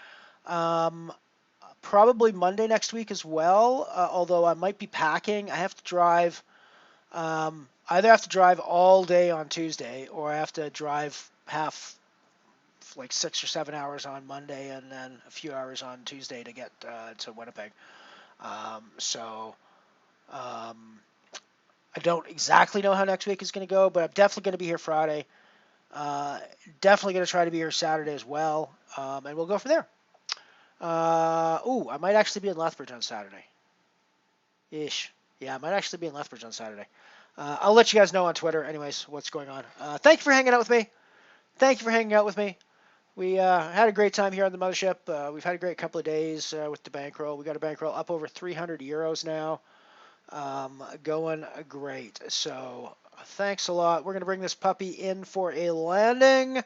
Probably Monday next week as well. Although I might be packing. I have to drive. Either have to drive all day on Tuesday, or I have to drive like 6 or 7 hours on Monday, and then a few hours on Tuesday to get to Winnipeg. I don't exactly know how next week is going to go, but I'm definitely going to be here Friday. Definitely going to try to be here Saturday as well, and we'll go from there. I might actually be in Lethbridge on Saturday. Ish. Yeah, I might actually be in Lethbridge on Saturday. I'll let you guys know on Twitter, anyways, what's going on. Thank you for hanging out with me. We had a great time here on the Mothership. We've had a great couple of days with the bankroll. We got a bankroll up over 300 euros now. Going great. So thanks a lot. We're going to bring this puppy in for a landing.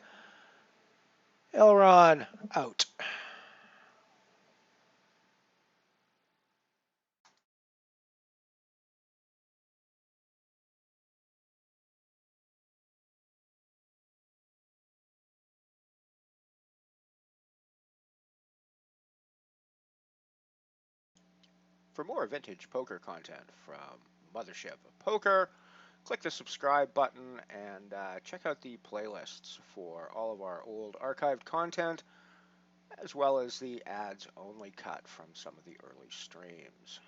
Elron out. For more vintage poker content from Mothership Poker, click the subscribe button and check out the playlists for all of our old archived content, as well as the ads only cut from some of the early streams.